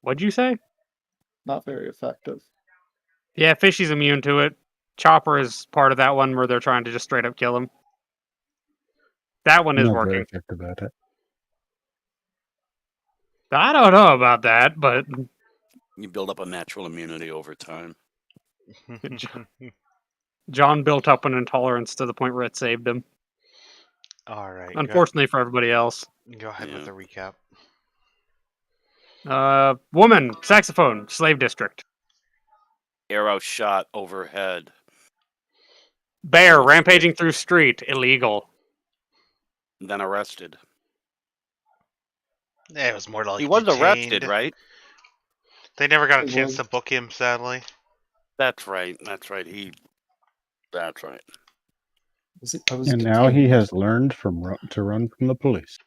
What'd you say? Not very effective. Yeah, Fishy's immune to it. Chopper is part of that one where they're trying to just straight up kill him. That one is Not very working. effective at it. I don't know about that, but You build up a natural immunity over time. John built up an intolerance to the point where it saved him. All right. Unfortunately for everybody else. Go ahead with Yeah. the recap. Woman, saxophone, slave district. Arrow shot overhead. Bear, rampaging through street, illegal. Then arrested. Yeah, it was more like He was detained. arrested, right? They never got a He chance was. to book him, sadly. That's right. That's right. I was And now he detained. has learned to run from the police.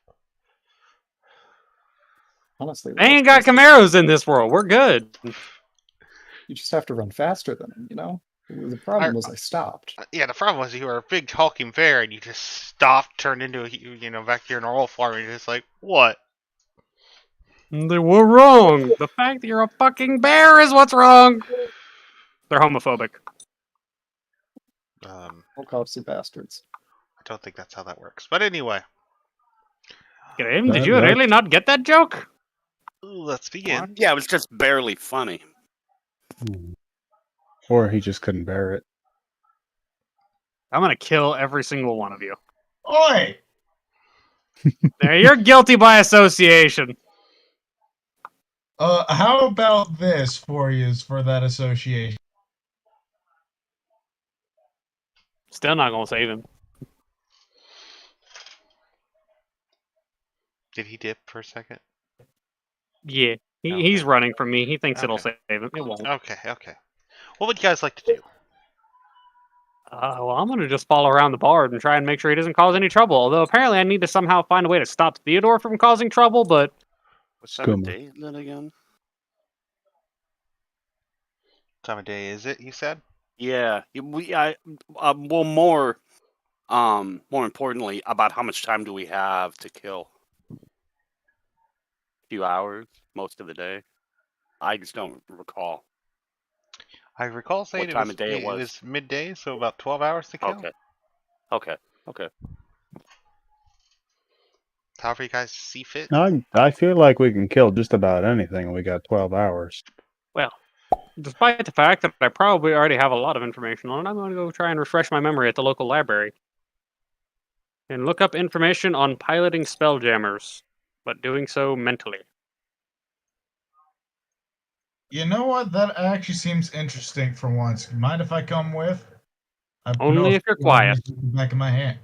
Honestly, They ain't got Camaros in this world. We're good. You just have to run faster than him, you know? The problem was I stopped. Yeah, the problem was you were a big hulking bear and you just stopped, turned into a, back to your normal form, and you're just like, what? They were wrong. The fact that you're a fucking bear is what's wrong. They're homophobic. All cops are bastards. I don't think that's how that works. But anyway. Graham, did you really not get that joke? Let's begin. Yeah, it was just barely funny. Or he just couldn't bear it. I'm gonna kill every single one of you. Oi! Now, you're guilty by association. How about this for you for that association? Still not gonna save him. Did he dip for a second? Yeah, he's running from me. He thinks it'll save him. It won't. Okay. What would you guys like to do? Well, I'm gonna just follow around the bard and try and make sure he doesn't cause any trouble. Although apparently I need to somehow find a way to stop Theodore from causing trouble, but... What time of day is it again? What time of day is it, you said? Yeah. Well, more importantly, about how much time do we have to kill? A few hours, most of the day. I just don't recall. I recall saying What time of day it was. It was midday, so about 12 hours to kill. Okay. However you guys see fit. I feel like we can kill just about anything. We got 12 hours. Well, despite the fact that I probably already have a lot of information on it, I'm going to go try and refresh my memory at the local library. And look up information on piloting spelljammers, but doing so mentally. You know what? That actually seems interesting for once. Mind if I come with? Only if you're quiet. Back in my hand.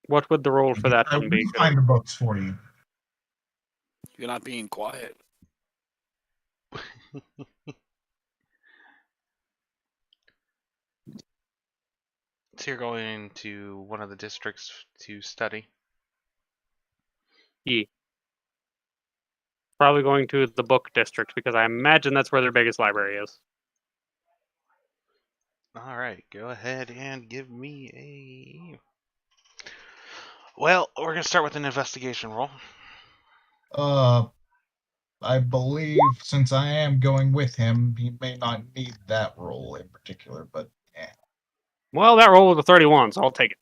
What would the role for that I one be? will find the books for you. You're not being quiet. So you're going to one of the districts to study? Yeah. Probably going to the book district, because I imagine that's where their biggest library is. Alright, go ahead and give me a... Well, we're going to start with an investigation roll. I believe since I am going with him, he may not need that roll in particular, but yeah. Well, that roll was a 31, so I'll take it.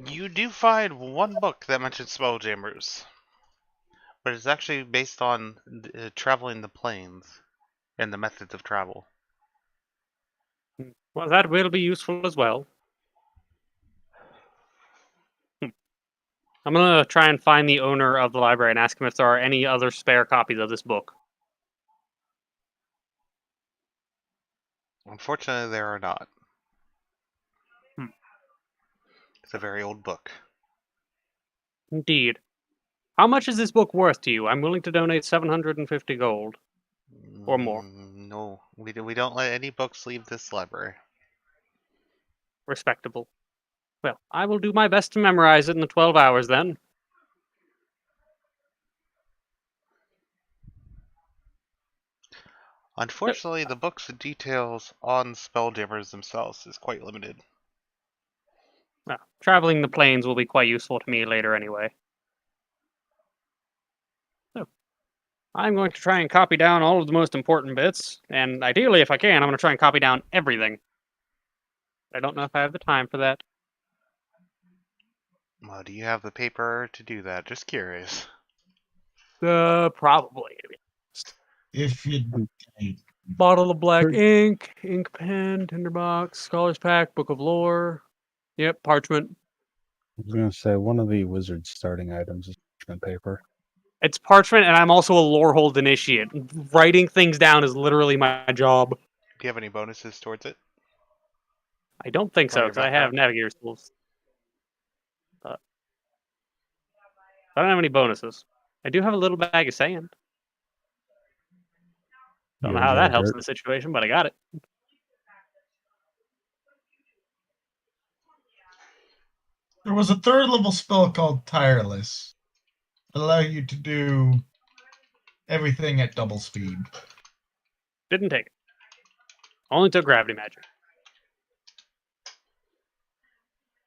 You do find one book that mentions spelljammers, but it's actually based on traveling the plains and the methods of travel. Well, that will be useful as well. I'm going to try and find the owner of the library and ask him if there are any other spare copies of this book. Unfortunately, there are not. It's a very old book. Indeed. How much is this book worth to you? I'm willing to donate 750 gold. Or more. No, we don't let any books leave this library. Respectable. Well, I will do my best to memorize it in the 12 hours then. Unfortunately, the book's details on spelljammers themselves is quite limited. Well, traveling the plains will be quite useful to me later anyway. So, I'm going to try and copy down all of the most important bits, and ideally, if I can, I'm going to try and copy down everything. I don't know if I have the time for that. Well, do you have the paper to do that? Just curious. Probably. If you Bottle of black Sure. ink, ink pen, tinderbox, scholar's pack, book of lore. Yep, parchment. I was going to say one of the wizard's starting items is parchment paper. It's parchment, and I'm also a lorehold initiate. Writing things down is literally my job. Do you have any bonuses towards it? I don't think On so, your because I have background? navigator's tools. But I don't have any bonuses. I do have a little bag of sand. Don't You know how enjoy that helps dirt. in the situation, but I got it. there was a third level spell called Tireless. Allow you to do everything at double speed. Didn't take it. Only took gravity magic.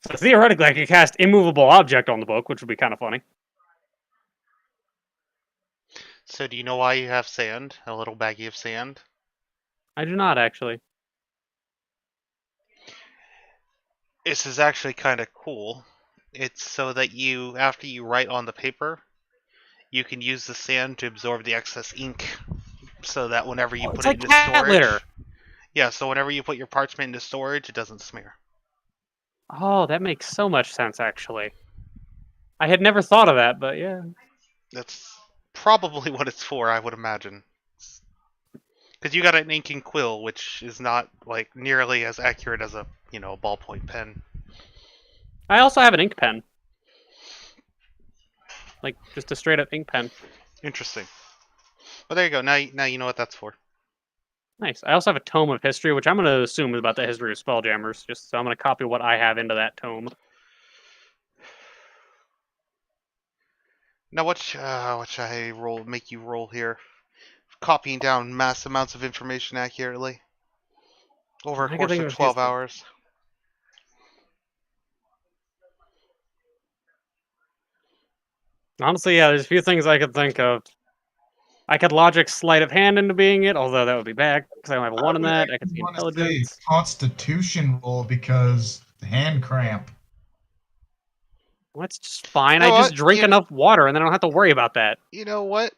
So theoretically, I could cast immovable object on the book, which would be kind of funny. So do you know why you have sand? A little baggie of sand? I do not, actually. This is actually kind of cool. It's so that you, after you write on the paper, you can use the sand to absorb the excess ink. So that whenever you Oh, put it's it like into cat storage... litter. Yeah, so whenever you put your parchment into storage, it doesn't smear. Oh, that makes so much sense, actually. I had never thought of that, but yeah. That's probably what it's for, I would imagine. Because you got an inking quill, which is not like nearly as accurate as a ballpoint pen. I also have an ink pen. Like, just a straight up ink pen. Interesting. Well, there you go. Now you know what that's for. Nice. I also have a tome of history, which I'm going to assume is about the history of Spelljammers. Just so I'm going to copy what I have into that tome. Now what should I roll? Make you roll here? Copying down mass amounts of information accurately over a I can course think of of a few 12 things. hours. Honestly, yeah, there's a few things I could think of. I could logic sleight of hand into being it, although that would be bad because I don't have a 1 in that. I could see want to say intelligence. Constitution roll because hand cramp. Well, that's just fine. You know I just what? drink enough water and then I don't have to worry about that. You know what?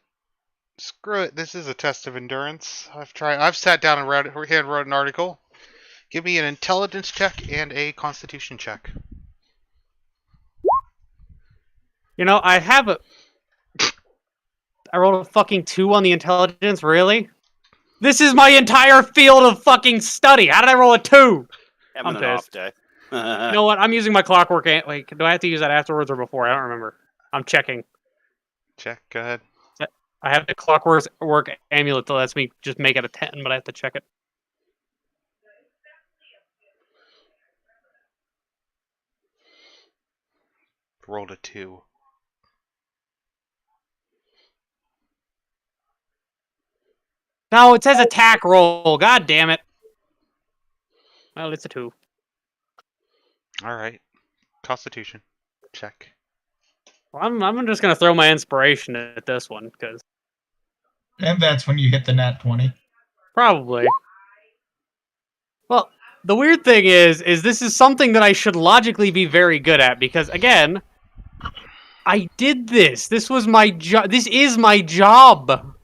Screw it. This is a test of endurance. I've sat down and wrote an article. Give me an intelligence check and a constitution check. You know, I rolled a fucking 2 on the intelligence, really? This is my entire field of fucking study. How did I roll a 2? Having I'm an off pissed. day. You know what? I'm using my clockwork. Wait, do I have to use that afterwards or before? I don't remember. I'm checking. Check. Go ahead. I have the clockwork amulet that lets me just make it a 10, but I have to check it. Rolled a 2. No, it says attack roll. God damn it. Well, it's a 2. All right. Constitution. Check. Well, I'm just gonna throw my inspiration at this one because And that's when you hit the nat 20. probably. Well, the weird thing is this is something that I should logically be very good at because again, I did this. This was my job. This is my job.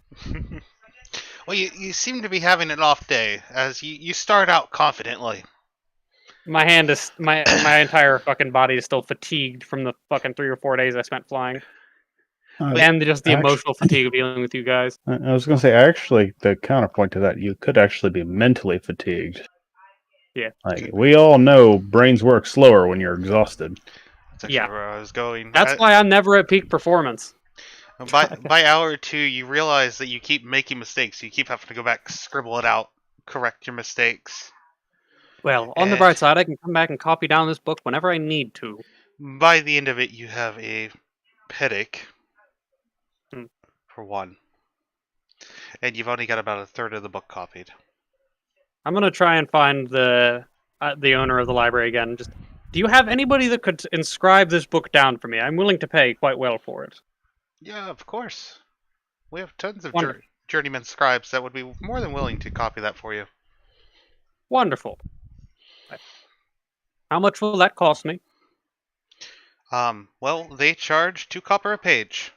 Well, you seem to be having an off day, as you start out confidently. My hand is my entire fucking body is still fatigued from the fucking 3 or 4 days I spent flying, and just the emotional fatigue of dealing with you guys. I was going to say, actually, the counterpoint to that, you could actually be mentally fatigued. Yeah. Like, we all know brains work slower when you're exhausted. That's actually Yeah. where I was going. That's why I'm never at peak performance. By hour 2, you realize that you keep making mistakes. You keep having to go back, scribble it out, correct your mistakes. Well, on the And- bright side, I can come back and copy down this book whenever I need to. By the end of it, you have a headache Hmm. for 1. And you've only got about a third of the book copied. I'm gonna try and find the owner of the library again. Just, do you have anybody that could inscribe this book down for me? I'm willing to pay quite well for it. Yeah, of course. We have tons of Wonderful. journeyman scribes that would be more than willing to copy that for you. Wonderful. How much will that cost me? Well, they charge 2 copper a page.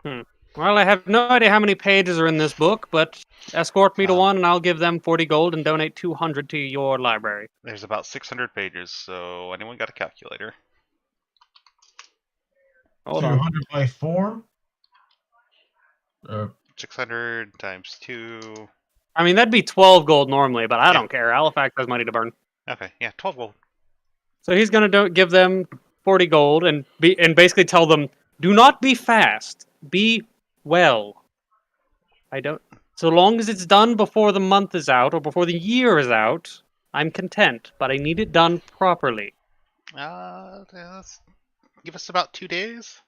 Well, I have no idea how many pages are in this book, but escort me to one and I'll give them 40 gold and donate 200 to your library. There's about 600 pages, so anyone got a calculator? Hold on. 200 by 4? 600 times 2. I mean, that'd be 12 gold normally, but I Yeah. don't care. Halifax has money to burn. Okay, yeah, 12 gold. So he's going to give them 40 gold and basically tell them, do not be fast. Be well. So long as it's done before the month is out or before the year is out, I'm content, but I need it done properly. Let's give us about 2 days.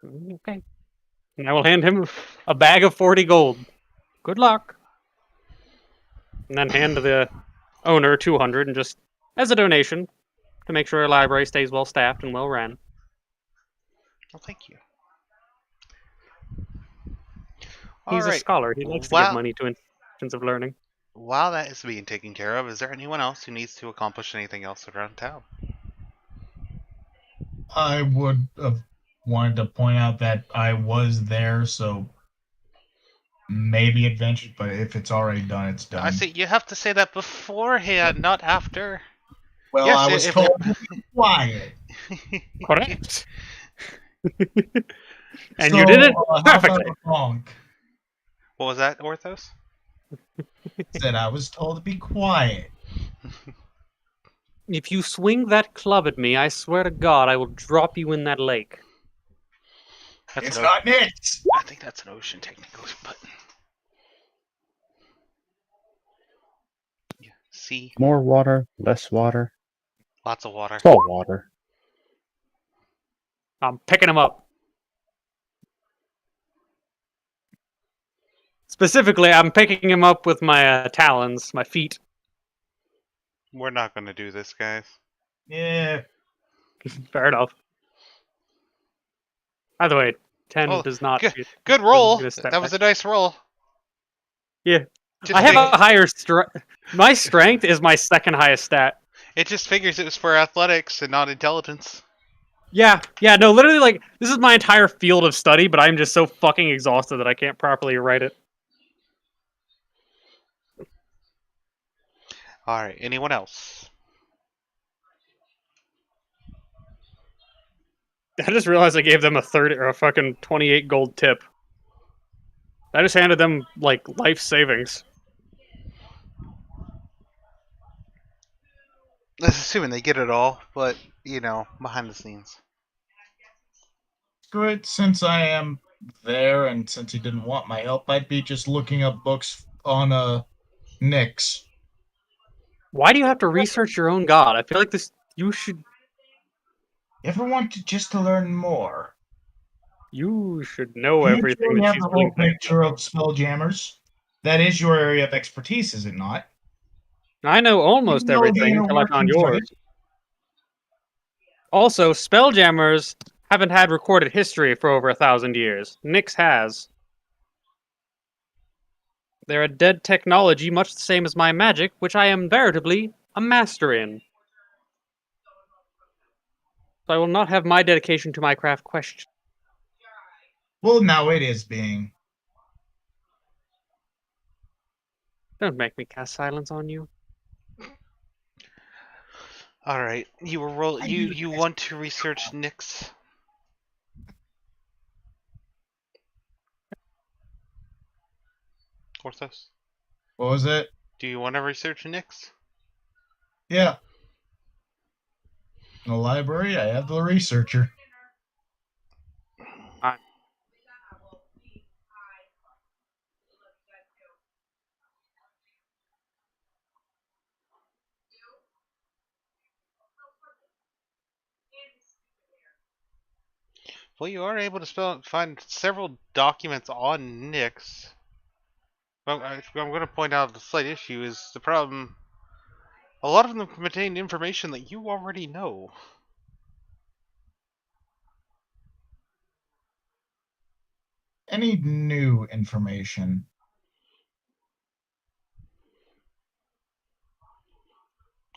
Okay. And I will hand him a bag of 40 gold. Good luck. And then hand the owner 200 and just as a donation to make sure our library stays well staffed and well ran. Well, thank you. He's a Alright, scholar. He likes to Wow. give money to institutions of learning. while that is being taken care of, is there anyone else who needs to accomplish anything else around town? I would have wanted to point out that I was there, so maybe adventure, but if it's already done, it's done. I see, you have to say that beforehand, not after. Well, Yes, I was if- told to be quiet. Correct. And So, you did it how about perfectly. a bonk? What was that, Orthos? Said I was told to be quiet. If you swing that club at me, I swear to God, I will drop you in that lake. That's It's an not Nix. I think that's an ocean technically, but yeah, sea, More water, less water, lots of water. salt water. I'm picking him up. Specifically, I'm picking him up with my talons, my feet. We're not gonna do this, guys. Yeah. Fair enough. By the way, 10 Oh, does not... Good roll. gonna step That was back. a nice roll. Yeah. Just I have fig- a higher My strength is my second highest stat. It just figures it was for athletics and not intelligence. Yeah, no, literally, like, this is my entire field of study, but I'm just so fucking exhausted that I can't properly write it. All right. Anyone else? I just realized I gave them a 30 or a fucking 28 gold tip. I just handed them, like, life savings. That's assuming they get it all, but you know, behind the scenes. Screw it, since I am there and since he didn't want my help, I'd be just looking up books on Nix. Why do you have to research your own god? I feel like you should Ever want to learn more? know You everything truly that have she's the willing whole to. picture of Spelljammers. That is your area of expertise, is it not? I know almost You know the everything inner until I found workings, right? yours. Also, spelljammers haven't had recorded history for over 1,000 years. Nyx has. They're a dead technology much the same as my magic, which I am veritably a master in. So I will not have my dedication to my craft questioned. Well, now it is being. Don't make me cast silence on you. All right. You were roll. I You do you this. want to research Nyx? Orthos, What was it? do you want to research Nyx? Yeah. In the library, I have the researcher. Well, you are able to find several documents on Nyx. Well, I'm going to point out the slight issue is the problem. A lot of them contain information that you already know. Any new information?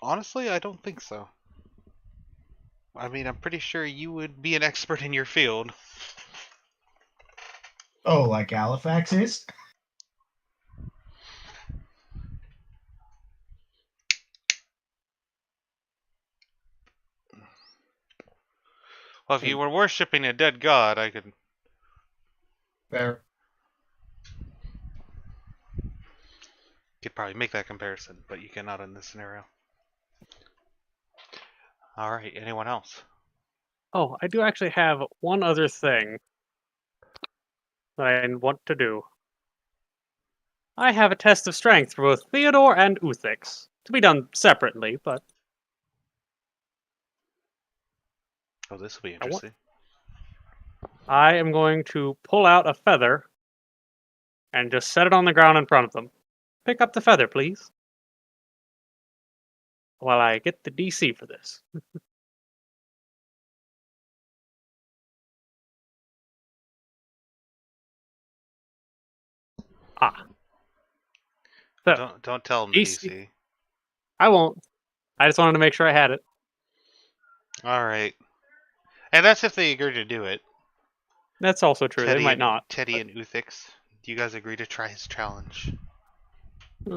Honestly, I don't think so. I mean, I'm pretty sure you would be an expert in your field. Oh, like Halifax is? Well, if you were worshipping a dead god, I could Fair. probably make that comparison, but you cannot in this scenario. Alright, anyone else? Oh, I do actually have one other thing that I want to do. I have a test of strength for both Theodore and Uthix. To be done separately, but Oh, this will be interesting. I am going to pull out a feather and just set it on the ground in front of them. Pick up the feather, please. While I get the DC for this. So, Don't tell them the DC. DC. I won't. I just wanted to make sure I had it. Alright. And that's if they agree to do it. That's also true. They might not. Teddy and Uthix, do you guys agree to try his challenge? At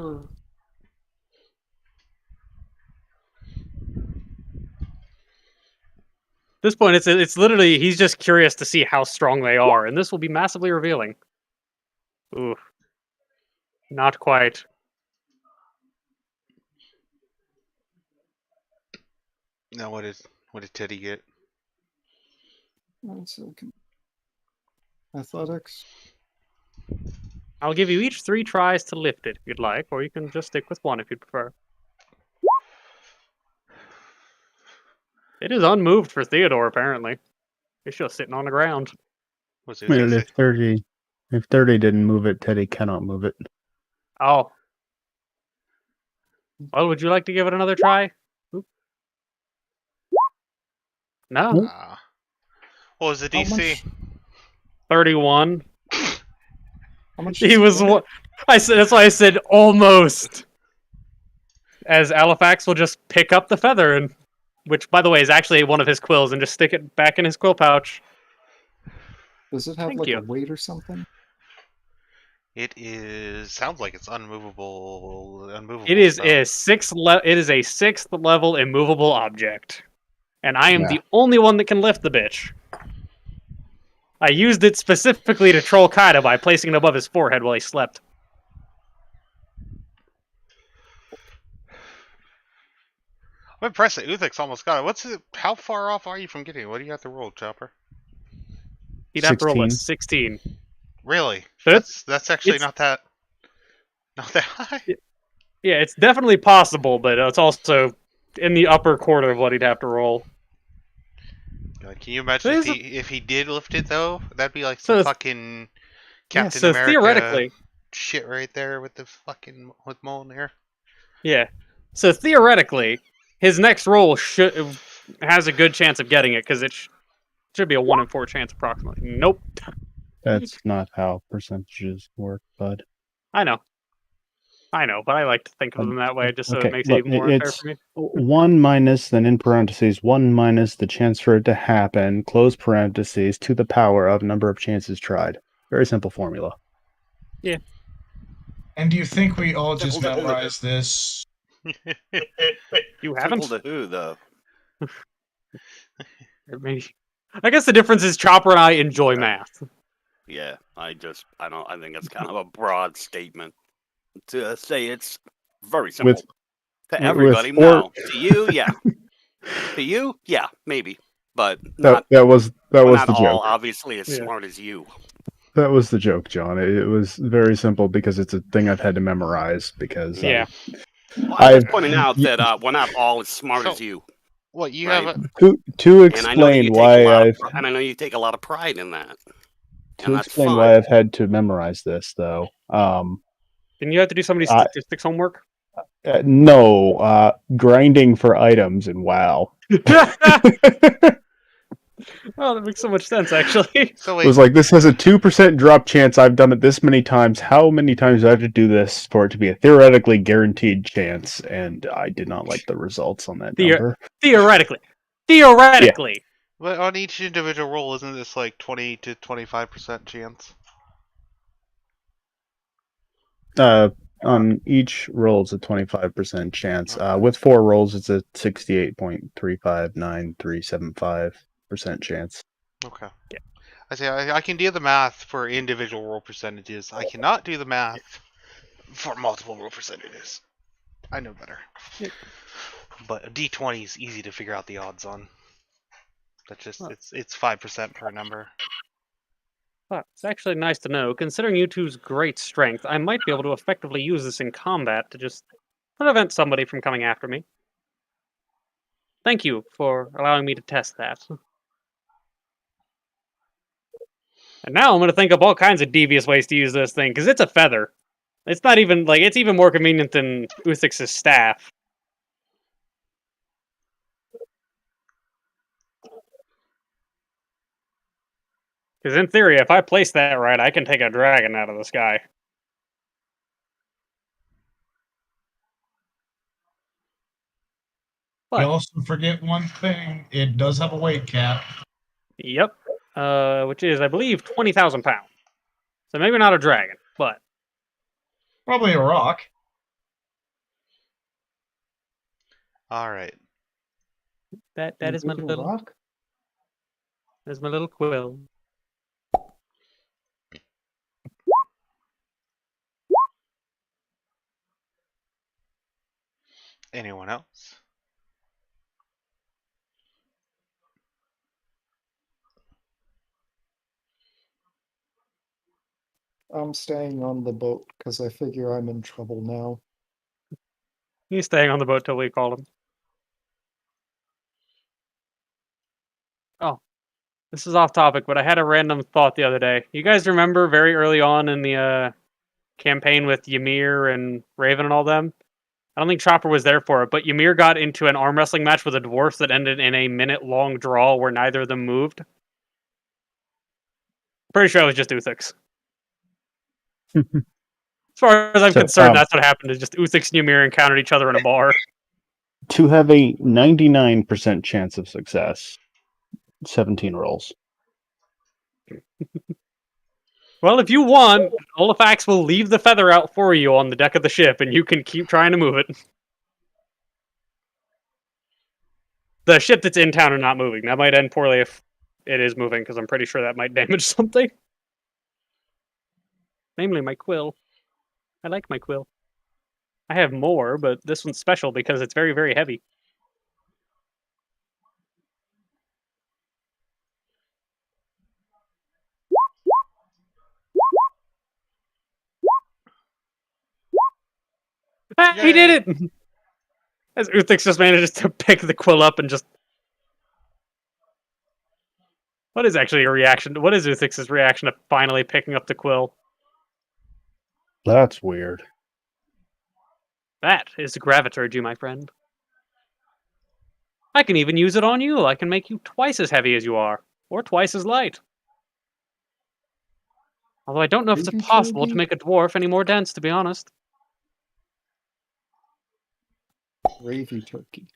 this point, it's literally he's just curious to see how strong they are, and this will be massively revealing. Ooh, not quite. Now, what did Teddy get? Athletics. I'll give you each 3 tries to lift it if you'd like, or you can just stick with 1 if you'd prefer. It is unmoved for Theodore, apparently. It's just sitting on the ground. What's Well, Uthix? if 30 didn't move it, Teddy cannot move it. Oh. Well, would you like to give it another try? Oop. No. Nope. What was the How DC? 31. How much? He was. I said that's why I said almost. As Halifax will just pick up the feather, and which, by the way, is actually one of his quills, and just stick it back in his quill pouch. Does it have Thank like you. a weight or something? It is. Sounds like it's unmovable. It is so. a 6th level immovable object, and I am Yeah. the only one that can lift the bitch. I used it specifically to troll Kaida by placing it above his forehead while he slept. I'm impressed that Uthix almost got it. How far off are you from getting it? What do you have to roll, Chopper? He'd have to roll a 16. 16. Really? That's- That's actually it's- not that high. Yeah, it's definitely possible, but it's also in the upper quarter of what he'd have to roll. God, can you imagine There's if he did lift it though? That'd be like So some it's- fucking Yeah, Captain so America theoretically, shit right there with the fucking with Mjolnir. yeah. So theoretically, his next roll has a good chance of getting it because it should be a 1 in 4 chance approximately. Nope. That's not how percentages work, bud. I know, but I like to think of them that way just so Okay, it makes look, it even more unfair it's for me. 1 minus, then in parentheses, 1 minus the chance for it to happen, close parentheses, to the power of number of chances tried. Very simple formula. And do you think we all just Simple to- memorize this? You haven't? Simple to who, though? Maybe. I guess the difference is Chopper and I enjoy math. Yeah, I think it's kind of a broad statement to say it's very simple. With- to with everybody, four- no. To you, yeah. To you, yeah, maybe. But not, That was we're the not all joke. obviously as Yeah. smart as you. That was the joke, John. It was very simple because it's a thing I've had to memorize because Yeah. Well, I'm just I've- pointing out y- that we're not all as smart So- as you. What you Right. have? To And I know that you explain take a why lot I've and I know you take a lot of pride in that. to And that's explain fun. why I've had to memorize this though. Didn't you have to do somebody's I- statistics homework? No, grinding for items in WoW. Oh, that makes so much sense, actually. So It was wait, like, this has a 2% drop chance. I've done it this many times. How many times do I have to do this for it to be a theoretically guaranteed chance? And I did not like the results on that number. Theoretically. but on each individual roll, isn't this like 20 to 25% chance? On each roll, it's a 25% chance. Okay. With 4 rolls, it's a 68.359,375% chance. Okay. Yeah. I say I can do the math for individual roll percentages. I cannot do the math for multiple roll percentages. I know better. Yeah. But a D20 is easy to figure out the odds on. That's just Well. it's 5% per number. But it's actually nice to know. Considering you two's great strength, I might be able to effectively use this in combat to just prevent somebody from coming after me. Thank you for allowing me to test that. And now I'm going to think up all kinds of devious ways to use this thing, because it's a feather. It's not even, like, it's even more convenient than Uthix's staff. Because in theory, if I place that right, I can take a dragon out of the sky. You also forget one thing. It does have a weight cap. Yep. Which is, I believe, 20,000 pounds. So maybe not a dragon, but Probably a rock. All right. that is my Moving little rock? quill. Anyone else? I'm staying on the boat because I figure I'm in trouble now. He's staying on the boat till we call him. Oh, this is off topic, but I had a random thought the other day. You guys remember very early on in the campaign with Ymir and Raven and all them? I don't think Chopper was there for it, but Ymir got into an arm wrestling match with a dwarf that ended in a minute-long draw where neither of them moved. Pretty sure it was just Uthix. As far as I'm So, concerned, that's what happened. Is just Uthix and Ymir encountered each other in a bar. To have a 99% chance of success, 17 rolls. Well, if you want, Olifax will leave the feather out for you on the deck of the ship, and you can keep trying to move it. The ship that's in town and not moving. That might end poorly if it is moving, because I'm pretty sure that might damage something. Namely, my quill. I like my quill. I have more, but this one's special because it's very, very heavy. Ah, he did it! As Uthix just manages to pick the quill up and just... What is actually a reaction? What is Uthix's reaction to finally picking up the quill? That's weird. That is graviturgy, my friend. I can even use it on you. I can make you twice as heavy as you are, or twice as light. Although I don't know if it's Baby possible to turkey? make a dwarf any more dense, to be honest. Gravy turkey.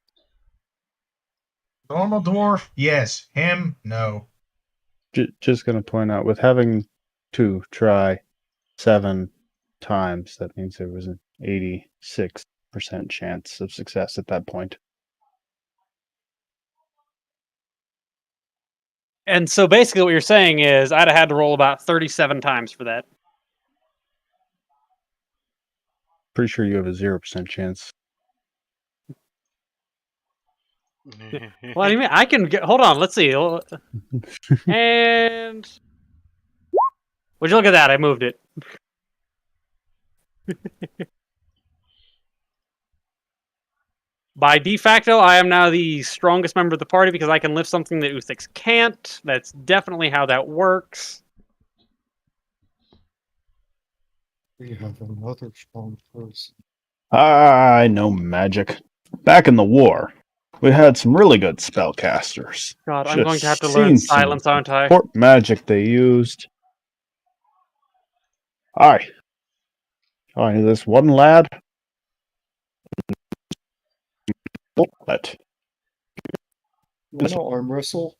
Normal dwarf? Yes. Him? No. Just going to point out, with having to try 7 times, that means there was an 86% chance of success at that point. And so basically what you're saying is I'd have had to roll about 37 times for that. Pretty sure you have a 0% chance. What do you mean? I can get... Hold on, let's see. And... Would you look at that? I moved it. By de facto, I am now the strongest member of the party because I can lift something that Uthix can't. That's definitely how that works. We have another strong person. I know magic. Back in the war, we had some really good spellcasters. God, I'm Should've going to have to learn seen some silence, aren't I? Support magic they used. Aye. I knew this one lad. Let. You want to arm wrestle?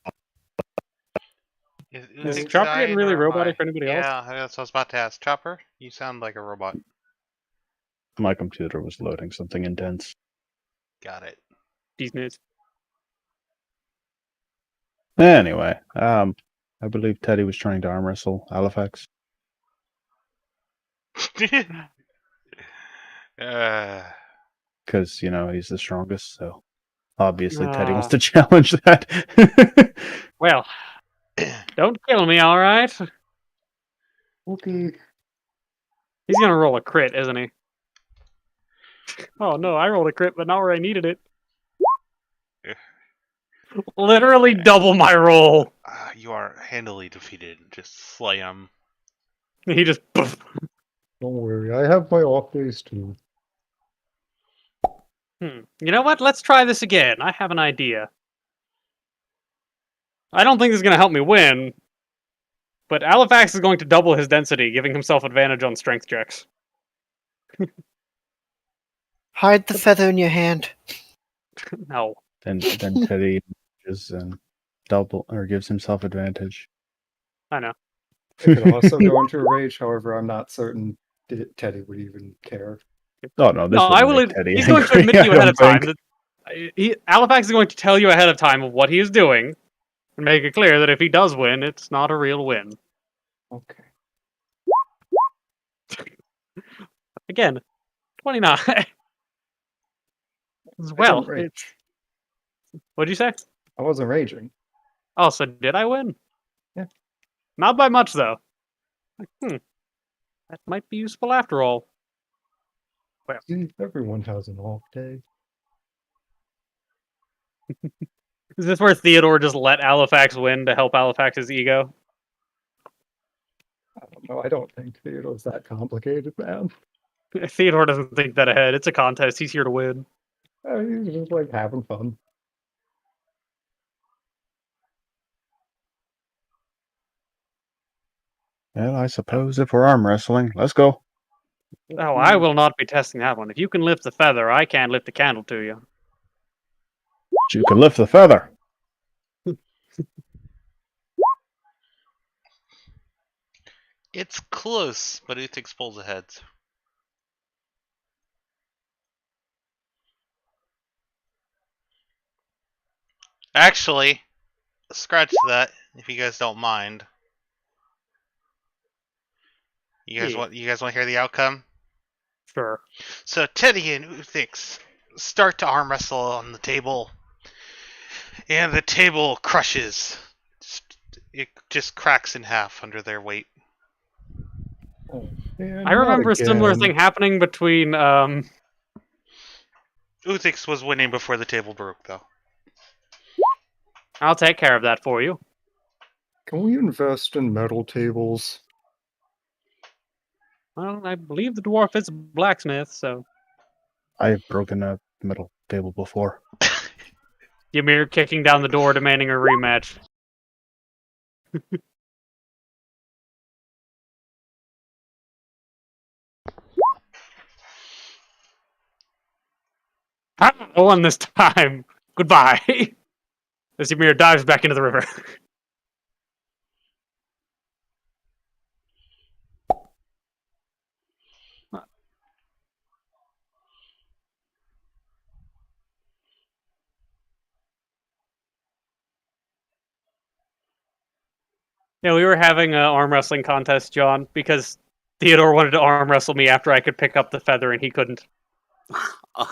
Is Uthix Chopper dying, getting really or am robotic I- for anybody else? Yeah, that's what I was about to ask. Chopper, you sound like a robot. My computer was loading something intense. Got it. These news. Anyway, I believe Teddy was trying to arm wrestle Halifax. uh, Because, he's the strongest, so obviously Teddy wants Ah. to challenge that. Well, don't kill me, alright? Okay. He's gonna roll a crit, isn't he? Oh no, I rolled a crit, but not where I needed it. Literally double my roll. you are handily defeated. Just slam. He just. Don't worry, I have my off days too. You know what? Let's try this again. I have an idea. I don't think this is going to help me win, but Halifax is going to double his density, giving himself advantage on strength checks. Hide the feather in your hand. No. then Teddy is double or gives himself advantage. I know. I could also go into a rage, however, I'm not certain Teddy would even care. Oh no, this No, I wouldn't will. make Teddy He's going to angry, admit to you I ahead of don't time. think. Halifax is going to tell you ahead of time of what he is doing, and make it clear that if he does win, it's not a real win. Okay. Again, 29. I Well, didn't rage. what'd you say? I wasn't raging. Oh, so did I win? Yeah. Not by much, though. That might be useful after all. See, everyone has an off day. Is this where Theodore just let Halifax win to help Halifax's ego? I don't know. I don't think Theodore's that complicated, man. Theodore doesn't think that ahead. It's a contest. He's here to win. He's just like having fun. Well, I suppose if we're arm wrestling, let's go. Oh, I will not be testing that one. If you can lift the feather, I can't lift the candle to you. You can lift the feather. It's close, but Uthix pulls ahead. Actually, scratch that if you guys don't mind. You guys Yeah. want to hear the outcome? Sure. So Teddy and Uthix start to arm wrestle on the table, and the table crushes. It just cracks in half under their weight. Oh, man, I remember a not similar again. thing happening between Uthix was winning before the table broke, though. I'll take care of that for you. Can we invest in metal tables? Well, I believe the dwarf is a blacksmith, so I've broken a metal table before. Ymir kicking down the door demanding a rematch. I won this time. Goodbye. As Ymir dives back into the river. Yeah, we were having an arm wrestling contest, John, because Theodore wanted to arm wrestle me after I could pick up the feather and he couldn't.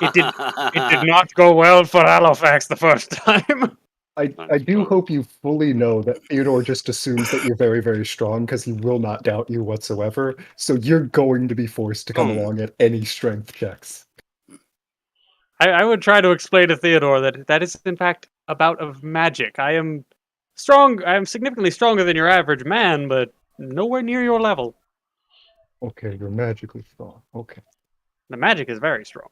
It did not go well for Halifax the first time. I do hope you fully know that Theodore just assumes that you're very, very strong because he will not doubt you whatsoever. So you're going to be forced to come along at any strength checks. I would try to explain to Theodore that that is, in fact, a bout of magic. I am strong. I am significantly stronger than your average man, but nowhere near your level. Okay, you're magically strong. Okay. The magic is very strong.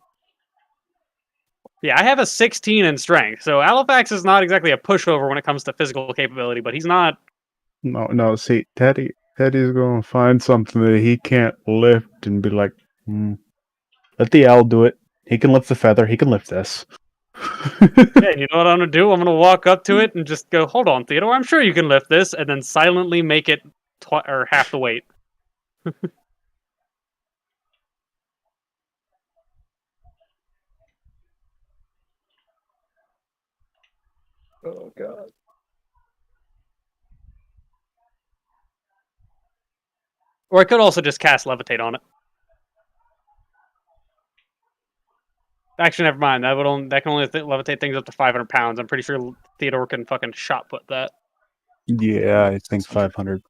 Yeah, I have a 16 in strength, so Halifax is not exactly a pushover when it comes to physical capability, but he's not. No. See, Teddy's going to find something that he can't lift and be like, let the owl do it. He can lift the feather. He can lift this. Yeah, you know what I'm gonna do? I'm gonna walk up to it and just go, "Hold on, Theodore. I'm sure you can lift this," and then silently make it or half the weight. Oh god. Or I could also just cast levitate on it. Actually, never mind. That can only levitate things up to 500 pounds. I'm pretty sure Theodore can fucking shot put that. Yeah, I think 500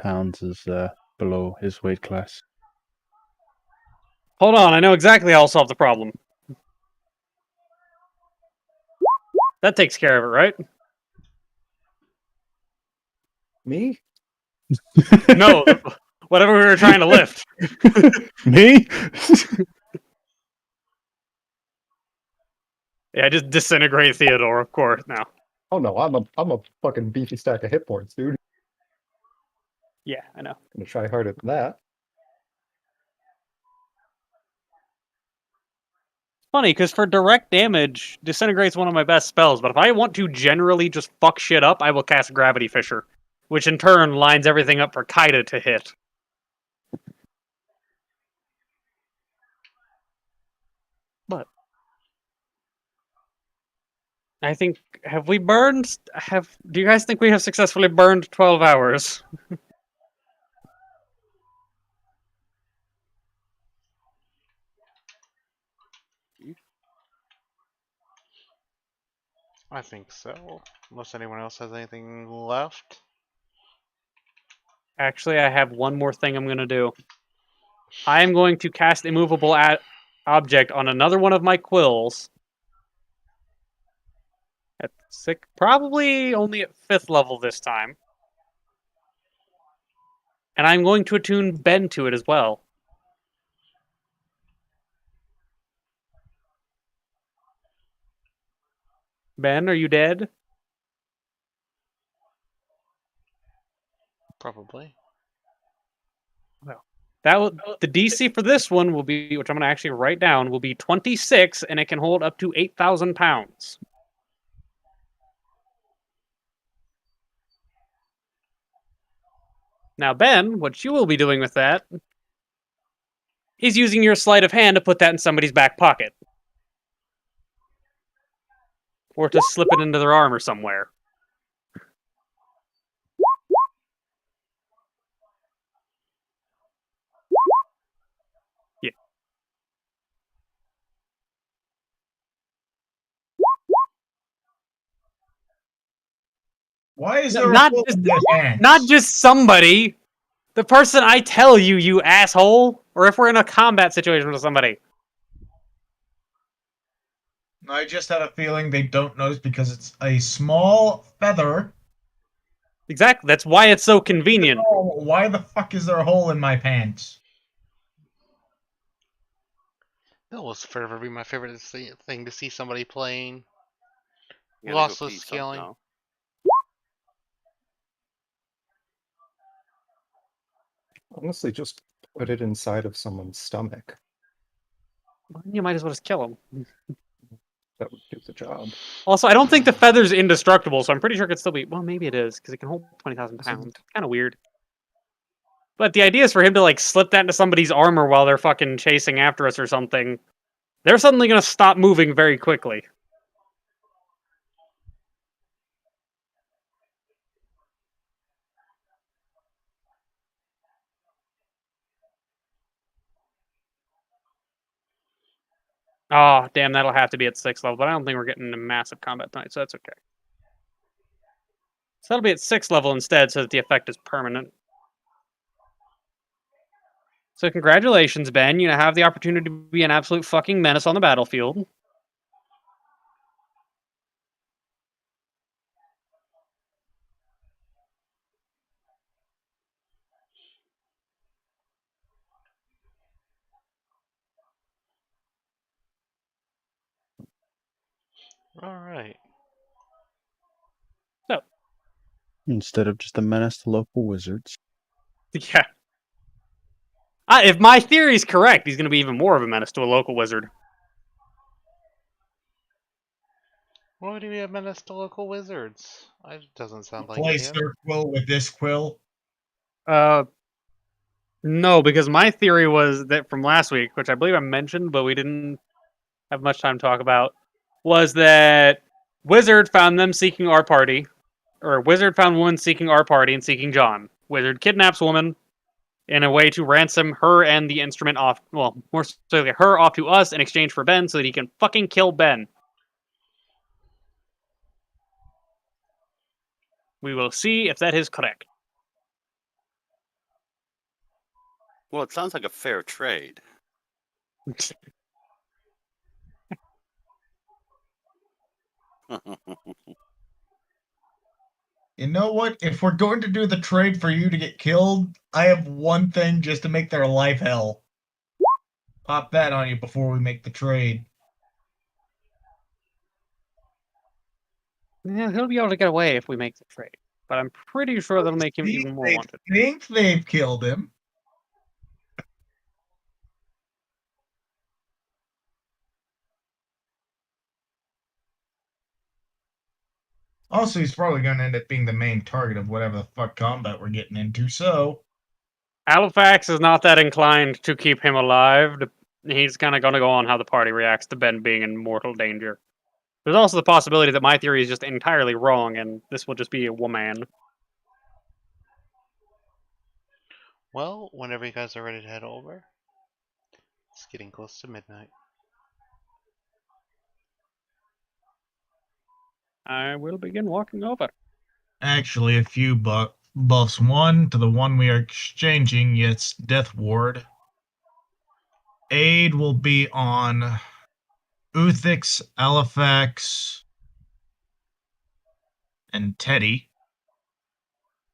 pounds is below his weight class. Hold on, I know exactly how I'll solve the problem. That takes care of it, right? Me? No, whatever we were trying to lift. Me? Yeah, just disintegrate Theodore, of course. Now, Oh no, I'm a fucking beefy stack of hit points, dude. yeah, I know. I'm gonna try harder than that. Funny, because for direct damage, disintegrate's one of my best spells. But if I want to generally just fuck shit up, I will cast Gravity Fissure, which in turn lines everything up for Kaida to hit. But I think have we burned? Do you guys think we have successfully burned 12 hours? I think so. Unless anyone else has anything left. Actually, I have one more thing I'm going to do. I am going to cast Immovable Object on another one of my quills. At probably only at 5th level this time. And I'm going to attune Ben to it as well. Ben, are you dead? Probably. The DC for this one will be, which I'm going to actually write down, will be 26, and it can hold up to 8,000 pounds. Now, Ben, what you will be doing with that is using your sleight of hand to put that in somebody's back pocket. Or to slip it into their arm or somewhere. Yeah. Why is there Not a hole just- in their hands? Not just somebody. The person I tell you, you asshole. Or if we're in a combat situation with somebody. I just have a feeling they don't notice because it's a small feather. Exactly. That's why it's so convenient. Oh, why the fuck is there a hole in my pants? That will forever be my favorite thing to see somebody playing. You gotta go Lossless pee some scaling. now. Honestly, just put it inside of someone's stomach. You might as well just kill him. That would do the job. Also, I don't think the feather's indestructible, so I'm pretty sure it could still be... Well, maybe it is, because it can hold 20,000 pounds. Kind of weird. But the idea is for him to, like, slip that into somebody's armor while they're fucking chasing after us or something. They're suddenly going to stop moving very quickly. Oh, damn, that'll have to be at 6th level, but I don't think we're getting into massive combat tonight, so that's okay. So that'll be at 6th level instead, so that the effect is permanent. So congratulations, Ben. You have the opportunity to be an absolute fucking menace on the battlefield. All right. Instead of just a menace to local wizards. Yeah. If my theory is correct, he's going to be even more of a menace to a local wizard. Why would he be a menace to local wizards? It doesn't sound like Replace him. their quill with this quill. No, because my theory was that from last week, which I believe I mentioned, but we didn't have much time to talk about, was that Wizard found them seeking our party, or Wizard found woman seeking our party and seeking John. Wizard kidnaps woman in a way to ransom her and the instrument off, well, more specifically, her off to us in exchange for Ben so that he can fucking kill Ben. We will see if that is correct. Well, it sounds like a fair trade. You know what? If we're going to do the trade for you to get killed, I have one thing just to make their life hell. Pop that on you before we make the trade. Yeah, he'll be able to get away if we make the trade. But I'm pretty sure that'll make him even more They wanted. think they've killed him. Also, he's probably going to end up being the main target of whatever the fuck combat we're getting into, so... Halifax is not that inclined to keep him alive. He's kind of going to go on how the party reacts to Ben being in mortal danger. There's also the possibility that my theory is just entirely wrong, and this will just be a woman. Well, whenever you guys are ready to head over, it's getting close to midnight. I will begin walking over. Actually, a few buffs. One, to the one we are exchanging, yes, Death Ward. Aid will be on Uthix, Halifax, and Teddy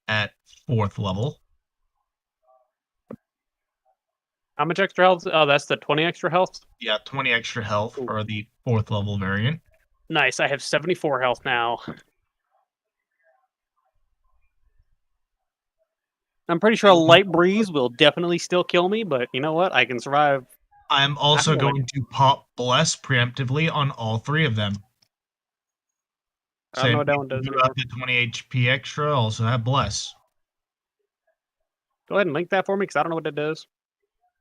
at 4th level. How much extra health? Oh, that's the 20 extra health? Yeah, 20 extra health Ooh. for the 4th level variant. Nice, I have 74 health now. I'm pretty sure a light breeze will definitely still kill me, but you know what? I can survive. I'm also I'm going- going to pop Bless preemptively on all 3 of them. I don't know what that one does You anymore. have the 20 HP extra, also have Bless. Go ahead and link that for me, because I don't know what that does.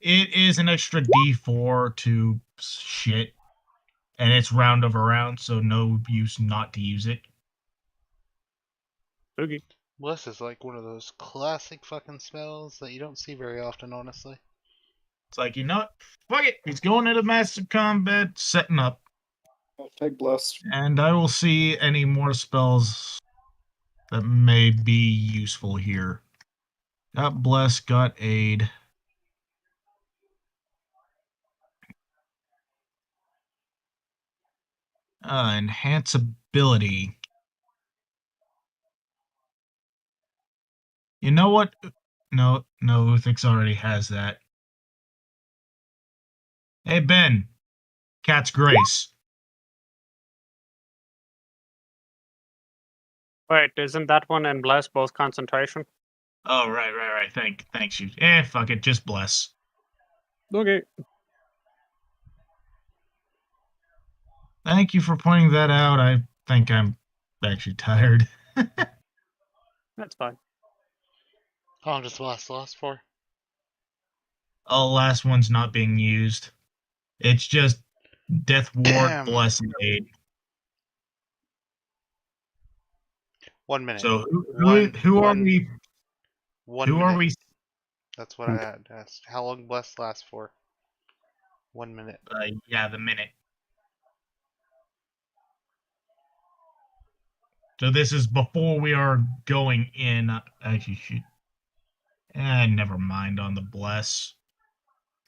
It is an extra D4 to shit. And it's round over round, so no use not to use it. Spooky. Bless is like one of those classic fucking spells that you don't see very often, honestly. It's like, you know what? Fuck it. He's going into massive combat, setting up. I'll take Bless. And I will see any more spells that may be useful here. Got Bless, got Aid. Enhance ability. You know what? No, Uthix already has that. Hey, Ben. Cat's Grace. Wait, isn't that one and Bless both concentration? Oh, right. Thanks you. Fuck it. Just Bless. Okay. Thank you for pointing that out. I think I'm actually tired. That's fine. How long does the last for? Oh, last one's not being used. It's just Death Ward, Damn. Bless, and Aid. 1 minute. So who are we? 1 Who minute. are we? That's what I had asked. How long Bless lasts for? 1 minute. Yeah, the minute. So this is before we are going in. Actually, shoot. Never mind on the Bless.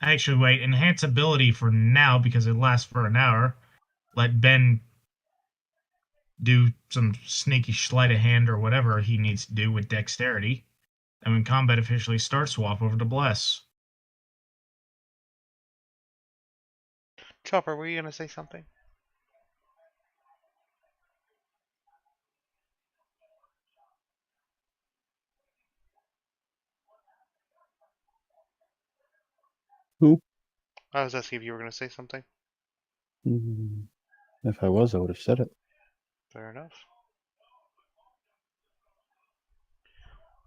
Actually, wait. Enhance ability for now because it lasts for an hour. Let Ben do some sneaky sleight of hand or whatever he needs to do with dexterity. And when combat officially starts, swap over to Bless. Chopper, were you gonna say something? I was asking if you were going to say something. If I was, I would have said it. Fair enough.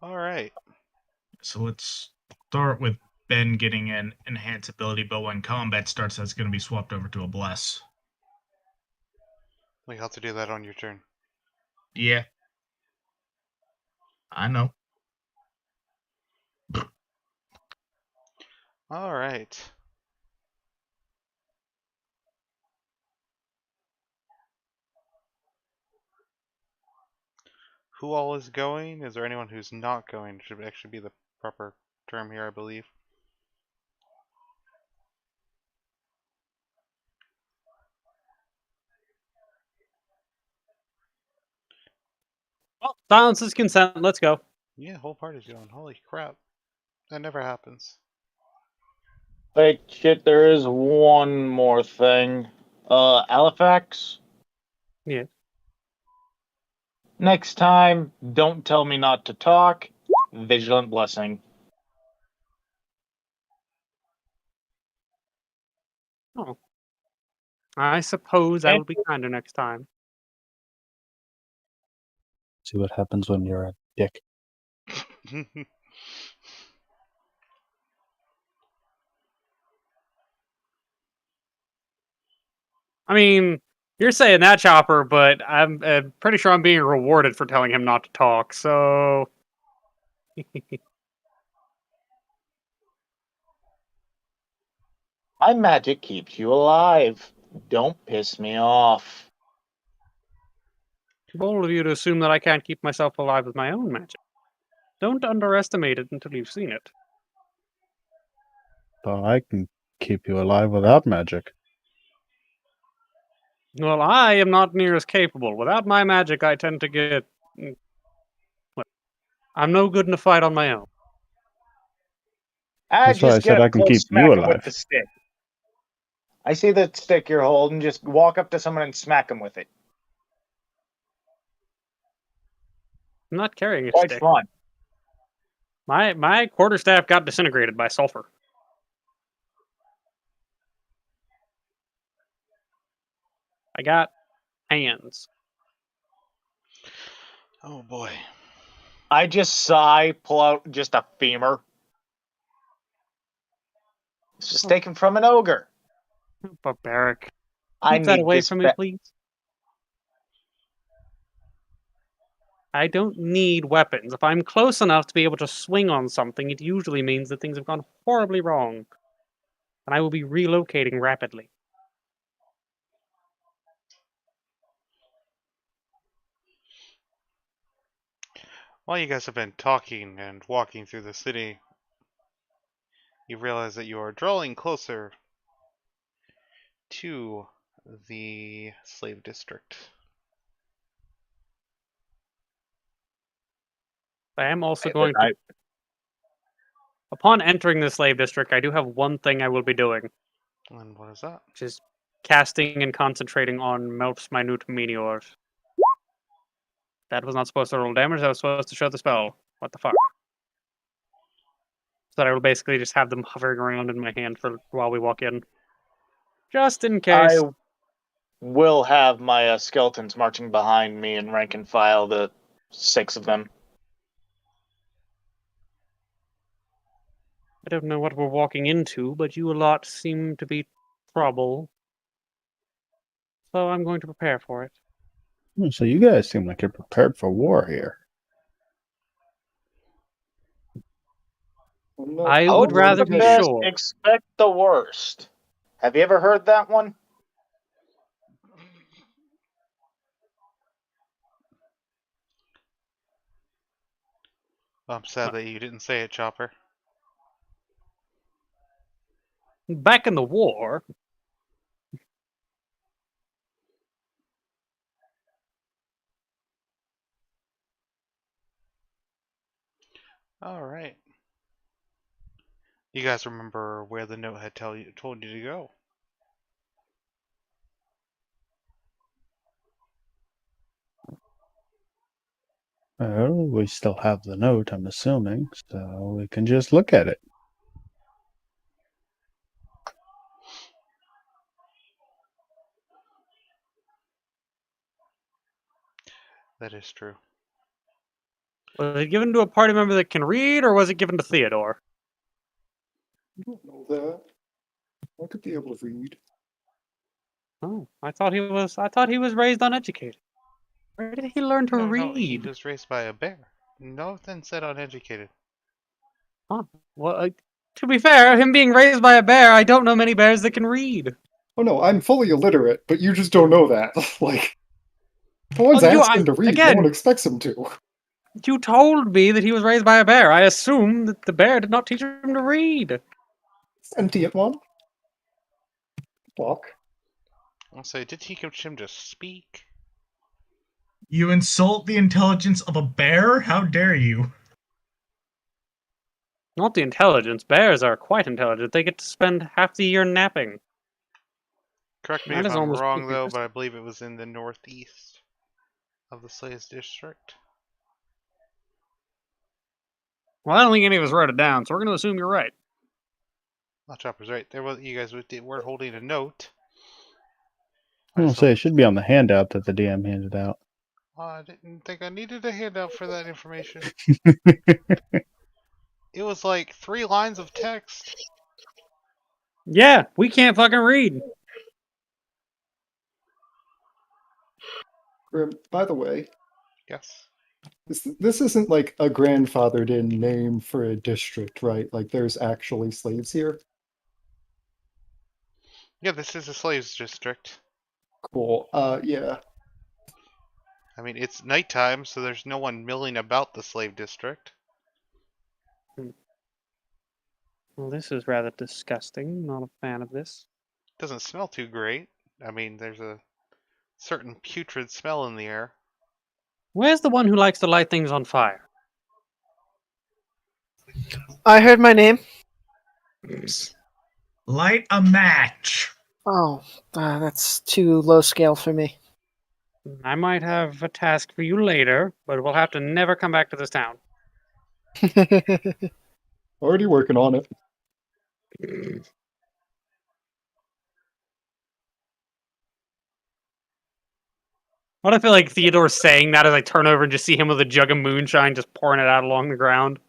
All right. So let's start with Ben getting an enhance ability, but when combat starts, that's going to be swapped over to a bless. We have to do that on your turn. Yeah. I know. All right. Who all is going? Is there anyone who's not going? Should actually be the proper term here, I believe. Well, silence is consent. Let's go. Yeah, whole party's going. Holy crap. That never happens. Wait, shit, there is one more thing. Halifax? Yeah. Next time, don't tell me not to talk. Vigilant blessing. Oh. I suppose I will be kinder next time. See what happens when you're a dick. I mean, you're saying that, Chopper, but I'm pretty sure I'm being rewarded for telling him not to talk, so... My magic keeps you alive. Don't piss me off. Bold of you to assume that I can't keep myself alive with my own magic. Don't underestimate it until you've seen it. But I can keep you alive without magic. Well, I am not near as capable. Without my magic, I tend to get... Well, I'm no good in a fight on my own. That's why I Just said get I up can close, keep smack you him with alive. the stick. I see the stick you're holding, just walk up to someone and smack him with it. I'm not carrying a Quite stick. fun. My quarterstaff got disintegrated by sulfur. I got hands. Oh boy. I just sigh, pull out just a femur. It's just taken from an ogre. Barbaric. I Keep that need away this from me, please. I don't need weapons. If I'm close enough to be able to swing on something, it usually means that things have gone horribly wrong. And I will be relocating rapidly. While you guys have been talking and walking through the city, you realize that you are drawing closer to the slave district. I am also going to... Upon entering the slave district, I do have one thing I will be doing, And what is that? which is casting and concentrating on Melt's Minute Meteors. That was not supposed to roll damage, that was supposed to show the spell. What the fuck? So that I will basically just have them hovering around in my hand for while we walk in. Just in case. I will have my skeletons marching behind me in rank and file, the 6 of them. I don't know what we're walking into, but you lot seem to be trouble. So I'm going to prepare for it. So you guys seem like you're prepared for war here. I would rather be sure. Expect the worst. Have you ever heard that one? I'm sad that you didn't say it, Chopper. Back in the war, Alright. You guys remember where the note had told you to go? Well, we still have the note, I'm assuming, so we can just look at it. That is true. Was it given to a party member that can read, or was it given to Theodore? I don't know that. I could be able to read. Oh, I thought he was raised uneducated. Where did he learn to No, read? he was raised by a bear. Nothing said uneducated. Huh. Well, to be fair, him being raised by a bear, I don't know many bears that can read. Oh no, I'm fully illiterate, but you just don't know that. Like, no one's Oh, asked him to read. again- No one expects him to. You told me that he was raised by a bear. I assume that the bear did not teach him to read. Sentient one. Walk. I'll say, did he teach him to speak? You insult the intelligence of a bear? How dare you? Not the intelligence. Bears are quite intelligent. They get to spend half the year napping. Correct me That if is I'm almost wrong, though, ridiculous. but I believe it was in the northeast of the Slaves district. Well, I don't think any of us wrote it down, so we're going to assume you're right. Not Chopper's right. There was you guys were holding a note. I was So- say it should be on the handout that the DM handed out. I didn't think I needed a handout for that information. It was like 3 lines of text. Yeah, we can't fucking read. Grim, by the way, Yes. this isn't like a grandfathered in name for a district, right? Like, there's actually slaves here. Yeah, this is a slaves district. Cool. Yeah. I mean, it's nighttime, so there's no one milling about the slave district. Well, this is rather disgusting. Not a fan of this. Doesn't smell too great. I mean, there's a certain putrid smell in the air. Where's the one who likes to light things on fire? I heard my name. Light a match. Oh, that's too low scale for me. I might have a task for you later, but we'll have to never come back to this town. Already working on it. What I feel like Theodore's saying that as I turn over and just see him with a jug of moonshine just pouring it out along the ground.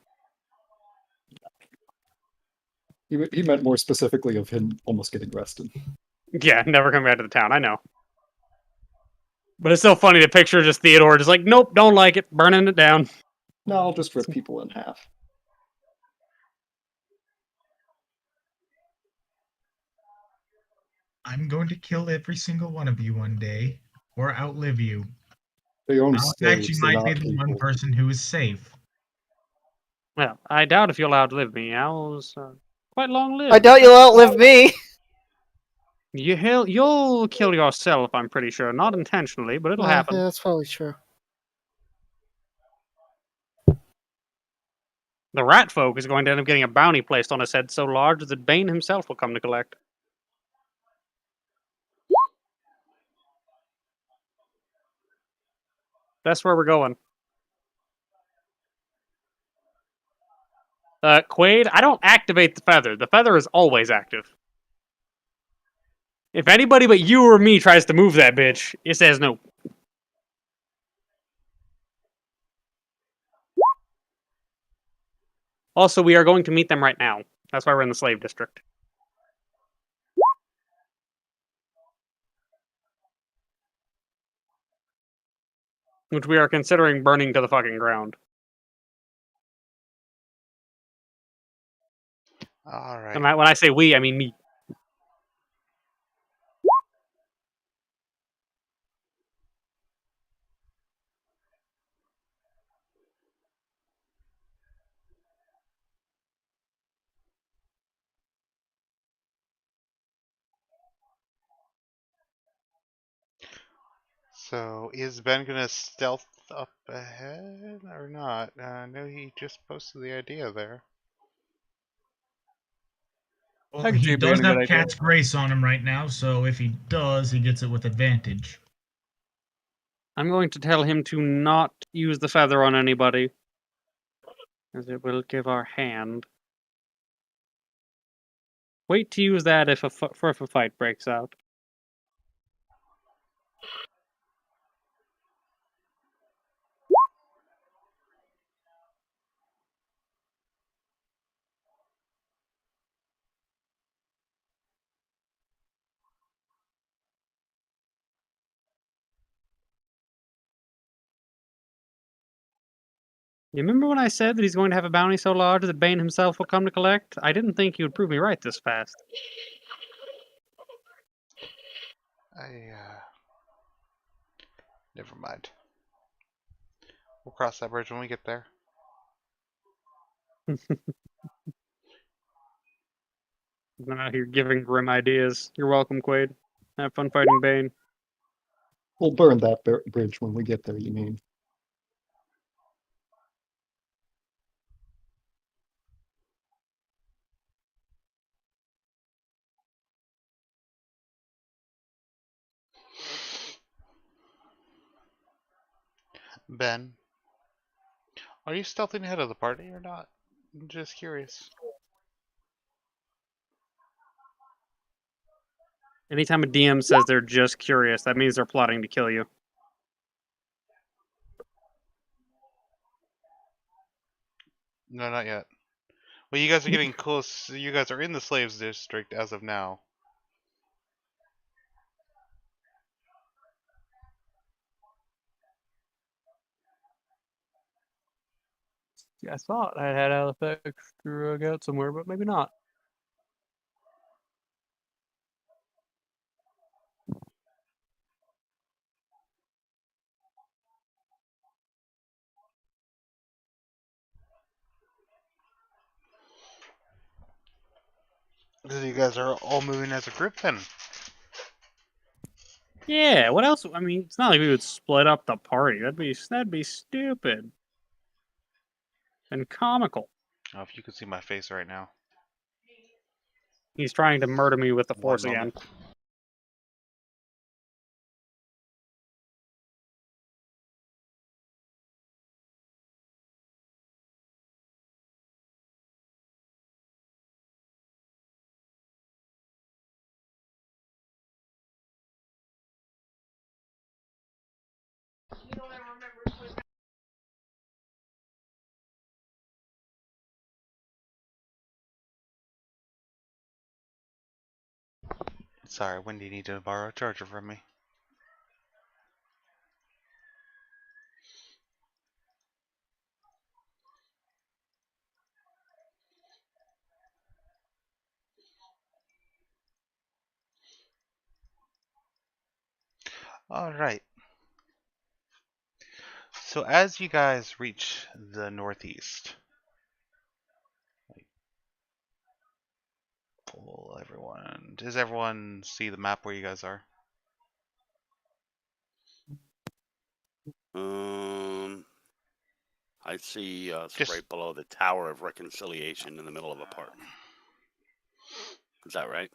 He meant more specifically of him almost getting arrested. Yeah, never come back to the town, I know. But it's still funny to picture just Theodore just like, nope, don't like it, burning it down. No, I'll just rip people in half. I'm going to kill every single one of you one day, or outlive you. They own I'll bet you slaves, they're might be not the one people. person who is safe. Well, I doubt if you'll outlive me. Owl's quite long-lived. I doubt you'll outlive me. You'll kill yourself, I'm pretty sure. Not intentionally, but it'll happen. Yeah, that's probably true. The rat folk is going to end up getting a bounty placed on his head so large that Bane himself will come to collect. That's where we're going. Quaid, I don't activate the feather. The feather is always active. If anybody but you or me tries to move that bitch, it says no. Also, we are going to meet them right now. That's why we're in the slave district. Which we are considering burning to the fucking ground. Alright. And when I say we, I mean me. So, is Ben gonna stealth up ahead or not? I know he just posted the idea there. Well, I can see he it being does a good have idea. Cat's Grace on him right now, so if he does, he gets it with advantage. I'm going to tell him to not use the feather on anybody. As it will give our hand. Wait to use that if a fight breaks out. You remember when I said that he's going to have a bounty so large that Bane himself will come to collect? I didn't think he would prove me right this fast. Never mind. We'll cross that bridge when we get there. I'm out here giving grim ideas. You're welcome, Quaid. Have fun fighting Bane. We'll burn that bridge when we get there, you mean? Ben, are you stealthing ahead of the party or not? I'm just curious. Anytime a DM says they're just curious, that means they're plotting to kill you. No, not yet. Well, you guys are getting close. You guys are in the Slaves District as of now. Yeah, I thought I had Alifex drug out somewhere, but maybe not. Because you guys are all moving as a group then. Yeah, what else? I mean, it's not like we would split up the party. That'd be stupid. And comical. Oh, if you could see my face right now. He's trying to murder me with the One Force again. moment. Sorry, when do you need to borrow a charger from me? Alright. So as you guys reach the northeast, pull everyone. Does everyone see the map where you guys are? I see us Just- right below the Tower of Reconciliation in the middle of a park. Is that right?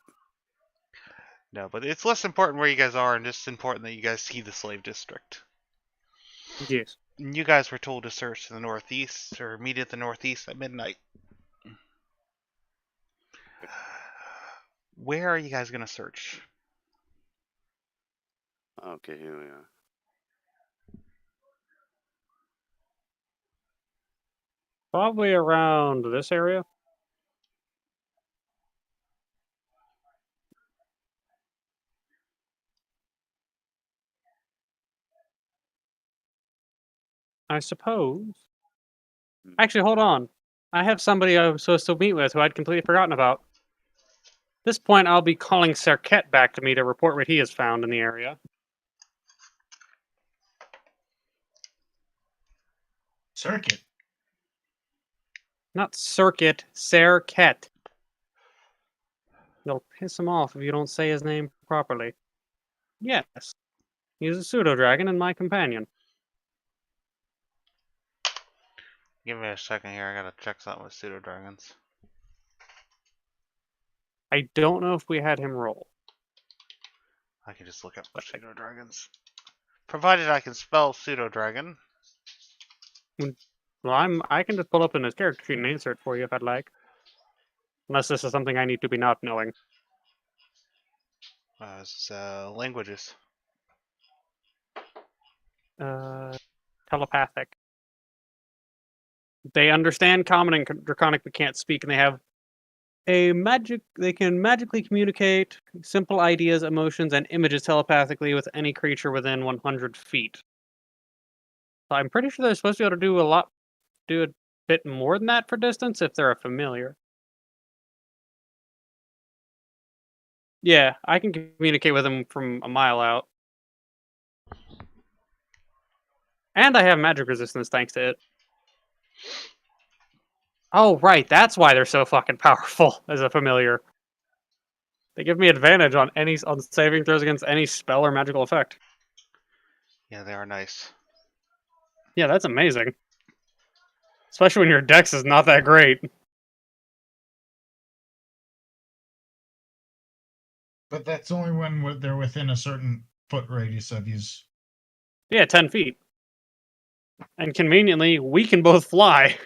No, but it's less important where you guys are and just important that you guys see the slave district. Yes. You guys were told to search to the northeast or meet at the northeast at midnight. Where are you guys going to search? Okay, here we are. Probably around this area. I suppose. Actually, hold on. I have somebody I was supposed to meet with who I'd completely forgotten about. At this point, I'll be calling Serket back to me to report what he has found in the area. Circuit. Not Circuit, Serket. You'll piss him off if you don't say his name properly. Yes. He's a pseudo-dragon and my companion. Give me a second here. I gotta check something with pseudo dragons. I don't know if we had him roll. I can just look up pseudo dragons. Provided I can spell pseudo dragon. Well, I can just pull up in his character sheet and answer it for you if I'd like. Unless this is something I need to be not knowing. It's languages. Telepathic. They understand Common and Draconic but can't speak, and they have a magic. They can magically communicate simple ideas, emotions, and images telepathically with any creature within 100 feet. So I'm pretty sure they're supposed to be able to do a lot do a bit more than that for distance if they're a familiar. Yeah, I can communicate with them from a mile out. And I have magic resistance thanks to it. Oh, right, that's why they're so fucking powerful as a familiar. They give me advantage on saving throws against any spell or magical effect. Yeah, they are nice. Yeah, that's amazing. Especially when your dex is not that great. But that's only when they're within a certain foot radius of you. Yeah, 10 feet. And conveniently, we can both fly.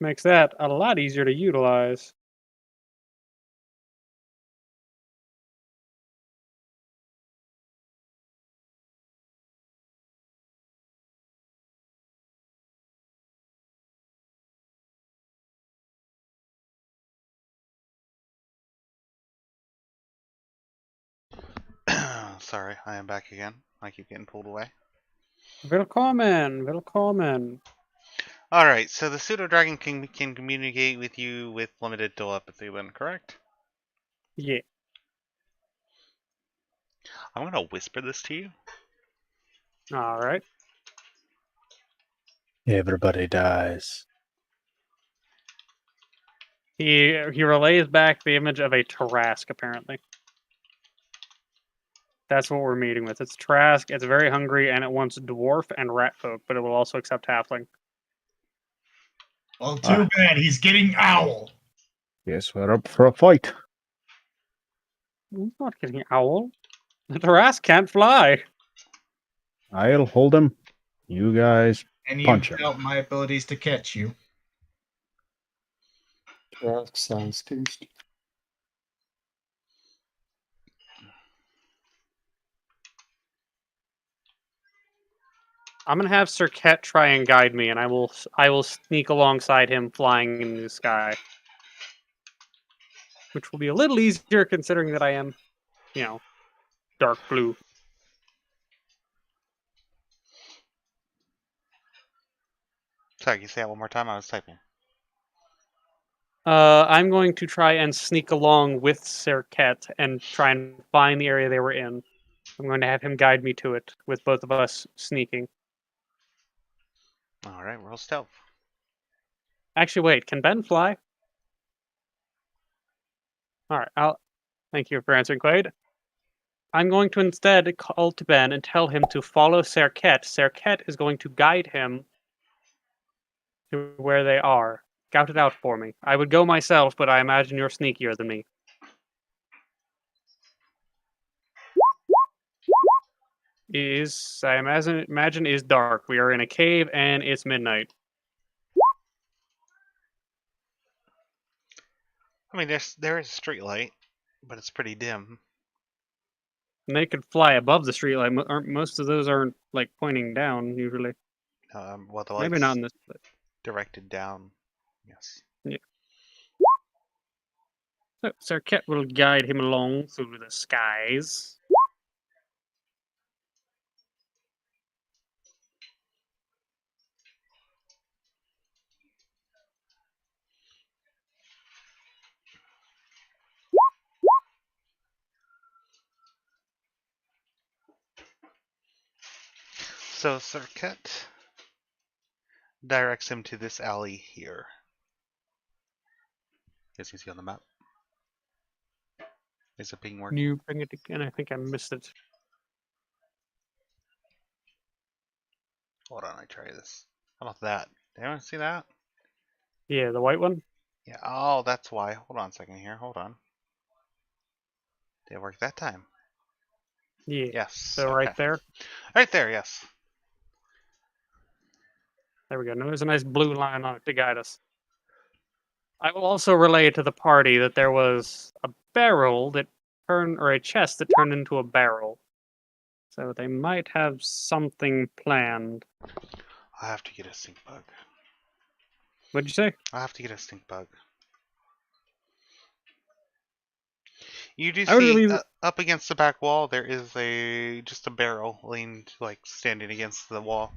Makes that a lot easier to utilize. Sorry, I am back again. I keep getting pulled away. Willkommen, willkommen. Alright, so the pseudo dragon can communicate with you with limited telepathy then, correct? Yeah. I'm gonna whisper this to you. Alright. Everybody dies. He relays back the image of a Tarask, apparently. That's what we're meeting with. It's Trask, it's very hungry, and it wants dwarf and rat folk, but it will also accept halfling. Well, too bad. He's getting owl. Guess we're up for a fight. I'm not getting owl. The Tarask can't fly. I'll hold him. You guys And you punch him. doubt my abilities to catch you. That sounds tasty. I'm gonna have Sir Ket try and guide me, and I will sneak alongside him, flying in the sky, which will be a little easier considering that I am, dark blue. Sorry, can you say that one more time? I was typing. I'm going to try and sneak along with Sir Ket and try and find the area they were in. I'm going to have him guide me to it, with both of us sneaking. Alright, roll stealth. Actually, wait, can Ben fly? Alright, thank you for answering, Quaid. I'm going to instead call to Ben and tell him to follow Sir Ket. Sir Ket is going to guide him to where they are. Scout it out for me. I would go myself, but I imagine you're sneakier than me. I imagine is dark. We are in a cave and it's midnight. I mean, there is a street light, but it's pretty dim. And they could fly above the streetlight. Most of those aren't like pointing down usually. Well, the Maybe light's not in this. But directed down. Yes. yeah. So Sir Ket will guide him along through the skies. So Sir Ket directs him to this alley here. As you can see on the map. Is it being working? Can you bring it again? I think I missed it. Hold on, I try this. How about that? Did anyone see that? Yeah, the white one? Yeah, oh, that's why. Hold on a second here. Hold on. Did it work that time? Yeah. Yes. So okay. right there? Right there, yes. There we go. Now there's a nice blue line on it to guide us. I will also relay to the party that there was a barrel that turned, or a chest that turned into a barrel. So they might have something planned. I have to get a stink bug. What'd you say? I have to get a stink bug. You do I would see really- up against the back wall there is just a barrel leaned standing against the wall.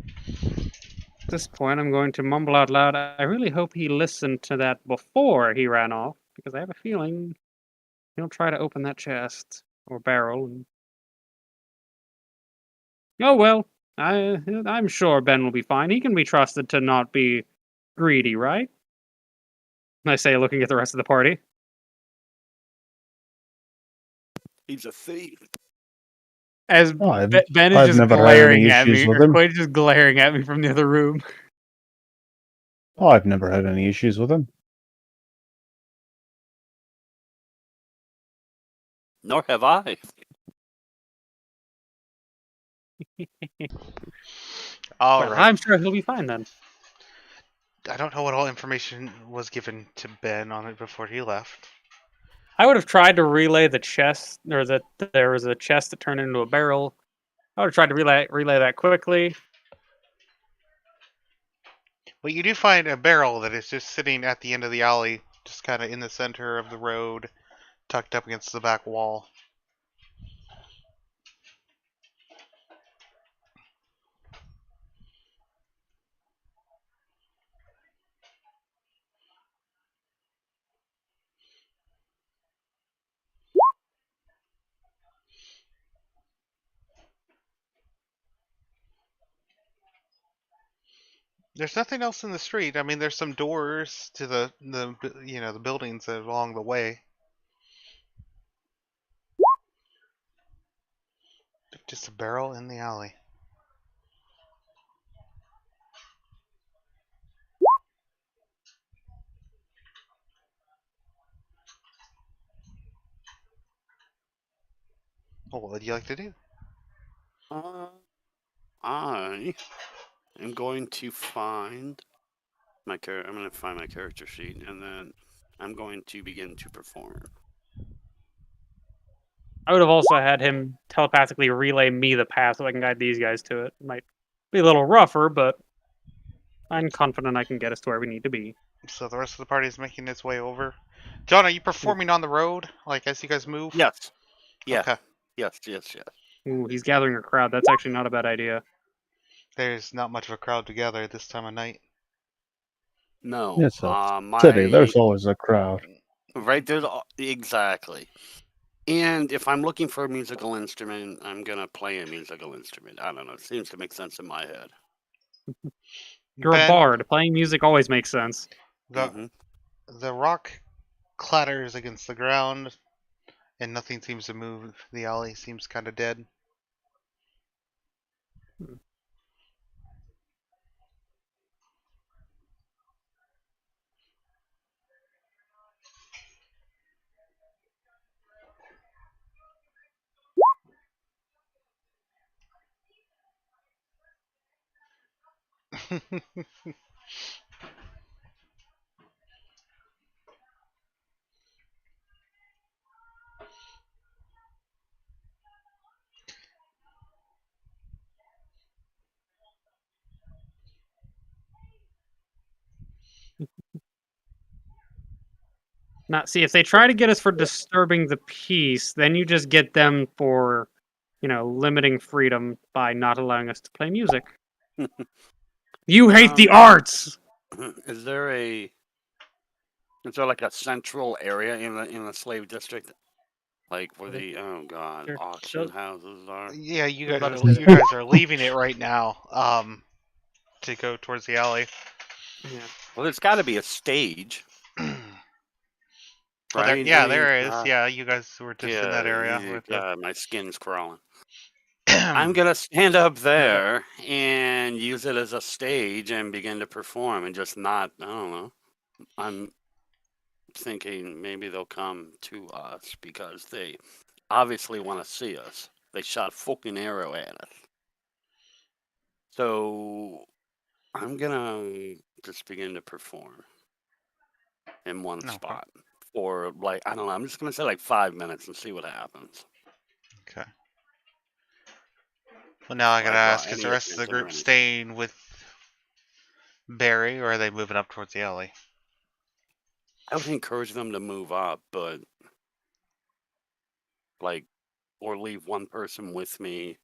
At this point, I'm going to mumble out loud. I really hope he listened to that before he ran off, because I have a feeling he'll try to open that chest or barrel. And... Oh well, I'm sure Ben will be fine. He can be trusted to not be greedy, right? I say, looking at the rest of the party. He's a thief. As Oh, Ben is I've just never had any glaring at issues me, with or him. Quaid is just glaring at me from the other room. Oh, I've never had any issues with him. Nor have I. All Well, right. I'm sure he'll be fine then. I don't know what all information was given to Ben on it before he left. I would have tried to relay the chest, or that there was a chest that turned into a barrel. I would have tried to relay that quickly. Well, you do find a barrel that is just sitting at the end of the alley, just kind of in the center of the road, tucked up against the back wall. There's nothing else in the street. I mean, there's some doors to the buildings along the way. Just a barrel in the alley. Well, what would you like to do? I am going to find my I'm going to find my character sheet, and then I'm going to begin to perform. I would have also had him telepathically relay me the path so I can guide these guys to it. Might be a little rougher, but I'm confident I can get us to where we need to be. So the rest of the party is making its way over. John, are you performing on the road, as you guys move? Yes. Yeah. Okay. Yes. Ooh, he's gathering a crowd. That's actually not a bad idea. There's not much of a crowd together at this time of night. No. It's a city. My There's always a crowd. right there's exactly. And if I'm looking for a musical instrument, I'm gonna play a musical instrument. I don't know. It seems to make sense in my head. You're a Ben, bard. Playing music always makes sense. The rock clatters against the ground, and nothing seems to move. The alley seems kind of dead. Now, see, if they try to get us for disturbing the peace, then you just get them for, limiting freedom by not allowing us to play music. You hate the arts! Is there like a central area in the slave district, like where the auction houses are? Yeah, you What guys about are, this? you guys are leaving it right now. To go towards the alley. Yeah. Well, there's got to be a stage. Well, Right? there is. Yeah, you guys were just in that area. My skin's crawling. I'm gonna stand up there and use it as a stage and begin to perform and just not. I don't know. I'm thinking maybe they'll come to us because they obviously want to see us. They shot a fucking arrow at us. So I'm gonna just begin to perform in one spot for I don't know. I'm just gonna say 5 minutes and see what happens. Okay. Well, now I gotta ask: is the rest of the group staying with Barry, or are they moving up towards the alley? I would encourage them to move up, but like, or leave one person with me,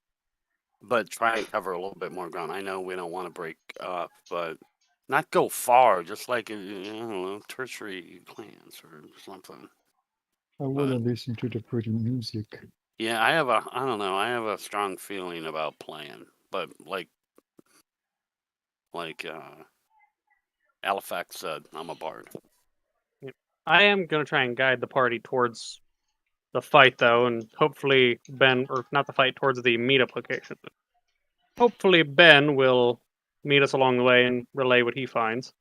but try and cover a little bit more ground. I know we don't want to break up, but not go far. Just like I don't know, tertiary clans or something. I want to listen to the pretty music. Yeah, I don't know. I have a strong feeling about playing, but like Alifax said, I'm a bard. I am going to try and guide the party towards the fight, though, and hopefully Ben, or not the fight, towards the meetup location. Hopefully Ben will meet us along the way and relay what he finds.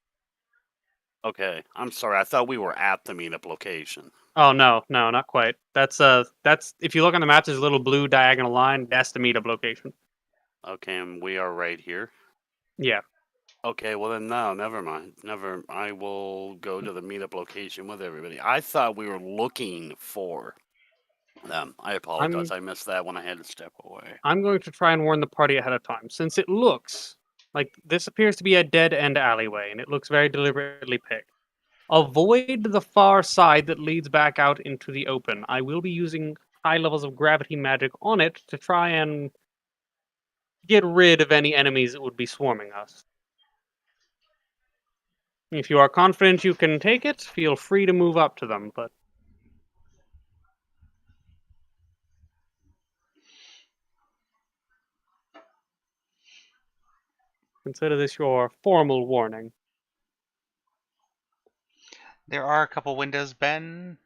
Okay, I'm sorry. I thought we were at the meetup location. Oh no, not quite. That's if you look on the map, there's a little blue diagonal line. That's the meetup location. Okay, and we are right here. Yeah. Okay, well then no, never mind. I will go to the meetup location with everybody. I thought we were looking for them. I apologize. I missed that when I had to step away. I'm going to try and warn the party ahead of time, since it looks like this appears to be a dead-end alleyway, and it looks very deliberately picked. Avoid the far side that leads back out into the open. I will be using high levels of gravity magic on it to try and get rid of any enemies that would be swarming us. If you are confident you can take it, feel free to move up to them, but consider this your formal warning. There are a couple windows, Ben.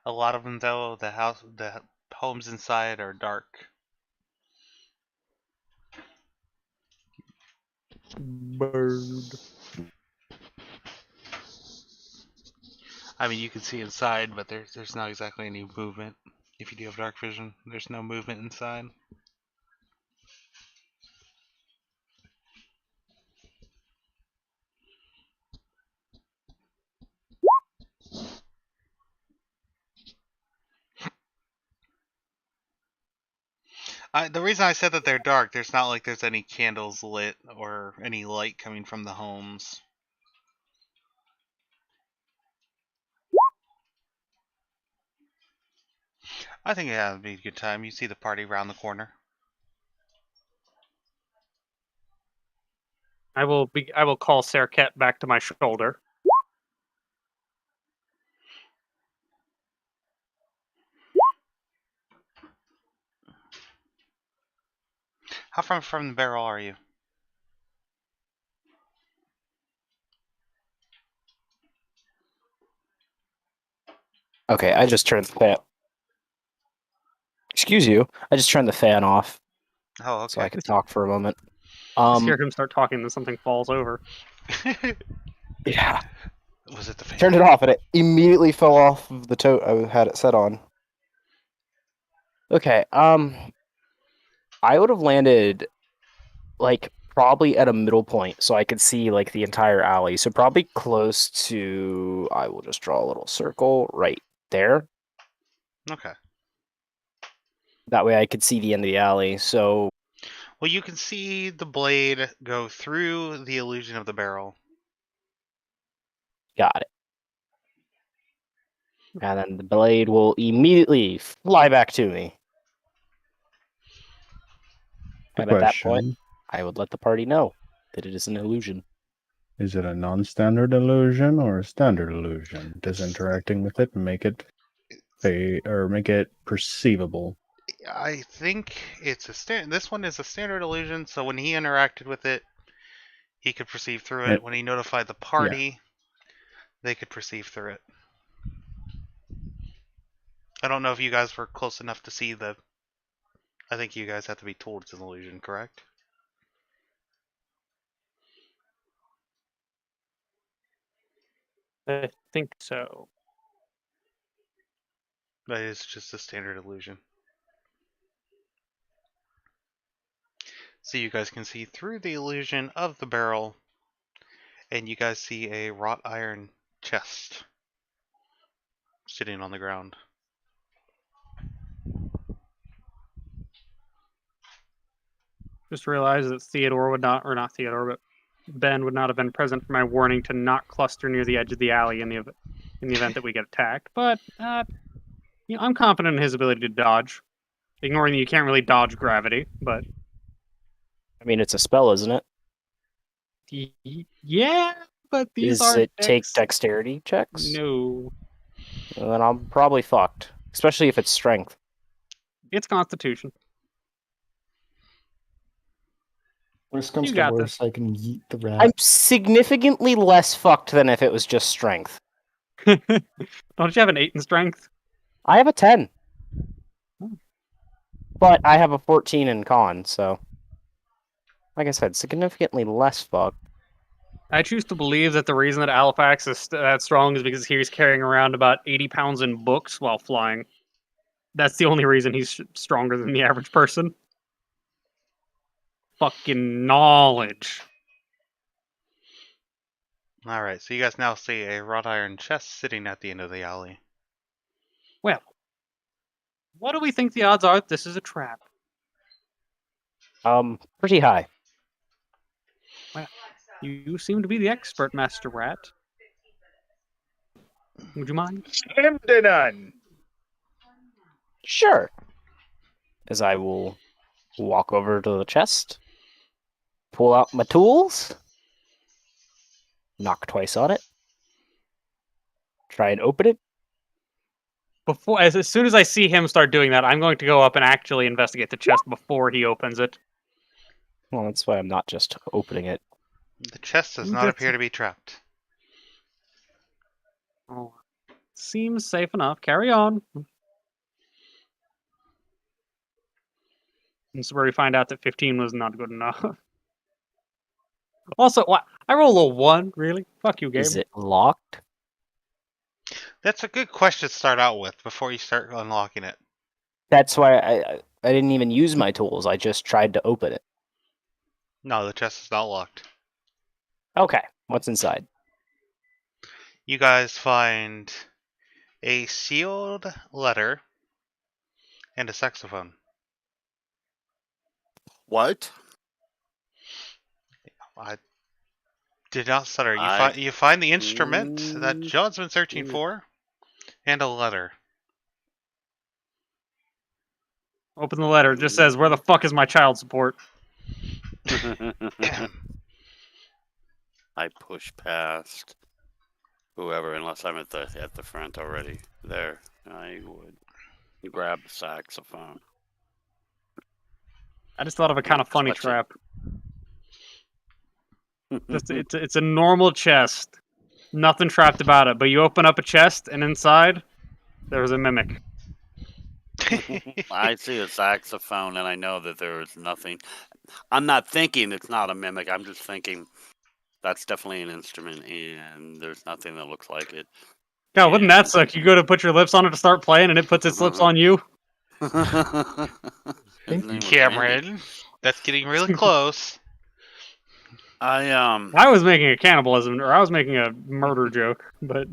A lot of them, though, the homes inside are dark. Bird. I mean, you can see inside, but there's not exactly any movement. If you do have dark vision, there's no movement inside. The reason I said that they're dark, there's not like there's any candles lit or any light coming from the homes. I think yeah, it'd be a good time. You see the party around the corner. I will call Serket back to my shoulder. How far from the barrel are you? Okay, I just turned the fan. Excuse you. I just turned the fan off Oh, okay. so I could talk for a moment. Just hear him start talking, then something falls over. Yeah. Was it the fan? Turned it off, and it immediately fell off of the tote I had it set on. Okay, I would have landed, like, probably at a middle point, so I could see, like, the entire alley. So probably close to, I will just draw a little circle right there. Okay. That way I could see the end of the alley, so... Well, you can see the blade go through the illusion of the barrel. Got it. And then the blade will immediately fly back to me. And at that point, I would let the party know that it is an illusion. Is it a non-standard illusion or a standard illusion? Does interacting with it make it perceivable? I think it's this one is a standard illusion, so when he interacted with it, he could perceive through it. When he notified the party, they could perceive through it. I don't know if you guys were close enough to see the... I think you guys have to be told it's an illusion, correct? I think so. But it's just a standard illusion. So you guys can see through the illusion of the barrel, and you guys see a wrought iron chest sitting on the ground. Just realized that Theodore would not, or not Theodore, but Ben would not have been present for my warning to not cluster near the edge of the alley in the event that we get attacked. But I'm confident in his ability to dodge. Ignoring that you can't really dodge gravity, but I mean, it's a spell, isn't it? yeah, but these Does aren't it take dex- dexterity checks? No, Well, then I'm probably fucked. Especially if it's strength. it's Constitution. Worst comes You to got worst, I can yeet the rat. I'm significantly less fucked than if it was just strength. Don't you have an 8 in strength? I have a 10. But I have a 14 in con, so... Like I said, significantly less fucked. I choose to believe that the reason that Halifax is that strong is because he's carrying around about 80 pounds in books while flying. That's the only reason he's stronger than the average person. Fucking knowledge. Alright, so you guys now see a wrought iron chest sitting at the end of the alley. Well, what do we think the odds are that this is a trap? Pretty high. You seem to be the expert, Master Rat. Would you mind? Slim to none. Sure. As I will walk over to the chest, pull out my tools, knock twice on it, try and open it. As soon as I see him start doing that, I'm going to go up and actually investigate the chest before he opens it. Well, that's why I'm not just opening it. The chest does not appear to be trapped. Oh, seems safe enough. Carry on. This is where we find out that 15 was not good enough. Also, what? I roll a 1, really? Fuck you, game. Is it locked? That's a good question to start out with before you start unlocking it. That's why I didn't even use my tools. I just tried to open it. No, the chest is not locked. Okay, what's inside? You guys find a sealed letter and a saxophone. What? I did not stutter. I- You find the instrument that John's been searching for, and a letter. Open the letter. It just says, "Where the fuck is my child support?" I push past whoever, unless I'm at the front already. There, I would grab the saxophone. I just thought of a kind of funny Clutch it. trap. It's a normal chest. Nothing trapped about it. But you open up a chest, and inside, there's a mimic. I see a saxophone, and I know that there is nothing. I'm not thinking it's not a mimic. I'm just thinking that's definitely an instrument, and there's nothing that looks like it. God, wouldn't that suck? You go to put your lips on it to start playing, and it puts its lips on you. His name was Randy. Cameron, that's getting really close. I was making a cannibalism, or I was making a murder joke, but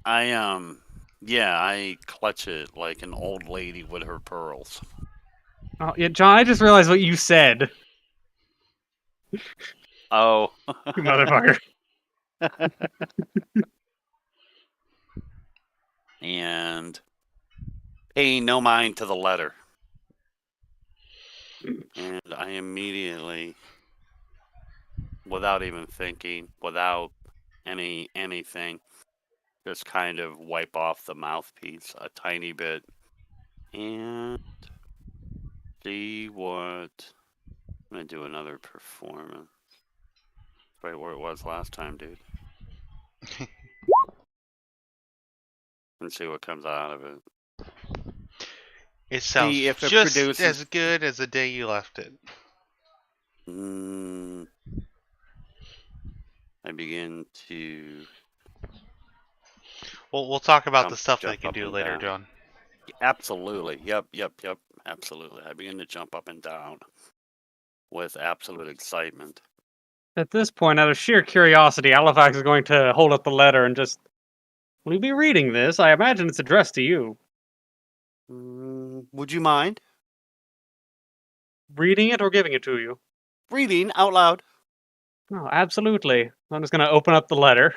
yeah, I clutch it like an old lady with her pearls. oh, yeah, John, I just realized what you said, Oh, you motherfucker. and paying no mind to the letter. And I immediately, without even thinking, without anything, just kind of wipe off the mouthpiece a tiny bit and see what. I'm gonna do another performance. Right where it was last time, dude. And see what comes out of it. It sounds See if it just produces- as good as the day you left it. I begin to We'll talk about the Jump- stuff they jump can up do and later, down. John. absolutely, yep, absolutely. I begin to jump up and down with absolute excitement. At this point, out of sheer curiosity, Halifax is going to hold up the letter and just, will you be reading this? I imagine it's addressed to you. Would you mind Reading it or giving it to you? reading out loud? Oh, absolutely. I'm just going to open up the letter,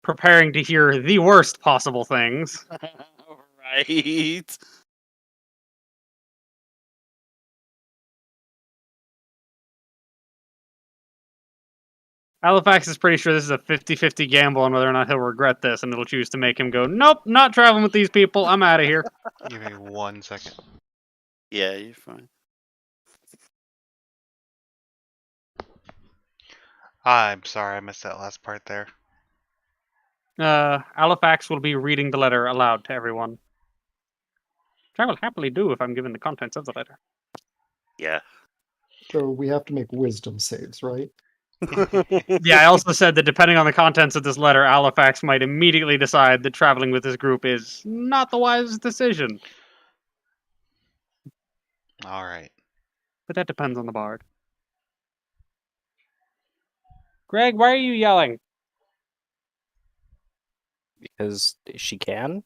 preparing to hear the worst possible things. Right. Halifax is pretty sure this is a 50-50 gamble on whether or not he'll regret this, and it'll choose to make him go, nope, not traveling with these people, I'm out of here. Give me 1 second. Yeah, you're fine. I'm sorry, I missed that last part there. Halifax will be reading the letter aloud to everyone. Which I will happily do if I'm given the contents of the letter. Yeah. So we have to make wisdom saves, right? Yeah, I also said that depending on the contents of this letter, Halifax might immediately decide that traveling with this group is not the wisest decision. All right. But that depends on the bard. Greg, why are you yelling? Because she can.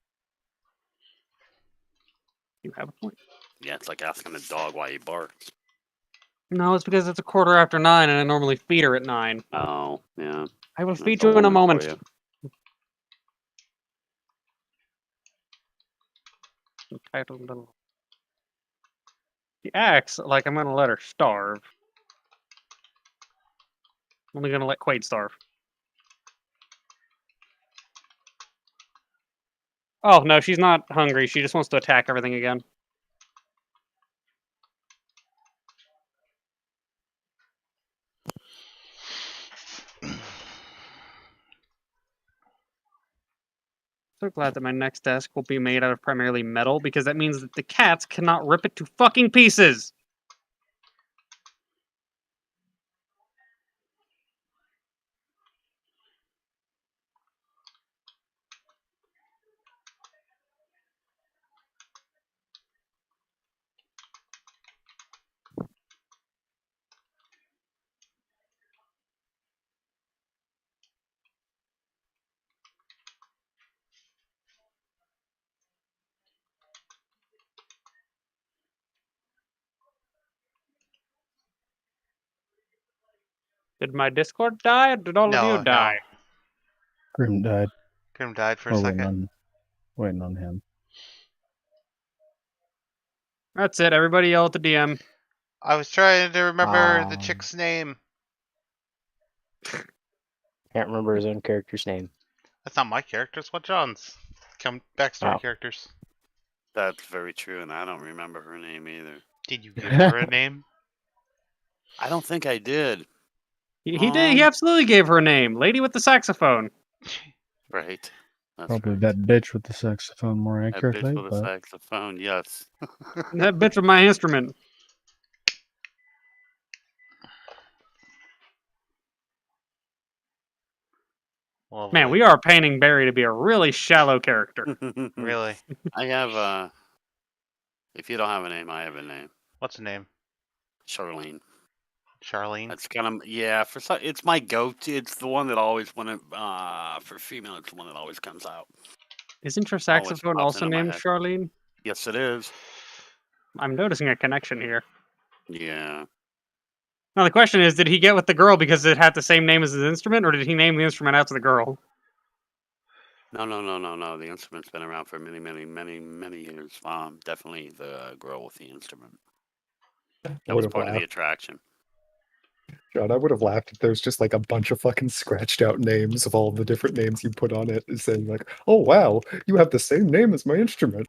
You have a point. Yeah, it's like asking a dog why he barks. No, it's because it's 9:15 and I normally feed her at 9. Oh, yeah. I will That's feed a you in a woman for moment. you. Entitled little. She acts like I'm gonna let her starve. I'm only gonna let Quaid starve. Oh, no, she's not hungry. She just wants to attack everything again. So glad that my next desk will be made out of primarily metal, because that means that the cats cannot rip it to fucking pieces! Did my Discord die, or did all of you No, die? no. Grim died. Grim died for a We're second. waiting on him. That's it, everybody yell at the DM. I was trying to remember the Um, chick's name. Can't remember his own character's name. That's not my character, it's what John's. Come backstory Oh. characters. That's very true, and I don't remember her name either. Did you give her a name? I don't think I did. He did. He absolutely gave her a name. Lady with the saxophone. Right. That's Probably right. that bitch with the saxophone more That accurately, bitch with a but saxophone, yes. That bitch with my instrument. Lovely. Man, we are painting Barry to be a really shallow character. Really? I have if you don't have a name, I have a name. What's the name? Charlene. Charlene? That's kind of, yeah, it's my go-to. It's the one that always, for female, it's the one that always comes out. Isn't your Always saxophone pops also into my named head. Charlene? Yes, it is. I'm noticing a connection here. Yeah. Now the question is, did he get with the girl because it had the same name as his instrument, or did he name the instrument after the girl? No. The instrument's been around for many years. Definitely the girl with the instrument. That was part of the attraction. John, I would have laughed if there's just like a bunch of fucking scratched out names of all the different names you put on it, saying like, "Oh wow, you have the same name as my instrument."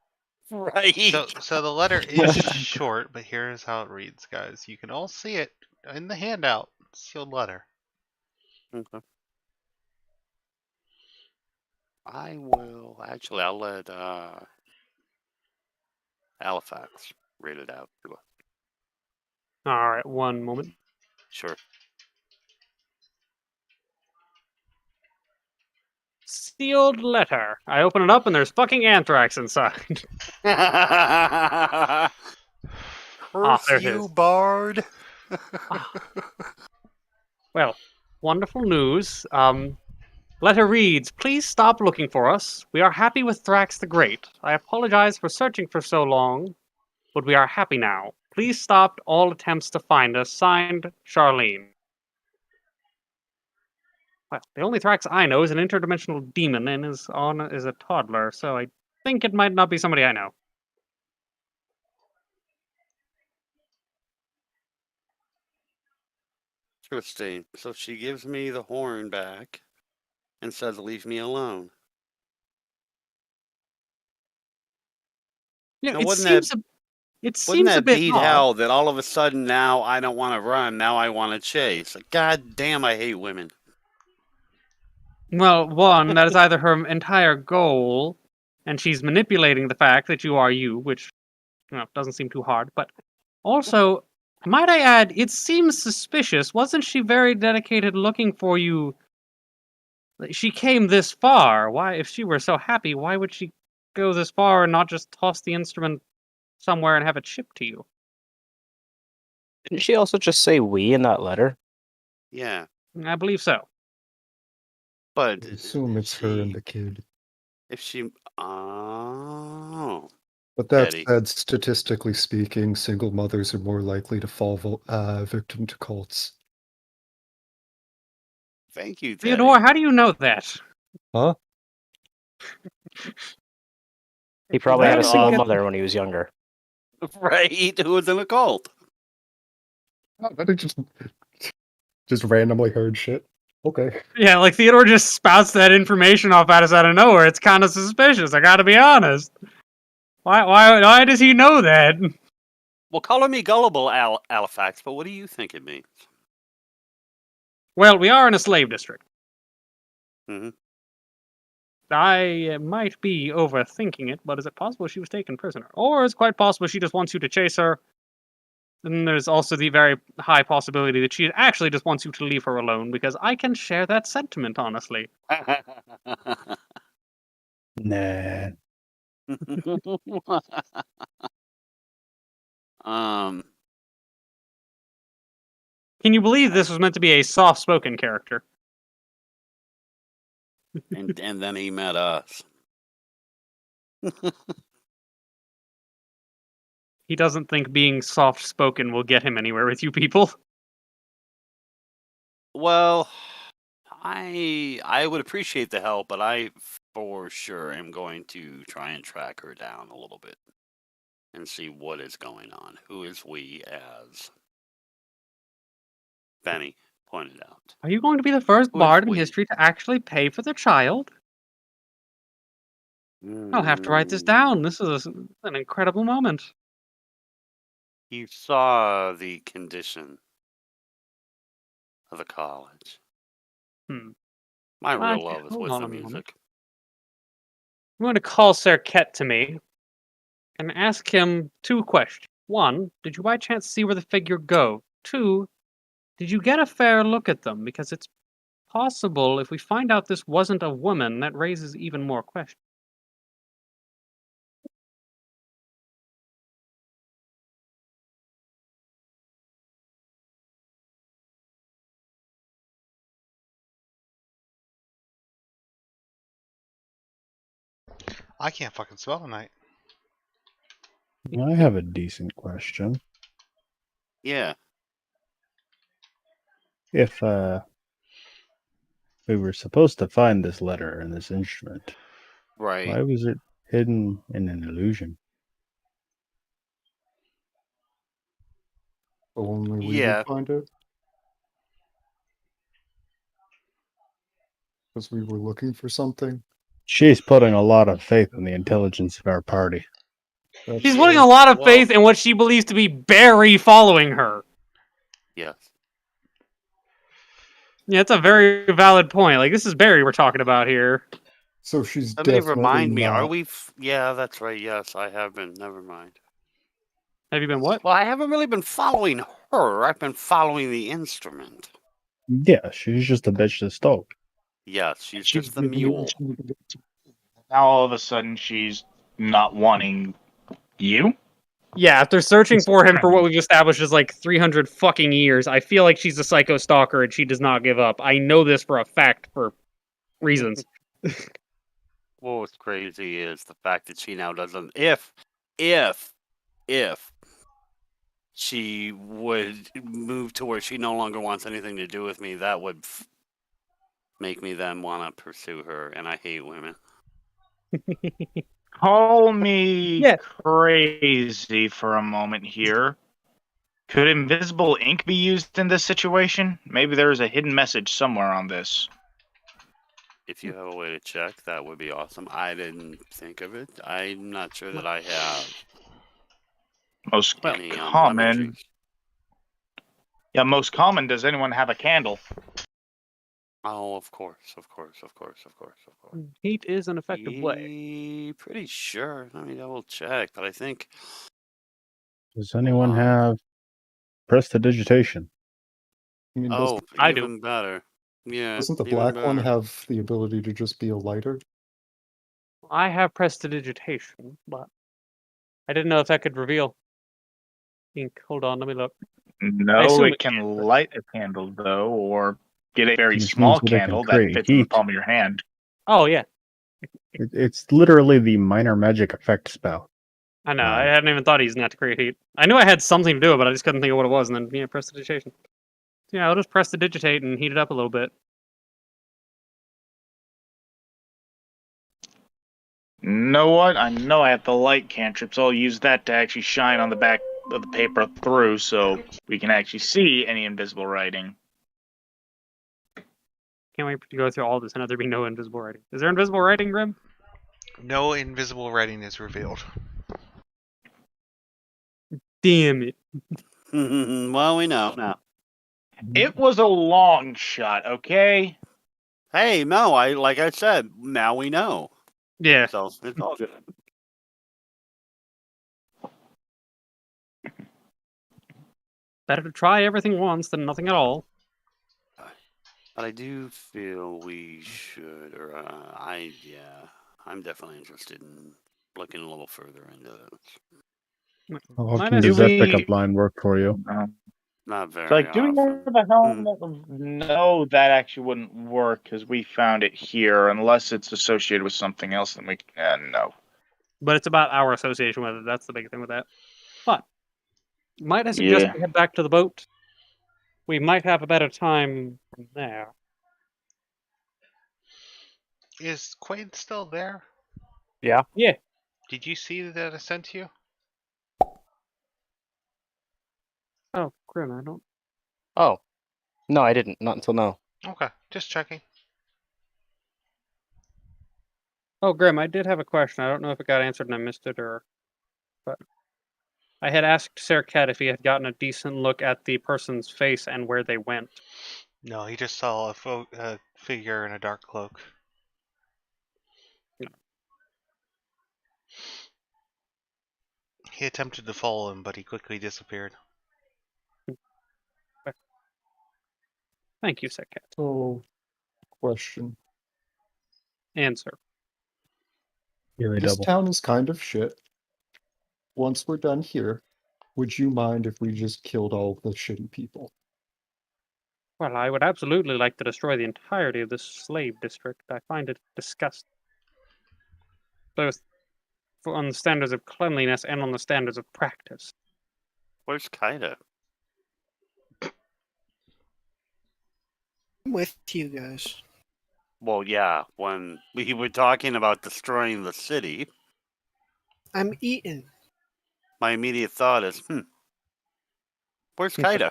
Right. So the letter is short, but here's how it reads, guys. You can all see it in the handout. Sealed letter. Okay. I'll let Halifax read it out to us. Alright, one moment. Sure. Sealed letter. I open it up and there's fucking anthrax inside. Curse there it you, is. Bard. Well, wonderful news. Letter reads, please stop looking for us. We are happy with Thrax the Great. I apologize for searching for so long, but we are happy now. Please stop all attempts to find us. Signed, Charlene. Well, the only Thrax I know is an interdimensional demon and is a toddler, so I think it might not be somebody I know. Interesting. So she gives me the horn back and says, "Leave me alone." Yeah, Now, it wouldn't that wouldn't seems a that bit beat odd. hell that all of a sudden now I don't want to run, now I want to chase? Like, God damn, I hate women. Well, one, that is either her entire goal, and she's manipulating the fact that you are you, which doesn't seem too hard. But also, might I add, it seems suspicious. Wasn't she very dedicated looking for you? She came this far. Why, if she were so happy, why would she go this far and not just toss the instrument somewhere and have it shipped to you? Didn't she also just say "we" in that letter? Yeah, I believe so. but I assume it's her and the kid. if she, oh, But that Teddy. said, statistically speaking, single mothers are more likely to fall victim to cults. Thank you, Teddy. Theodore, how do you know that? Huh? He probably Why had a do you single think mother when he was younger. Right? Who was in a cult? I just randomly heard shit. Okay. Yeah, like Theodore just spouts that information off at us out of nowhere. It's kind of suspicious. I gotta be honest. Why does he know that? Well, color me gullible, Alifax, but what do you think it means? Well, we are in a slave district. Mhm. I might be overthinking it, but is it possible she was taken prisoner? Or is it quite possible she just wants you to chase her? And there's also the very high possibility that she actually just wants you to leave her alone, because I can share that sentiment, honestly. Nah. um, Can you believe this was meant to be a soft-spoken character? and then he met us. He doesn't think being soft-spoken will get him anywhere with you people. Well, I would appreciate the help, but I for sure am going to try and track her down a little bit and see what is going on. Who is we, as Benny pointed out? Are you going to be the first Who is bard in we? history to actually pay for the child? I'll have to write this down. This is an incredible moment. You saw the condition of the college. My real love is Hold with on the a moment. music. I'm going to call Sir Ket to me and ask him 2 questions. 1, did you by chance see where the figure go? 2, did you get a fair look at them? Because it's possible if we find out this wasn't a woman, that raises even more questions. I can't fucking spell tonight. I have a decent question. Yeah. If we were supposed to find this letter and this instrument, Right. why was it hidden in an illusion? Only we Yeah. would find it. Because we were looking for something. She's putting a lot of faith in the intelligence of our party. That's She's putting a lot of Well- faith in what she believes to be Barry following her. Yes. Yeah, it's a very valid point. Like, this is Barry we're talking about here. So she's Somebody definitely remind me, not. are we... Yeah, that's right. Yes, I have been. Never mind. Have you been what? Well, I haven't really been following her. I've been following the instrument. Yeah, she's just a bitch to Stoic. Yes, she's just the mule. Now all of a sudden she's not wanting you. Yeah, after searching for him for what we've established is like 300 fucking years, I feel like she's a psycho stalker and she does not give up. I know this for a fact for reasons. What's crazy is the fact that she now doesn't... If she would move to where she no longer wants anything to do with me, that would make me then want to pursue her, and I hate women. Call me Yeah. crazy for a moment here. Could invisible ink be used in this situation? Maybe there's a hidden message somewhere on this. If you have a way to check, that would be awesome. I didn't think of it. I'm not sure that I have Most any lemon common. juice. Yeah, most common. Does anyone have a candle? Oh, of course. Heat is an effective way. Pretty sure. Let me double check, but I think. Does anyone have prestidigitation? I mean, Oh, I do. even better. Yeah. doesn't the even black one better. have the ability to just be a lighter? I have prestidigitation, but I didn't know if that could reveal ink. Hold on, let me look. No, assume it it can can, but- light a candle though, or get a very Which small means that it can candle that create fits in the heat. palm of your hand. Oh yeah, It's literally the minor magic effect spell. I know. I hadn't even thought he's not to create heat. I knew I had something to do it, but I just couldn't think of what it was. And then yeah, prestidigitation. Yeah, I'll just prestidigitate and heat it up a little bit. Know what? I know I have the light cantrip, so I'll use that to actually shine on the back of the paper through, so we can actually see any invisible writing. Can't wait to go through all this and have there be no invisible writing. Is there invisible writing, Grim? No invisible writing is revealed. Damn it. Well, we know now. It was a long shot, okay? Hey, no, like I said, now we know. Yeah. So it's all good. Better to try everything once than nothing at all. But I do feel we should, or I'm definitely interested in looking a little further into this. How Might often as does Do that we- pickup line work for you? Not very So, like, do we often. have a helmet? No, that actually wouldn't work because we found it here, unless it's associated with something else. Then we no. But it's about our association with it. That's the big thing with that. But might I suggest Yeah. we head back to the boat? We might have a better time from there. Is Quaid still there? Yeah. Did you see that I sent you? Oh, Grim, I don't. Oh, no, I didn't. Not until now. Okay, just checking. Oh, Grim, I did have a question. I don't know if it got answered and I missed it but I had asked Serket if he had gotten a decent look at the person's face and where they went. No, he just saw a figure in a dark cloak. He attempted to follow him, but he quickly disappeared. Thank you, Serket. So, question. Answer. Really This double. town is kind of shit. Once we're done here, would you mind if we just killed all the shitty people? Well, I would absolutely like to destroy the entirety of this slave district. I find it disgusting. Both on the standards of cleanliness and on the standards of practice. Where's Kaida? I'm with you guys. Well, yeah, when we were talking about destroying the city, I'm eating. my immediate thought is, where's Kaida?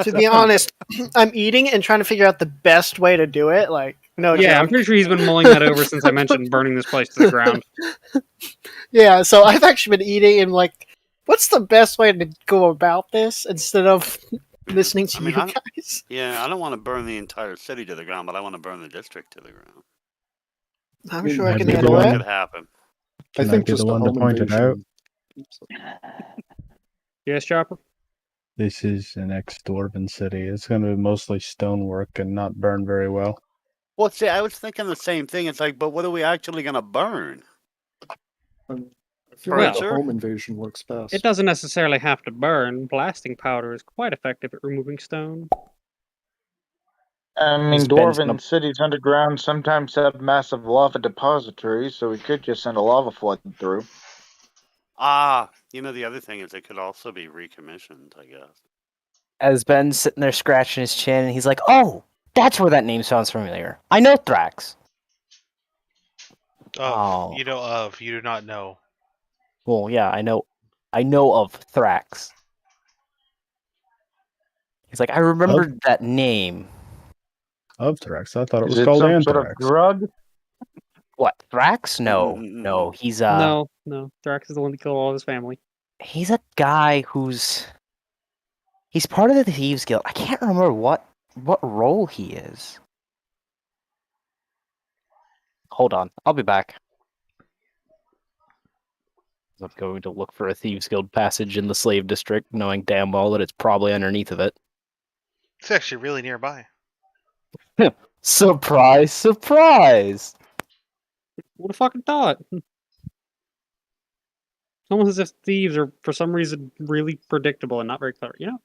To be honest, I'm eating and trying to figure out the best way to do it. Like, no, Yeah, I'm joke. pretty sure he's been mulling that over since I mentioned burning this place to the ground. Yeah, so I've actually been eating and like, what's the best way to go about this instead of listening to I mean, you I don't- guys? Yeah, I don't want to burn the entire city to the ground, but I want to burn the district to the ground. I'm sure I I'd can be the handle one- That it. could happen. Can I think be just the a one to home point it out? invasion. Yes, Chopper? This is an ex-dwarven city. It's going to be mostly stonework and not burn very well. Well, see, I was thinking the same thing. It's like, but what are we actually going to burn? I feel like a Furniture? home invasion works best. It doesn't necessarily have to burn. Blasting powder is quite effective at removing stone. I mean, Has been dwarven some- cities underground sometimes have massive lava depositories, so we could just send a lava flood through. Ah, the other thing is it could also be recommissioned, I guess. As Ben's sitting there scratching his chin, and he's like, "Oh, that's where that name sounds familiar. I know Thrax." You do not know. Well, yeah, I know of Thrax. He's like, I remembered that name. Of Thrax. I thought it Is was it called some sort of Anthrax. drug? What, Thrax? No. Mm-mm-mm-mm. He's No, Drax is the one that killed all of his family. he's a guy he's part of the Thieves Guild. I can't remember what role he is. Hold on, I'll be back. I'm going to look for a Thieves Guild passage in the Slave District, knowing damn well that it's probably underneath of it. It's actually really nearby. Surprise, surprise! What a fucking thought! It's almost as if thieves are, for some reason, really predictable and not very clever. You know?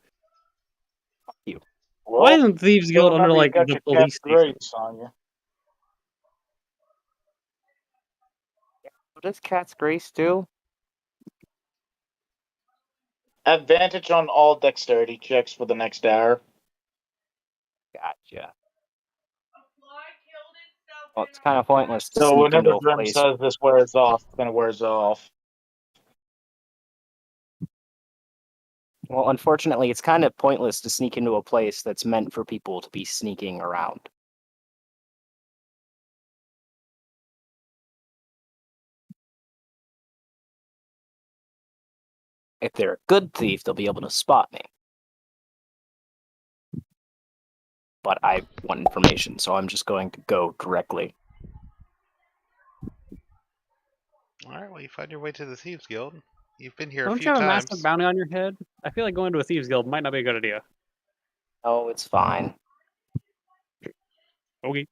Well, Why isn't Thieves still Guild under, remember you like, got the your police cat's station? grace on you. What does Cat's Grace do? Advantage on all dexterity checks for the next hour. Gotcha. Well, it's kind of pointless to So sneak whenever into a Grim place. says this wears off, then it wears off. Well, unfortunately, it's kind of pointless to sneak into a place that's meant for people to be sneaking around. If they're a good thief, they'll be able to spot me. But I want information, so I'm just going to go directly. Alright, well, you find your way to the Thieves Guild. You've been here a Don't few you have a times. massive bounty on your head? I feel like going to a Thieves Guild might not be a good idea. Oh, it's fine. Okay.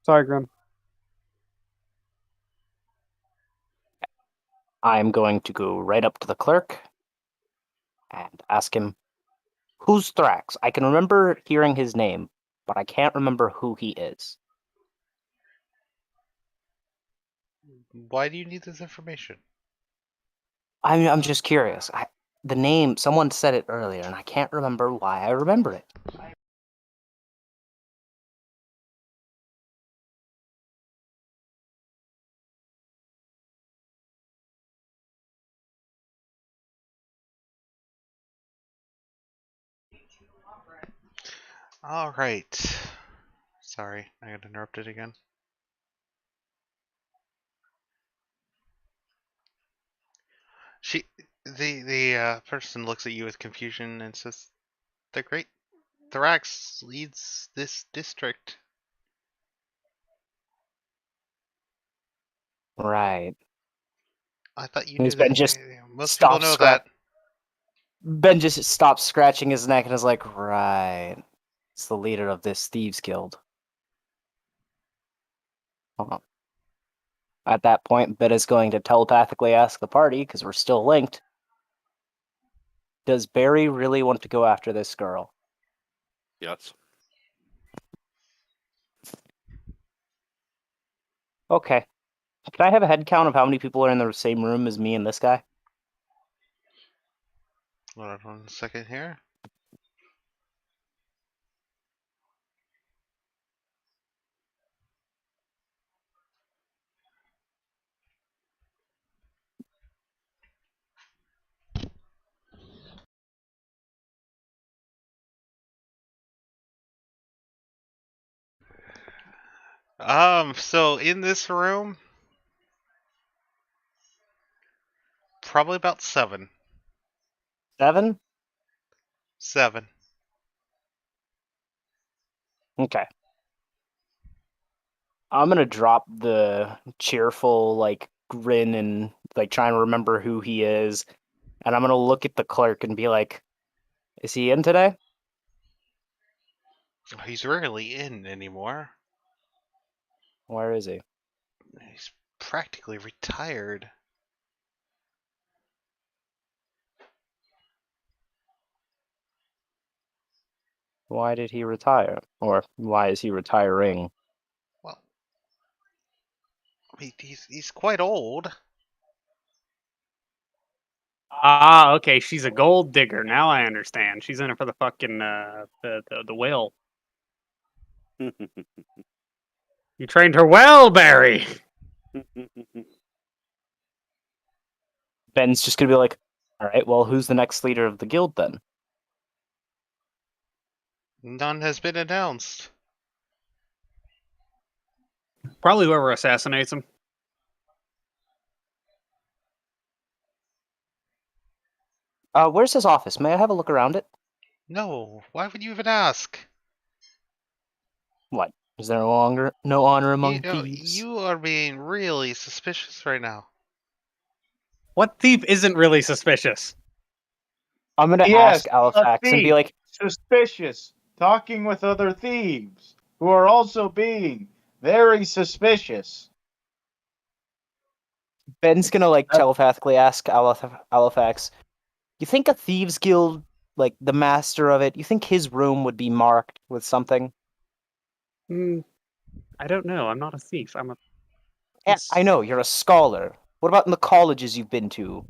Sorry, Grim. I'm going to go right up to the clerk and ask him, who's Thrax? I can remember hearing his name, but I can't remember who he is. Why do you need this information? I'm just curious. The name, someone said it earlier, and I can't remember why I remember it. Alright. Sorry, I got interrupted again. The person looks at you with confusion and says, "The great Thrax leads this district." Right. I thought you Who's knew been that. just Most people know that. Ben just stops scratching his neck and is like, right. It's the leader of this Thieves Guild. At that point, Ben is going to telepathically ask the party, because we're still linked, does Barry really want to go after this girl? Yes. Okay. Can I have a head count of how many people are in the same room as me and this guy? Hold on 1 second here. So in this room, probably about 7. 7? 7. Okay. I'm gonna drop the cheerful, like, grin and, like, trying to remember who he is. And I'm gonna look at the clerk and be like, is he in today? He's rarely in anymore. Where is he? He's practically retired. Why did he retire? Or why is he retiring? Well, he's quite old. Ah, okay, she's a gold digger. Now I understand. She's in it for the fucking, the whale. You trained her well, Barry! Ben's just gonna be like, all right, well, who's the next leader of the guild then? None has been announced. Probably whoever assassinates him. Where's his office? May I have a look around it? No, why would you even ask? What? Is there no honor among You know, thieves? you are being really suspicious right now. What thief isn't really suspicious? I'm gonna Yes, ask Halifax and be thief. like, Suspicious. Talking with other thieves who are also being very suspicious. Ben's gonna like telepathically ask Halifax, you think a thieves guild, like the master of it, you think his room would be marked with something? I don't know. I'm not a thief. I'm a... Yeah, I know, you're a scholar. What about in the colleges you've been to?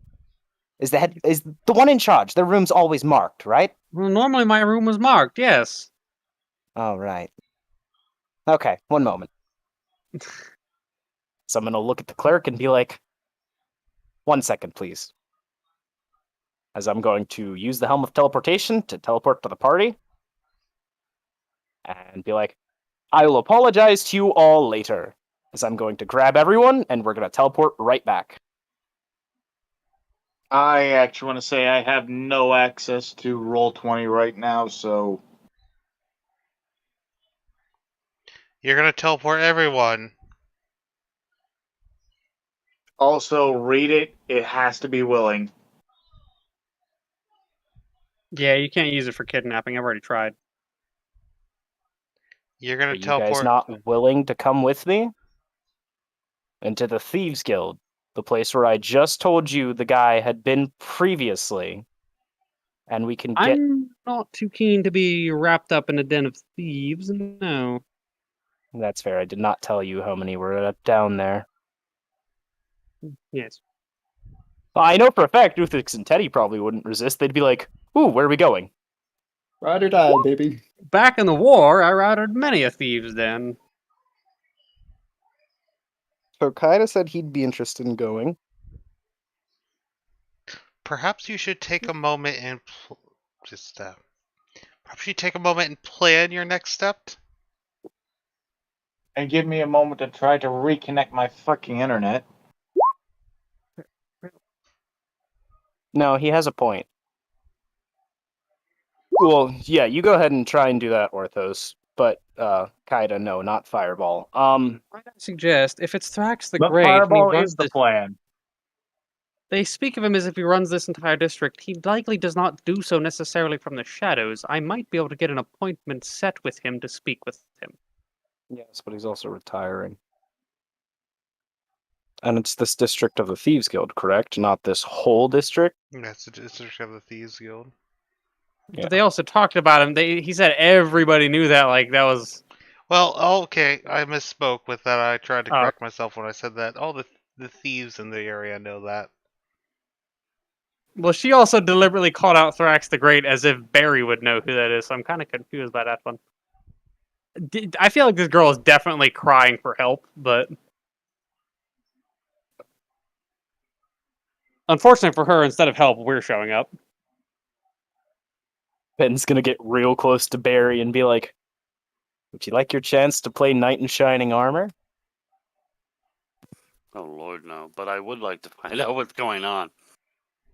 Is the one in charge, their room's always marked, right? Well, normally my room was marked, yes. Oh, right. Okay, one moment. So I'm gonna look at the clerk and be like, 1 second, please. As I'm going to use the Helm of Teleportation to teleport to the party. And be like, I will apologize to you all later. As I'm going to grab everyone, and we're going to teleport right back. I actually want to say I have no access to Roll20 right now, so You're gonna teleport everyone. also read it. It has to be willing. Yeah, you can't use it for kidnapping. I've already tried. You're gonna Are you teleport. guys not willing to come with me? Into the Thieves Guild, the place where I just told you the guy had been previously. And we can get... I'm not too keen to be wrapped up in a den of thieves, no. That's fair, I did not tell you how many were down there. Yes. I know for a fact Uthix and Teddy probably wouldn't resist. They'd be like, ooh, where are we going? Ride or die, baby. Back in the war, I routed many a thieves' den. So Kaida said he'd be interested in going. Perhaps you should take a moment and perhaps you take a moment and plan your next step. And give me a moment to try to reconnect my fucking internet. No, he has a point. Well, yeah, you go ahead and try and do that, Orthos. But, Kaida, no, not Fireball. Might I suggest, if it's Thrax the But Great, and he Fireball runs is the this, plan. they speak of him as if he runs this entire district. He likely does not do so necessarily from the shadows. I might be able to get an appointment set with him to speak with him. Yes, but he's also retiring. And it's this district of the Thieves Guild, correct? Not this whole district? That's the district of the Thieves Guild. Yeah. But they also talked about him. He said everybody knew that. Like that was. Well, okay, I misspoke with that. I tried to correct myself when I said that. All the thieves in the area know that. Well, she also deliberately called out Thrax the Great as if Barry would know who that is. So I'm kind of confused by that one. I feel like this girl is definitely crying for help, but unfortunately for her, instead of help, we're showing up. Ben's gonna get real close to Barry and be like, would you like your chance to play Knight in Shining Armor? Oh, Lord, no. But I would like to find out what's going on.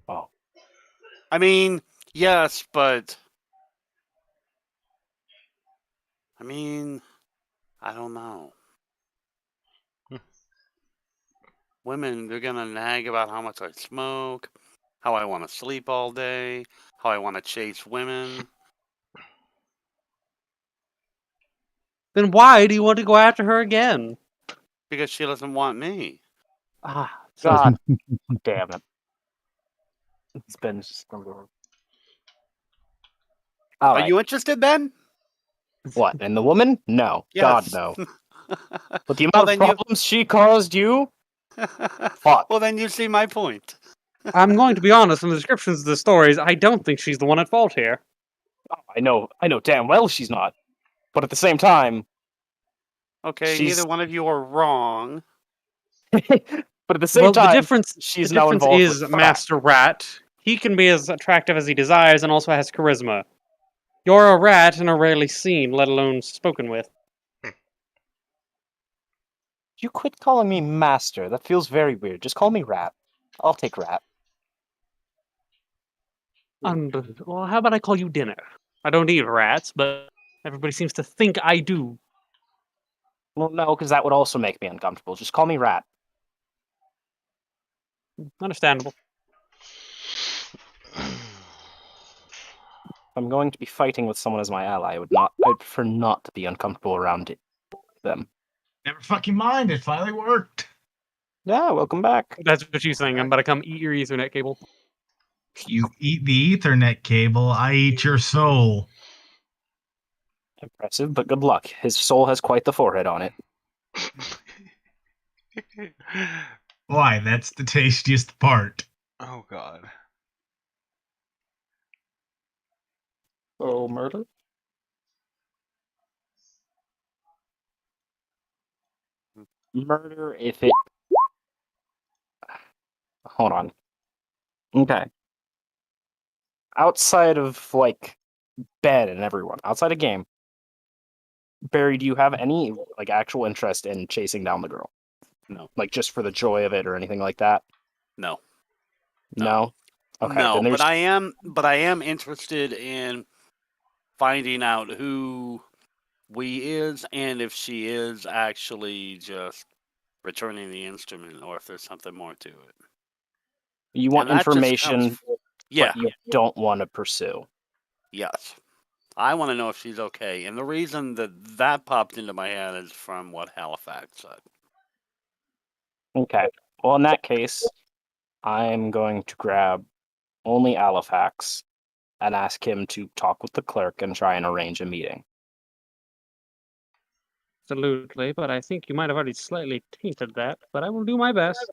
Oh. I mean, yes, but... I mean, I don't know. Women, they're gonna nag about how much I smoke, how I want to sleep all day, how I want to chase women. Then why do you want to go after her again? Because she doesn't want me. Ah, God damn it. It's been just... Are you interested, Ben? What, in the woman? No. Yes. God, no. But the amount of problems she caused you? Fuck. Well, then you see my point. I'm going to be honest, from the descriptions of the stories, I don't think she's the one at fault here. Oh, I know damn well she's not. But at the same time, Okay, She's- neither one of you are wrong. But at the same Well, time, the difference she's the now difference involved is with Master Rat. He can be as attractive as he desires and also has charisma. You're a rat and are rarely seen, let alone spoken with. You quit calling me master. That feels very weird. Just call me Rat. I'll take Rat. Well, how about I call you Dinner? I don't eat rats, but everybody seems to think I do. Well, no, because that would also make me uncomfortable. Just call me Rat. Understandable. If I'm going to be fighting with someone as my ally, I'd prefer not to be uncomfortable around them. Never fucking mind, it finally worked. Yeah, welcome back. That's what you're saying. I'm about to come eat your Ethernet cable. You eat the Ethernet cable, I eat your soul. Impressive, but good luck. His soul has quite the forehead on it. Why, that's the tastiest part. Oh god. Oh, murder? Murder if it... Hold on. Okay. Outside of, like, Ben and everyone, outside of game, Barry, do you have any, like, actual interest in chasing down the girl? No. Like, just for the joy of it or anything like that? No. No? Okay, no, then there's... but I am interested in finding out who we is and if she is actually just returning the instrument or if there's something more to it. You want And that just information, comes- Yeah. but you don't want to pursue. Yes. I want to know if she's okay. And the reason that popped into my head is from what Halifax said. Okay. Well, in that case, I'm going to grab only Halifax and ask him to talk with the clerk and try and arrange a meeting. Absolutely, but I think you might have already slightly tainted that, but I will do my best.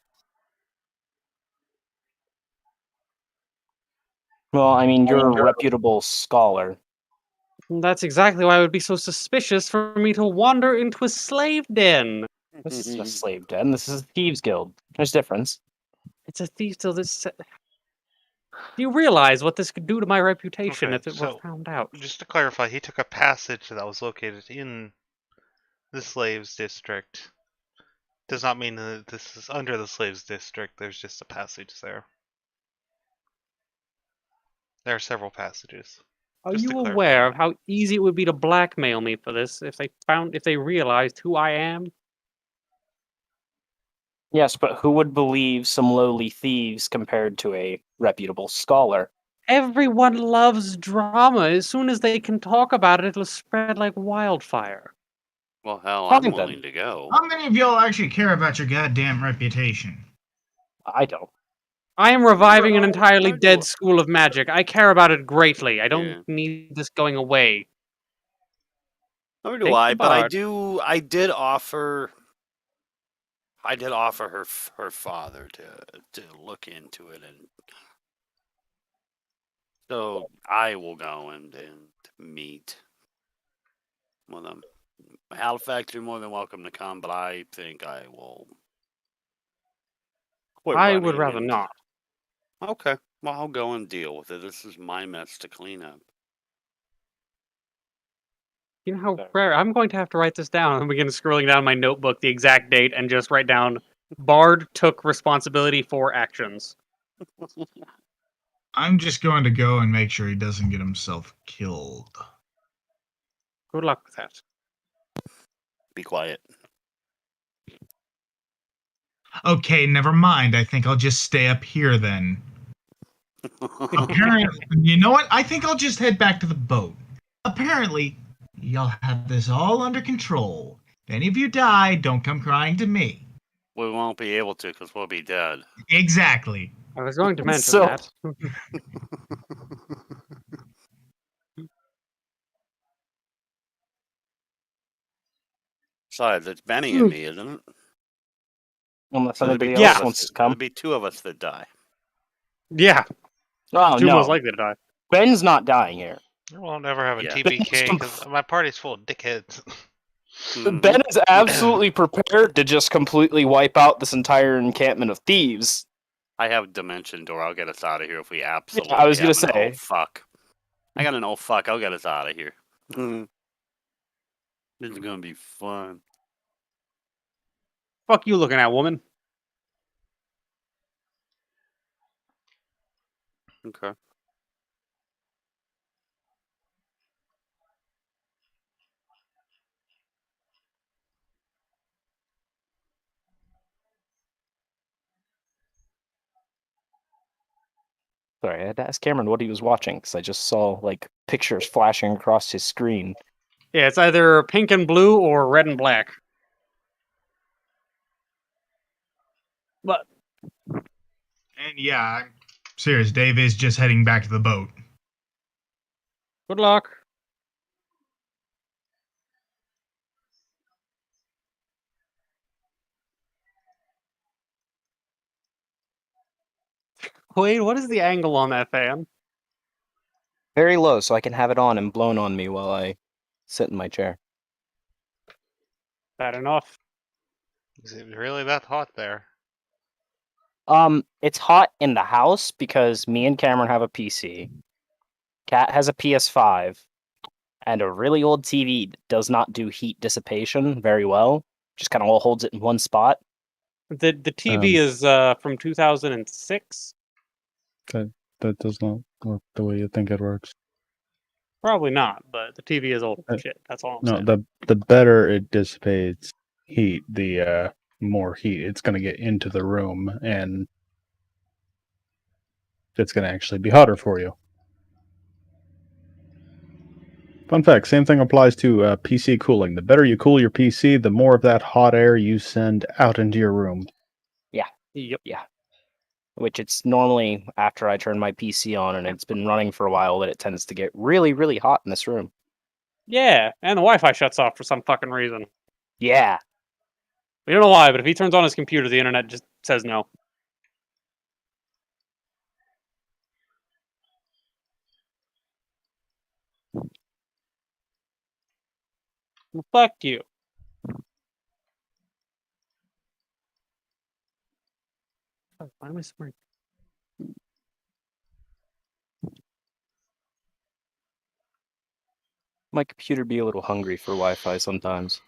Well, I mean, you're a reputable scholar. That's exactly why it would be so suspicious for me to wander into a slave den. This isn't a slave den. This is a thieves' guild. There's difference. It's a thief till this. Do you realize what this could do to my reputation Okay, if it were so- found out? Just to clarify, he took a passage that was located in the slaves district. Does not mean that this is under the slaves district. There's just a passage there. There are several passages. Are Just you to clarify aware of that. how easy it would be to blackmail me for this if they realized who I am? Yes, but who would believe some lowly thieves compared to a reputable scholar? Everyone loves drama. As soon as they can talk about it, it'll spread like wildfire. Well, hell, Fine, I'm then. willing to go. How many of y'all actually care about your goddamn reputation? I don't. I am reviving an entirely dead school of magic. I care about it greatly. I don't Yeah. need this going away. Nor do Take I, the but bard. I did offer her father to look into it, and so I will go and meet with them. Halifax, you're more than welcome to come, but I think I will. quit I would running rather and- not. Okay, well I'll go and deal with it. This is my mess to clean up. You know how Fair. rare. I'm going to have to write this down and begin scrolling down my notebook the exact date and just write down Bard took responsibility for actions. I'm just going to go and make sure he doesn't get himself killed. Good luck with that. Be quiet. Okay, never mind. I think I'll just stay up here then. Apparently, you know what? I think I'll just head back to the boat. Apparently, y'all have this all under control. If any of you die, don't come crying to me. We won't be able to because we'll be dead. Exactly. I was going to mention So- that. Besides, it's Benny and me, isn't it? Unless So there'd be anybody two else of wants us- to come. There'd be two of us that die. Yeah, Oh, two no. most likely to die. Ben's not dying here. We'll never have a Yeah. TBK because my party's full of dickheads. Ben is absolutely prepared to just completely wipe out this entire encampment of thieves. I have Dimension Door. I'll get us out of here if we absolutely. I was gonna have an say. oh fuck. I got an oh fuck. I'll get us out of here. This is gonna be fun. Fuck you looking at, woman. Okay. Sorry, I had to ask Cameron what he was watching because I just saw like pictures flashing across his screen. Yeah, it's either pink and blue or red and black. But And yeah, I'm serious. Dave is just heading back to the boat. good luck. Wait, what is the angle on that fan? Very low, so I can have it on and blown on me while I sit in my chair. Bad enough. Is it really that hot there? It's hot in the house because me and Cameron have a PC. Kat has a PS5, and a really old TV that does not do heat dissipation very well. Just kind of all holds it in one spot. The TV is from 2006. That does not work the way you think it works. Probably not, but the TV is old as shit. That's all I'm No, saying. the better it dissipates heat, the more heat it's going to get into the room, and it's going to actually be hotter for you. Fun fact, same thing applies to PC cooling. The better you cool your PC, the more of that hot air you send out into your room. Yep. Yeah. Which it's normally after I turn my PC on and it's been running for a while that it tends to get really, really hot in this room. Yeah, and the Wi-Fi shuts off for some fucking reason. Yeah. We don't know why, but if he turns on his computer, the internet just says no. Well, fuck you. Why am I smart? My computer be a little hungry for Wi-Fi sometimes.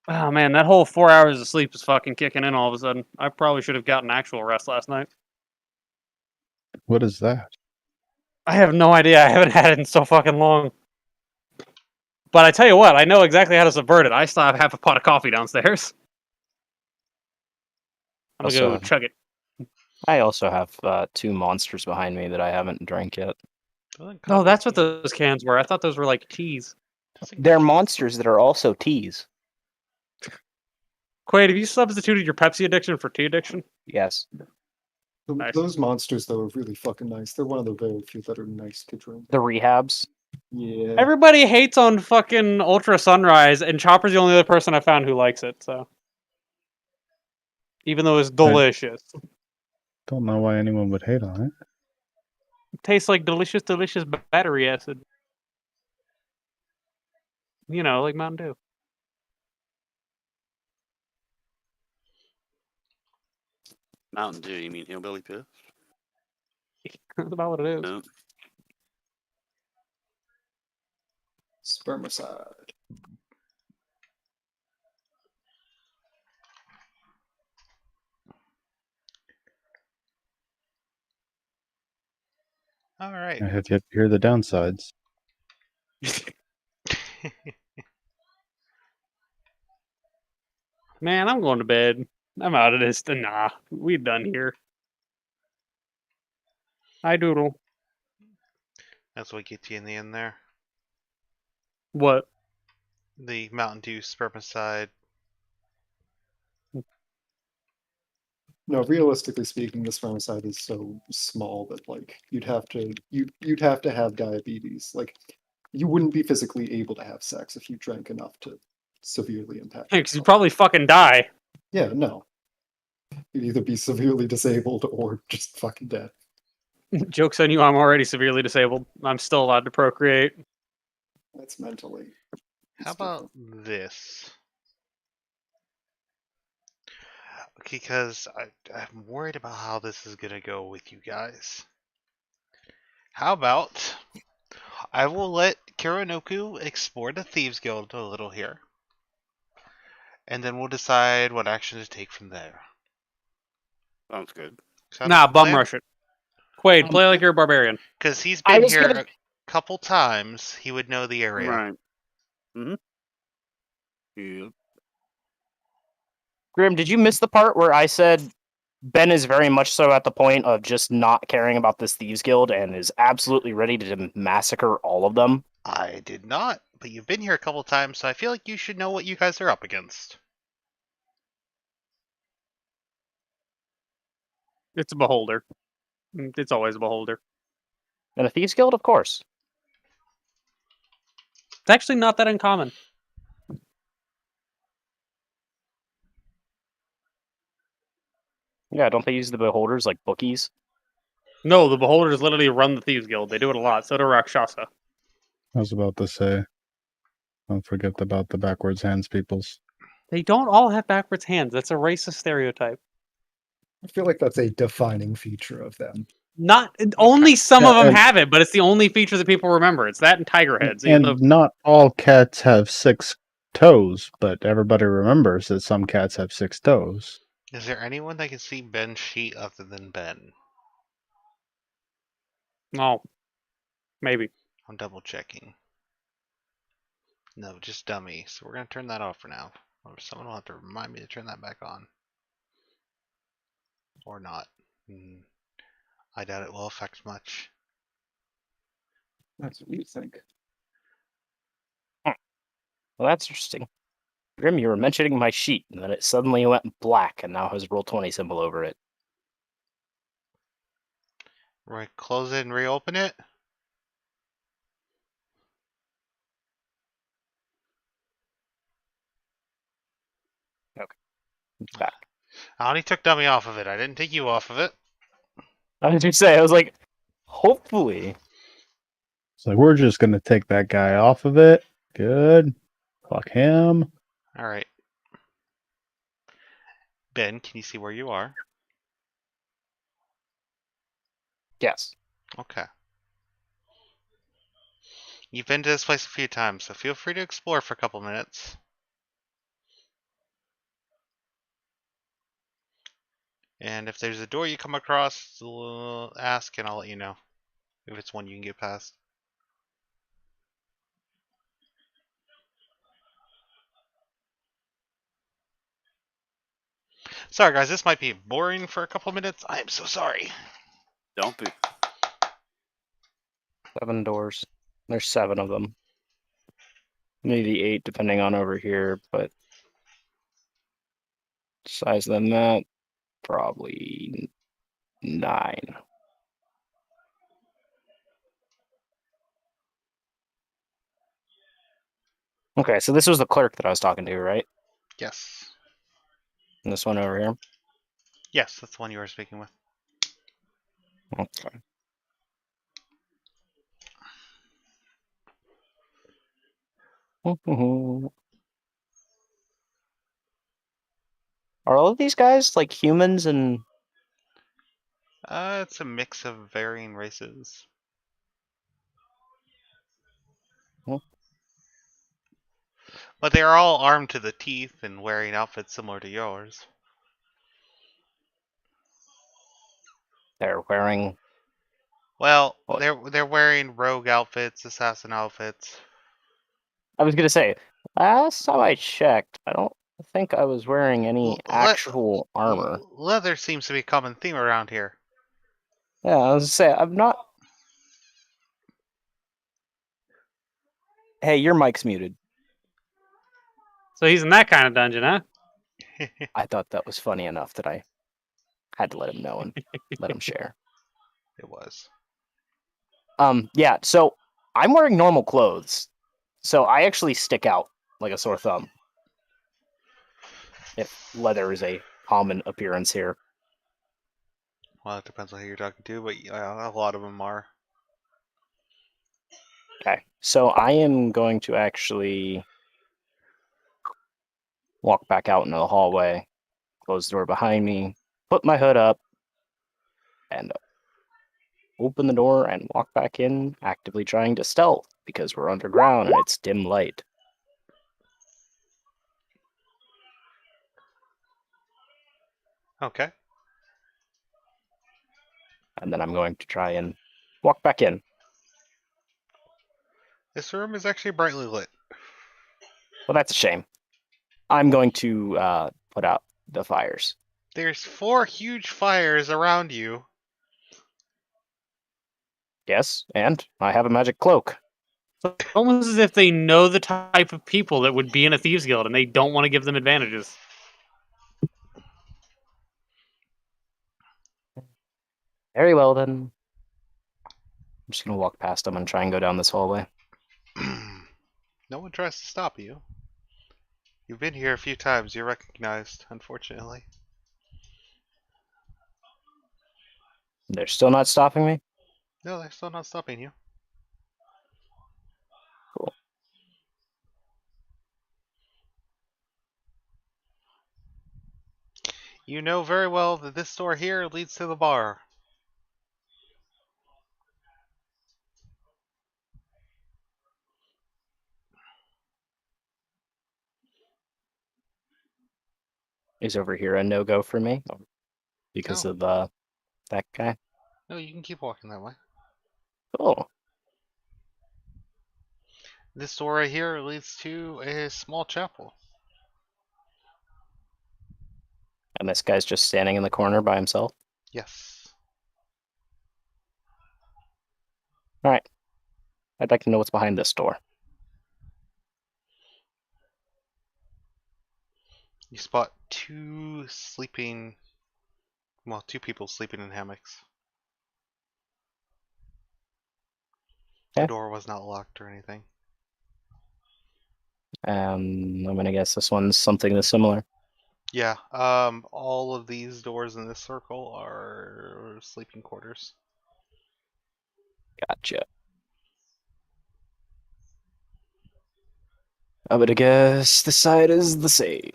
Oh man, that whole 4 hours of sleep is fucking kicking in all of a sudden. I probably should have gotten actual rest last night. What is that? I have no idea. I haven't had it in so fucking long. But I tell you what, I know exactly how to subvert it. I still have half a pot of coffee downstairs. I'm gonna go Also- chug it. I also have 2 monsters behind me that I haven't drank yet. No, that's what those cans were. I thought those were like teas. They're monsters that are also teas. Quaid, have you substituted your Pepsi addiction for tea addiction? Yes. Nice. Those monsters, though, are really fucking nice. They're one of the very few that are nice to drink. The rehabs. Yeah. Everybody hates on fucking Ultra Sunrise, and Chopper's the only other person I found who likes it, so. Even though it's delicious. Don't know why anyone would hate on it. It tastes like delicious, delicious battery acid. You know, like Mountain Dew. Mountain Dew, you mean hillbilly piss? That's about what it is. No. Spermicide. All right. I have yet to hear the downsides. Man, I'm going to bed. I'm out of this. Nah, we're done here. Hi, Doodle. That's what gets you in the end there. What? The Mountain Dew spermicide. No, realistically speaking, the spermicide is so small that like you'd have to have diabetes. Like you wouldn't be physically able to have sex if you drank enough to severely impact. Because you'd probably fucking die. Yeah, no. You'd either be severely disabled or just fucking dead. Joke's on you, I'm already severely disabled. I'm still allowed to procreate. That's mentally. How about this? Because I'm worried about how this is going to go with you guys. How about I will let Kirinoku explore the Thieves Guild a little here. And then we'll decide what action to take from there. Sounds good. Nah, bum rush it. Quaid, play like you're a barbarian. Because he's I been was here gonna- a couple times. He would know the area. Right. Mm-hmm. Yep. Grim, did you miss the part where I said Ben is very much so at the point of just not caring about this Thieves Guild and is absolutely ready to massacre all of them? I did not, but you've been here a couple times, so I feel like you should know what you guys are up against. It's a beholder. It's always a beholder. And a Thieves Guild, of course. It's actually not that uncommon. Yeah, don't they use the beholders like bookies? No, the beholders literally run the Thieves Guild. They do it a lot. So do Rakshasa. I was about to say, don't forget about the backwards hands peoples. They don't all have backwards hands. That's a racist stereotype. I feel like that's a defining feature of them. Not only some Yeah, of them and- have it, but it's the only feature that people remember. It's that and tiger heads. And Even though not all cats have 6 toes, but everybody remembers that some cats have 6 toes. Is there anyone that can see Ben's sheet other than Ben? no, maybe. I'm double checking. No, just dummy. So we're going to turn that off for now. Or someone will have to remind me to turn that back on. Or not. I doubt it will affect much. That's what you think. Well, that's interesting. Grim, you were mentioning my sheet, and then it suddenly went black and now has Roll20 symbol over it. Right, close it and reopen it. It's back. I only took dummy off of it. I didn't take you off of it. How did you say? I was like, hopefully. It's like, we're just going to take that guy off of it. Good. Fuck him. Alright. Ben, can you see where you are? Yes. Okay. You've been to this place a few times, so feel free to explore for a couple minutes. And if there's a door you come across, ask and I'll let you know if it's one you can get past. Sorry guys, this might be boring for a couple minutes. I am so sorry. Don't be. 7 doors. There's 7 of them. Maybe 8 depending on over here, but size than that, probably 9. Okay, so this was the clerk that I was talking to, right? Yes. And this one over here? Yes, that's the one you were speaking with. Okay. Are all of these guys like humans and... It's a mix of varying races. But they are all armed to the teeth and wearing outfits similar to yours. They're wearing... Well, What? they're wearing rogue outfits, assassin outfits. I was gonna say, last time I checked, I don't think I was wearing any actual armor. Leather seems to be a common theme around here. Yeah, I was gonna say, I'm not... Hey, your mic's muted. So he's in that kind of dungeon, huh? I thought that was funny enough that I had to let him know and let him share. It was. Yeah, so I'm wearing normal clothes. So I actually stick out like a sore thumb. If leather is a common appearance here. Well, it depends on who you're talking to, but yeah, a lot of them are. Okay, so I am going to actually walk back out into the hallway, close the door behind me, put my hood up, and open the door and walk back in, actively trying to stealth because we're underground and it's dim light. Okay. And then I'm going to try and walk back in. This room is actually brightly lit. Well, that's a shame. I'm going to put out the fires. There's 4 huge fires around you. Yes, and I have a magic cloak. It's almost as if they know the type of people that would be in a thieves guild, and they don't want to give them advantages. Very well, then. I'm just going to walk past them and try and go down this hallway. No one tries to stop you. You've been here a few times. You're recognized, unfortunately. They're still not stopping me? No, they're still not stopping you. Cool. You know very well that this door here leads to the bar. Is over here a no-go for me? Because No. of that guy? No, you can keep walking that way. Cool. This door right here leads to a small chapel. And this guy's just standing in the corner by himself? Yes. Alright. I'd like to know what's behind this door. You spot 2 people sleeping in hammocks. The Okay. door was not locked or anything. I'm gonna guess this one's something similar. Yeah, all of these doors in this circle are sleeping quarters. Gotcha. I'm gonna guess this side is the same.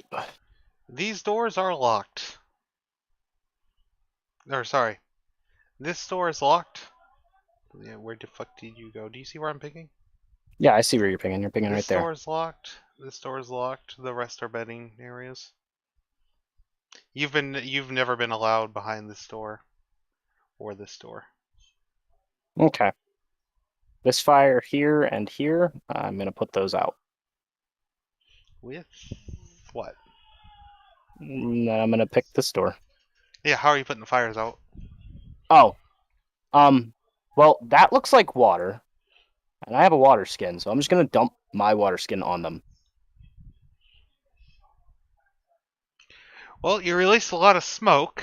These doors are locked. Or, sorry. This door is locked. Yeah, where the fuck did you go? Do you see where I'm picking? Yeah, I see where you're picking. You're picking right This there. door is locked. This door is locked. The rest are bedding areas. You've never been allowed behind this door. Or this door. Okay. This fire here and here, I'm gonna put those out. With what? And then I'm gonna pick this door. Yeah, how are you putting the fires out? Oh. Well, that looks like water. And I have a water skin, so I'm just gonna dump my water skin on them. Well, you release a lot of smoke.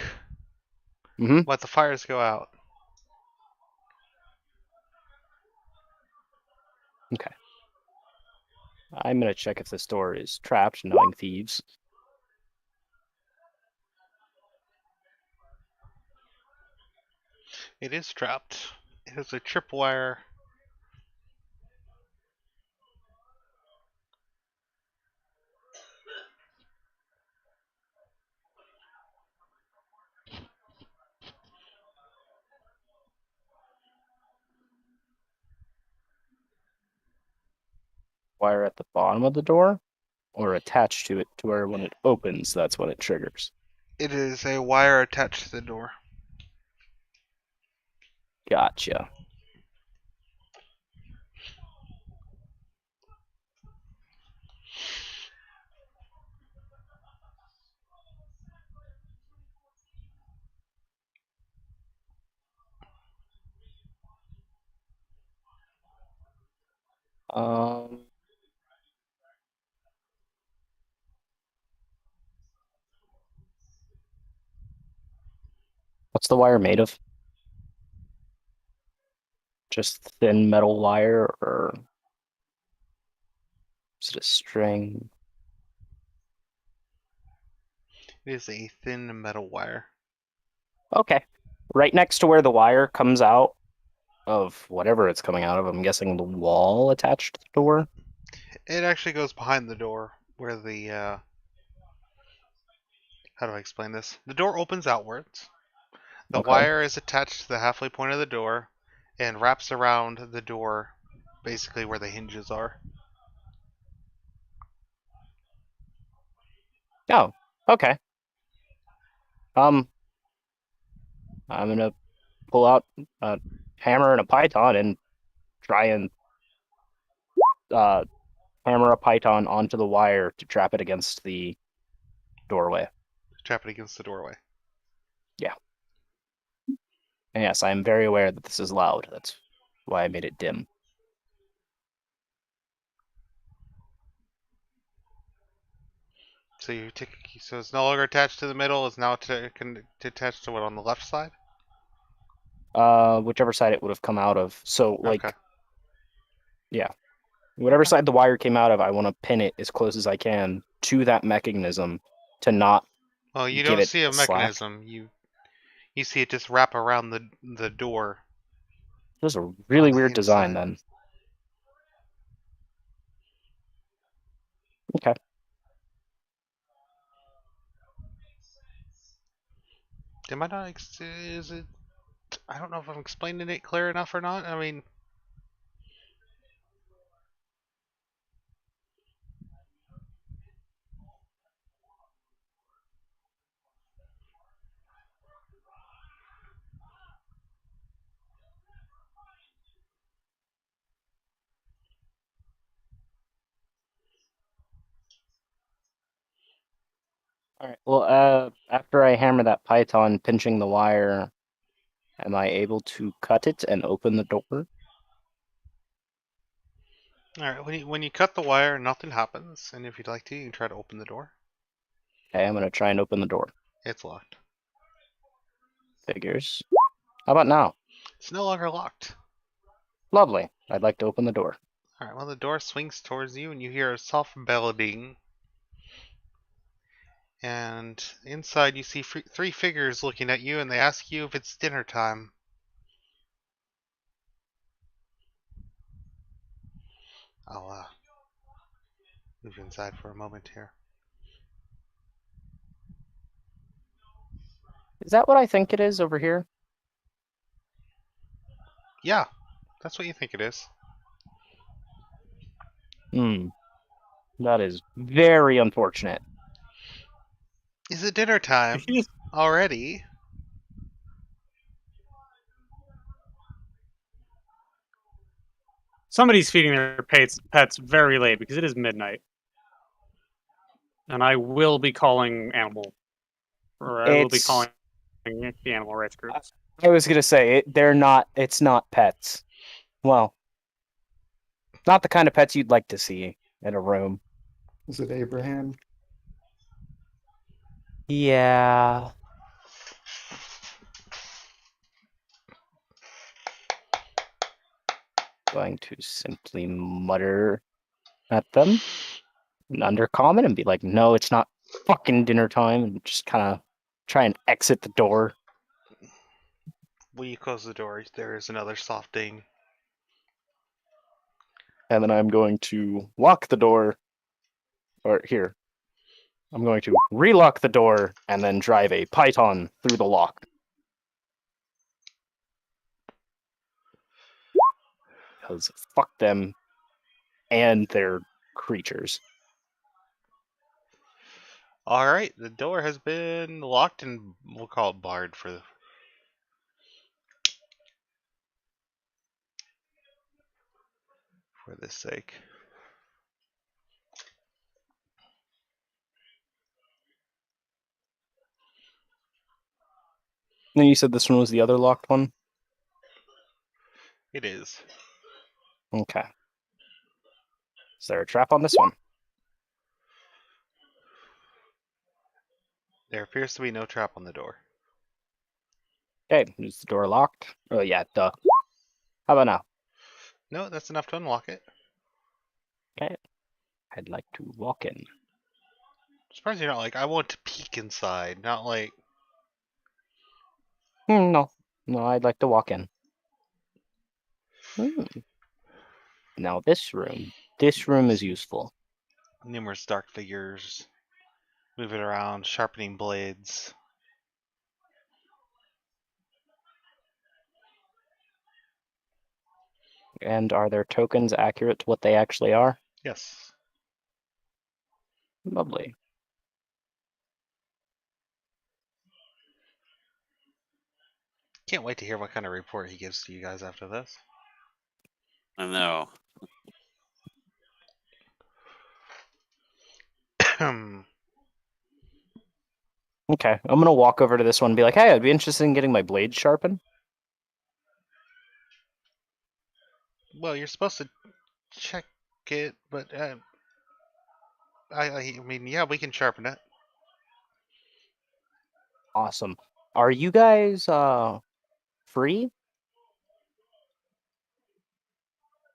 Mm-hmm. Let the fires go out. Okay. I'm gonna check if this door is trapped, knowing thieves. It is trapped. It has a tripwire. Wire at the bottom of the door, or attached to it to where when it opens, that's when it triggers. It is a wire attached to the door. Gotcha. What's the wire made of? Just thin metal wire, or is it a string? It is a thin metal wire. Okay. Right next to where the wire comes out of whatever it's coming out of, I'm guessing the wall attached to the door. It actually goes behind the door where the how do I explain this? The door opens outwards. The Okay. wire is attached to the halfway point of the door and wraps around the door, basically where the hinges are. Oh, okay. I'm gonna pull out a hammer and a python and try and hammer a python onto the wire to trap it against the doorway. Trap it against the doorway. And yes, I am very aware that this is loud. That's why I made it dim. So so it's no longer attached to the middle. It's now attached to what, on the left side? Whichever side it would have come out of. So, like, Okay. yeah. Whatever side the wire came out of, I want to pin it as close as I can to that mechanism to not Well, you give don't it see a slack. mechanism. You see it just wrap around the door. It was a really on the weird design inside. then. Okay. Am I not? Is it? I don't know if I'm explaining it clear enough or not. I mean, All right. Well, after I hammer that python pinching the wire, am I able to cut it and open the door? all right. When you cut the wire, nothing happens. And if you'd like to, you can try to open the door. Okay, I'm gonna try and open the door. It's locked. Figures. How about now? It's no longer locked. Lovely. I'd like to open the door. All right. Well, the door swings towards you, and you hear a soft bellowing. And inside, you see three figures looking at you, and they ask you if it's dinner time. I'll move inside for a moment here. Is that what I think it is over here? Yeah, that's what you think it is. That is very unfortunate. Is it dinner time already? Somebody's feeding their pets very late because it is midnight. And I will be calling animal. Or I will be calling the animal rights groups. I was gonna say they're not. It's not pets. Well, not the kind of pets you'd like to see in a room. Is it Abraham? Yeah. Going to simply mutter at them in undercommon and be like, "No, it's not fucking dinner time," and just kind of try and exit the door. When you close the door, there is another soft ding. And then I'm going to lock the door. Or here. I'm going to relock the door and then drive a python through the lock. Because fuck them and their creatures. Alright, the door has been locked and we'll call it barred for this sake. And you said this one was the other locked one? It is. Okay. Is there a trap on this one? There appears to be no trap on the door. Okay, is the door locked? Oh yeah, duh. How about now? No, that's enough to unlock it. Okay. I'd like to walk in. I'm surprised you're not like, I want to peek inside, not like... No. No, I'd like to walk in. Now this room. This room is useful. Numerous dark figures moving around, sharpening blades. And are their tokens accurate to what they actually are? Yes. Lovely. Can't wait to hear what kind of report he gives to you guys after this. I know. Okay, I'm gonna walk over to this one and be like, hey, I'd be interested in getting my blade sharpened. Well, you're supposed to check it, but I mean, yeah, we can sharpen it. Awesome. Are you guys free?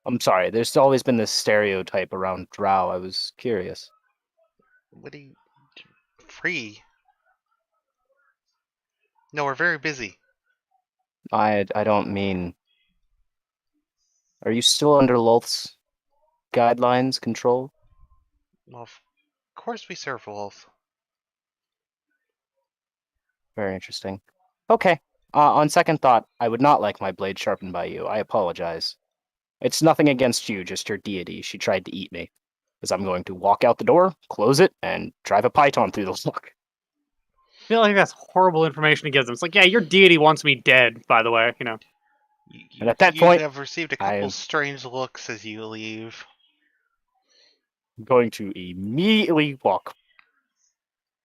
I'm sorry, there's always been this stereotype around drow. I was curious. What do you... Free? No, we're very busy. I don't mean. Are you still under Lolth's guidelines control? Well, of course we serve Wolf. Very interesting. Okay. On second thought, I would not like my blade sharpened by you. I apologize. It's nothing against you, just your deity. She tried to eat me. Because I'm going to walk out the door, close it, and drive a python through the lock. I feel like that's horrible information to give them. It's like, yeah, your deity wants me dead, by the way, you know. And at that you point, have received a couple strange looks as you leave. I'm going to immediately walk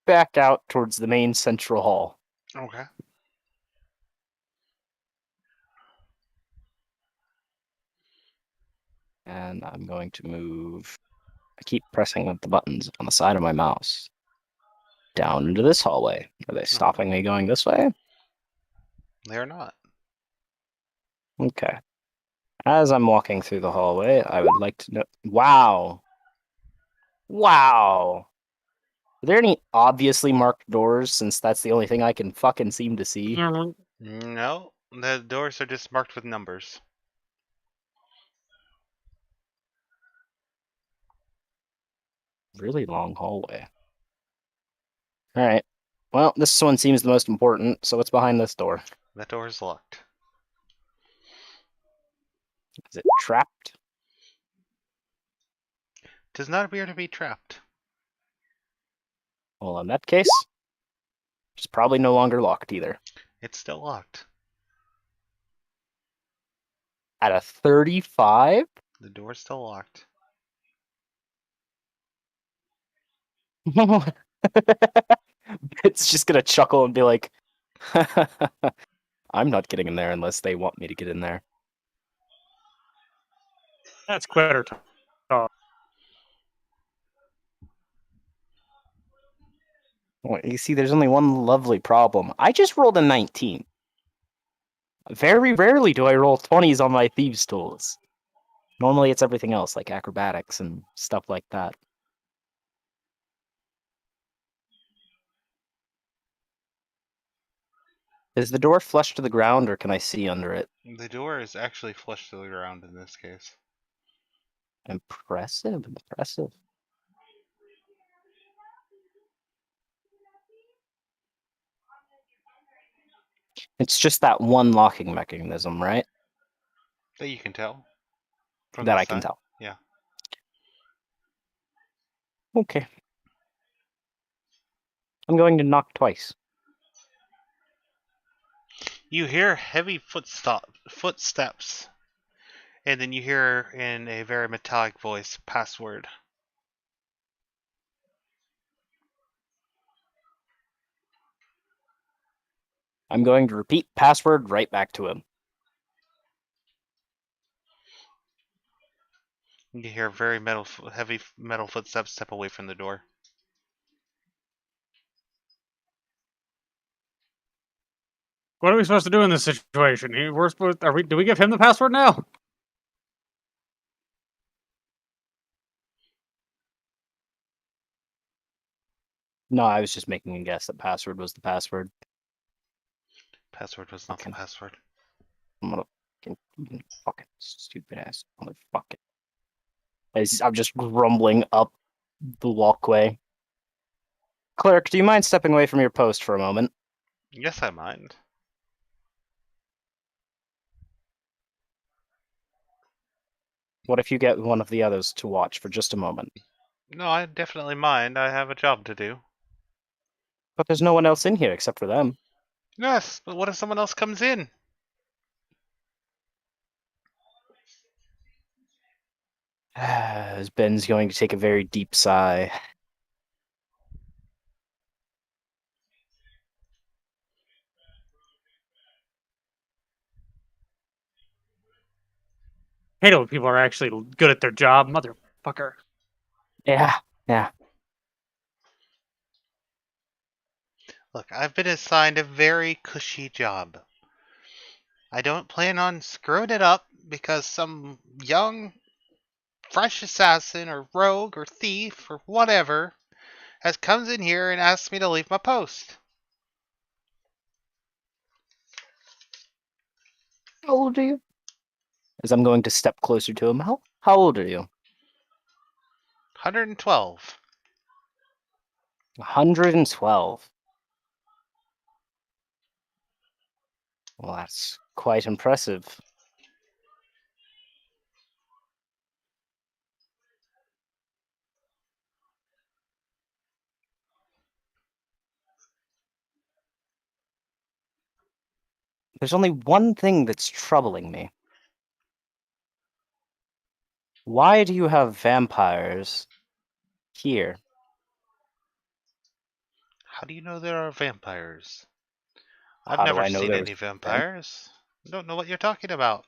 back out towards the main central hall. Okay. And I'm going to move. I keep pressing the buttons on the side of my mouse. Down into this hallway. Are they stopping me going this way? They're not. Okay. As I'm walking through the hallway, I would like to know. Wow. Wow. Are there any obviously marked doors, since that's the only thing I can fucking seem to see? No, the doors are just marked with numbers. Really long hallway. Alright. Well, this one seems the most important, so what's behind this door? That door is locked. Is it trapped? Does not appear to be trapped. Well, in that case, it's probably no longer locked either. It's still locked. At a 35? The door's still locked. It's just gonna chuckle and be like, I'm not getting in there unless they want me to get in there. That's quitter talk. Well, you see, there's only one lovely problem. I just rolled a 19. Very rarely do I roll 20s on my thieves' tools. Normally it's everything else, like acrobatics and stuff like that. Is the door flush to the ground, or can I see under it? The door is actually flush to the ground in this case. Impressive, impressive. It's just that one locking mechanism, right? That you can tell. From That the I can side. tell. Yeah. Okay. I'm going to knock twice. You hear heavy footsteps, and then you hear in a very metallic voice, password. I'm going to repeat password right back to him. You hear very heavy metal footsteps step away from the door. What are we supposed to do in this situation? Do we give him the password now? No, I was just making a guess that password was the password. Password was not the Okay. password. I'm gonna fucking stupid ass motherfucker. I'm just grumbling up the walkway. Cleric, do you mind stepping away from your post for a moment? Yes, I mind. What if you get one of the others to watch for just a moment? No, I definitely mind. I have a job to do. But there's no one else in here except for them. Yes, but what if someone else comes in? As Ben's going to take a very deep sigh. Hate it when people are actually good at their job, motherfucker. Yeah, yeah. Look, I've been assigned a very cushy job. I don't plan on screwing it up because some young, fresh assassin or rogue or thief or whatever has comes in here and asked me to leave my post. How old are you? As I'm going to step closer to him, how old are you? 112. 112. Well, that's quite impressive. There's only one thing that's troubling me. Why do you have vampires here? How do you know there are vampires? I've How do never I know seen there's any vampires. I don't know what you're talking about.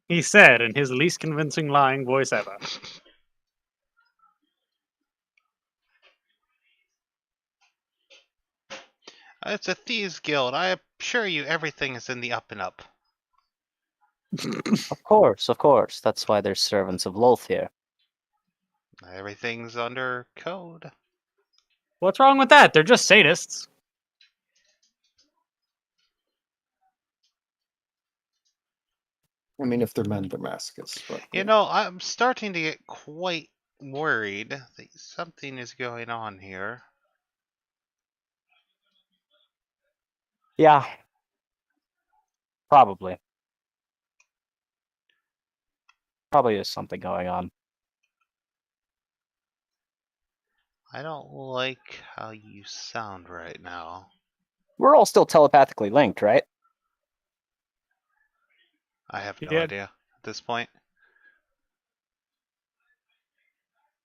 He said in his least convincing lying voice ever. It's a thieves guild. I assure you everything is in the up and up. Of course. That's why there's servants of Lolth here. Everything's under code. What's wrong with that? They're just sadists. I mean, if they're men, they're masochists. But You know, I'm starting to get quite worried that something is going on here. Yeah. Probably. Probably is something going on. I don't like how you sound right now. We're all still telepathically linked, right? I have no Yeah. idea at this point.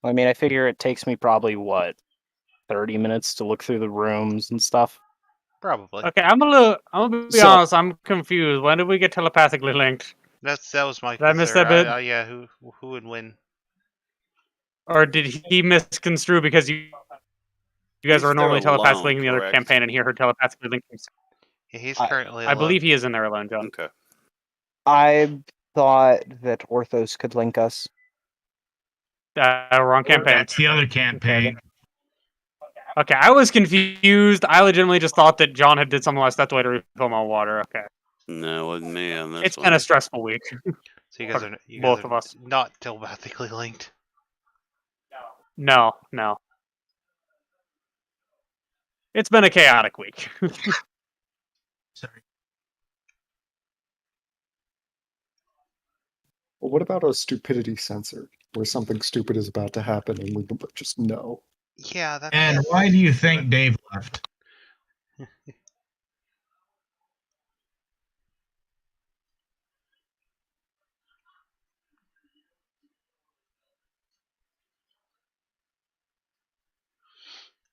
I mean, I figure it takes me probably, 30 minutes to look through the rooms and stuff? Probably. Okay, I'm gonna be honest. I'm confused. When did we get telepathically linked? That was my Did I miss concern. that bit? Yeah, who would win? Or did he misconstrue because you guys He's were there normally telepathically alone, linking the other correct? campaign, and he heard telepathically linking? Yeah, he's I- currently I alone. believe he is in there alone, John. Okay. I thought that Orthos could link us. Wrong campaign. That's the other campaign. Okay, I was confused. I legitimately just thought that John had did something like that way to refill my water. Okay, No, it wasn't me on this it's one. been a stressful week. So you guys For are both of us. not telepathically linked. No. It's been a chaotic week. Sorry. well, what about a stupidity sensor, where something stupid is about to happen and we can just know? Yeah, that's. And why do you think Dave left?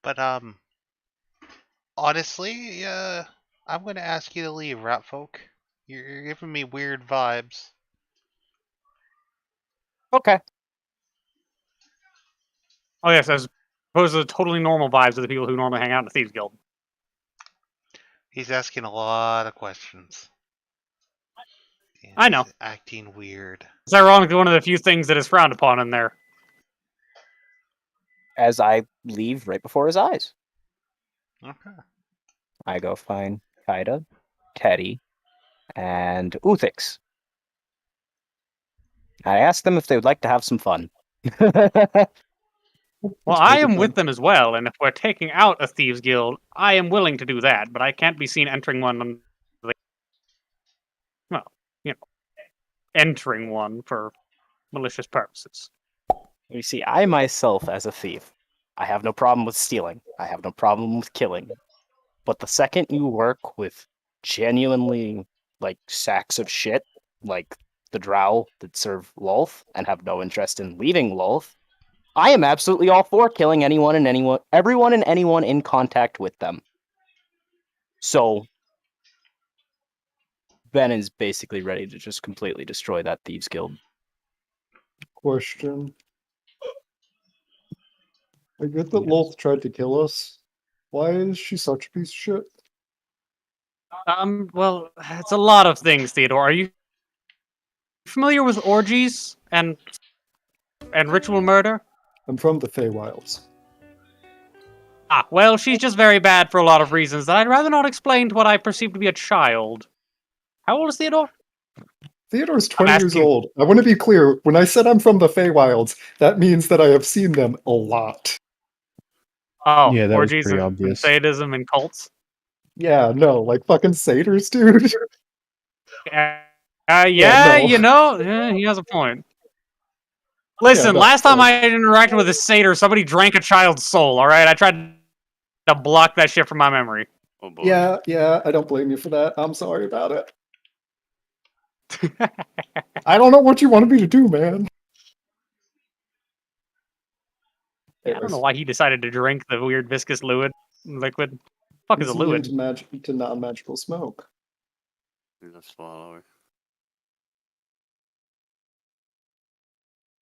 But honestly, I'm gonna ask you to leave, rat folk. You're giving me weird vibes. Okay. Oh yes, as opposed to the totally normal vibes of the people who normally hang out in the Thieves Guild. He's asking a lot of questions. And I know. he's acting weird. It's ironically one of the few things that is frowned upon in there. As I leave right before his eyes. Okay. I go, fine. Kaida, Teddy, and Uthix. I asked them if they would like to have some fun. Well, I am with them as well, and if we're taking out a thieves guild, I am willing to do that, but I can't be seen entering one. Well, entering one for malicious purposes. You see, I myself, as a thief, I have no problem with stealing. I have no problem with killing. But the second you work with genuinely, sacks of shit, like the drow that serve Lolth and have no interest in leaving Lolth, I am absolutely all for killing everyone and anyone in contact with them. So Ben is basically ready to just completely destroy that thieves guild. Question. I get that Lolth tried to kill us. Why is she such a piece of shit? Well, it's a lot of things, Theodore. Are you familiar with orgies and ritual murder? I'm from the Feywilds. Ah, well, she's just very bad for a lot of reasons that I'd rather not explain to what I perceive to be a child. How old is Theodore? Theodore's 20 years old. I want to be clear. When I said I'm from the Feywilds, that means that I have seen them a lot. Oh, Yeah, that was orgies pretty and obvious. sadism and cults? Yeah, no, like fucking satyrs, dude. Yeah, no. he has a point. Listen, no, last time I interacted with a satyr, somebody drank a child's soul, alright? I tried to block that shit from my memory. Oh boy. Yeah, I don't blame you for that. I'm sorry about it. I don't know what you wanted me to do, man. I don't know why he decided to drink the weird viscous liquid. Fuck is a He's fluid? immune to non-magical smoke. He's a swallower.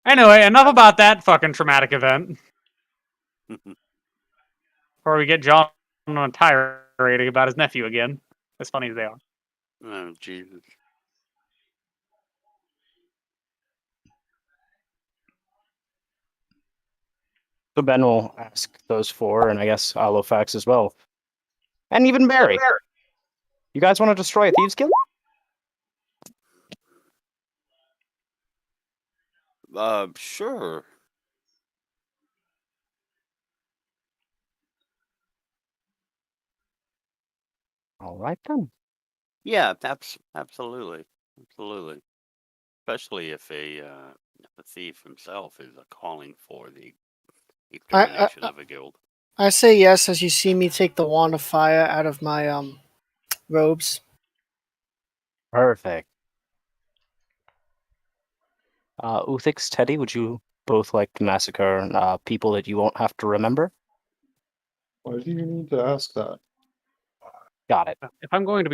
Anyway, enough about that fucking traumatic event. Before we get John on a tirade about his nephew again. As funny as they are. Oh, Jesus. So Ben will ask those four, and I guess Alofax as well. And even Barry. You guys want to destroy a thieves guild? Sure. All right then. Yeah, absolutely. Especially if a thief himself is calling for the extermination of a guild. I say yes as you see me take the wand of fire out of my robes. Perfect. Uthix, Teddy, would you both like to massacre people that you won't have to remember? Why do you need to ask that? Got it. If I'm going to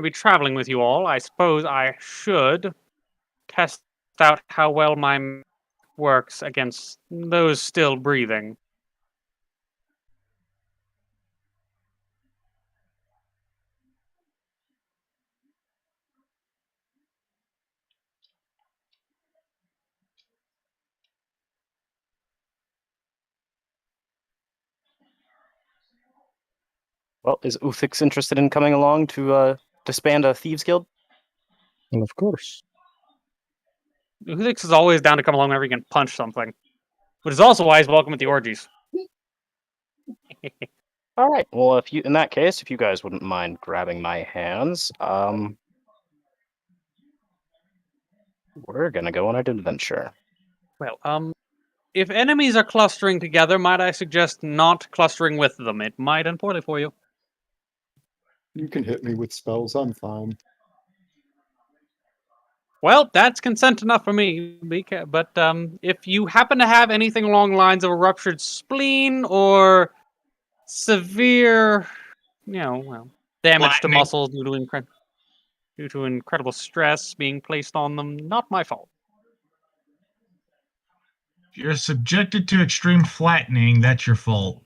be traveling with you all, I suppose I should test out how well my works against those still breathing. Well, is Uthix interested in coming along to disband a thieves guild? Well, of course. Uthix is always down to come along whenever he can punch something. But is also why he's welcome at the orgies. All right. Well, in that case, if you guys wouldn't mind grabbing my hands, we're gonna go on an adventure. Well, if enemies are clustering together, might I suggest not clustering with them? It might end poorly for you. You can hit me with spells, I'm fine. Well, that's consent enough for me. But if you happen to have anything along the lines of a ruptured spleen or severe, damage to muscles due to incredible stress being placed on them, not my fault. If you're subjected to extreme flattening, that's your fault.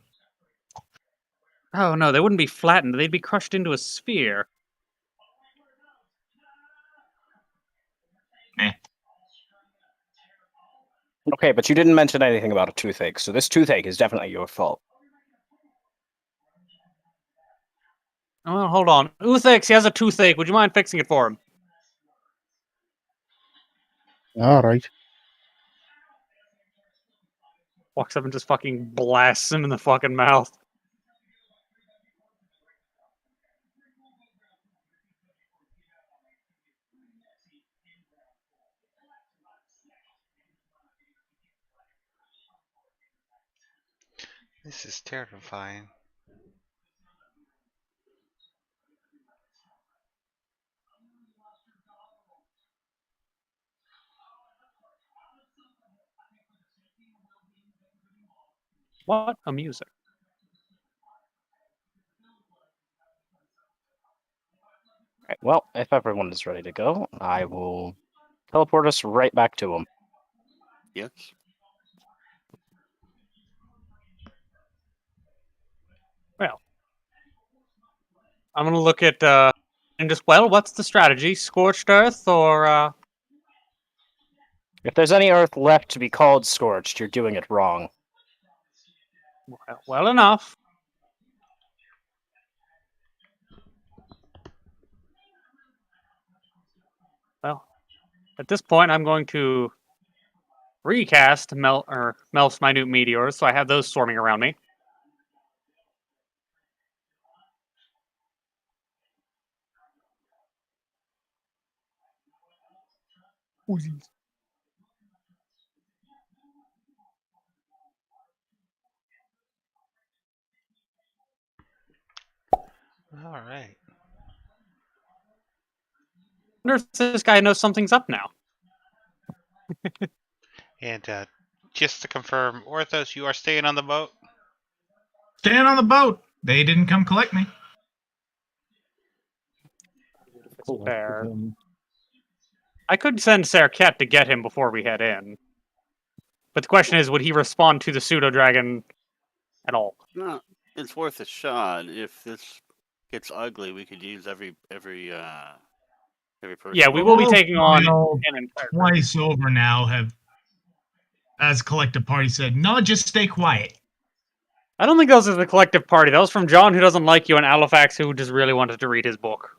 Oh no, they wouldn't be flattened. They'd be crushed into a sphere. Okay, but you didn't mention anything about a toothache, so this toothache is definitely your fault. Oh, hold on. Uthix, he has a toothache. Would you mind fixing it for him? All right. Walks up and just fucking blasts him in the fucking mouth. This is terrifying. What a music. Right, well, if everyone is ready to go, I will teleport us right back to him. Yes. Well, I'm gonna look at and just what's the strategy? Scorched earth or If there's any earth left to be called scorched, you're doing it wrong. well enough. Well, at this point, I'm going to recast Melf's minute meteors, so I have those swarming around me. All right. I wonder if this guy knows something's up now. And just to confirm, Orthos, you are staying on the boat? Staying on the boat. They didn't come collect me. Fair. I could send Serket to get him before we head in. But the question is, would he respond to the pseudo-dragon at all? No, it's worth a shot. If this gets ugly, we could use every person. Yeah, we will be Well, taking on well, an entire group. Twice over now have, as collective party, said, no, just stay quiet. I don't think those are the collective party. That was from John, who doesn't like you, and Alifax, who just really wanted to read his book.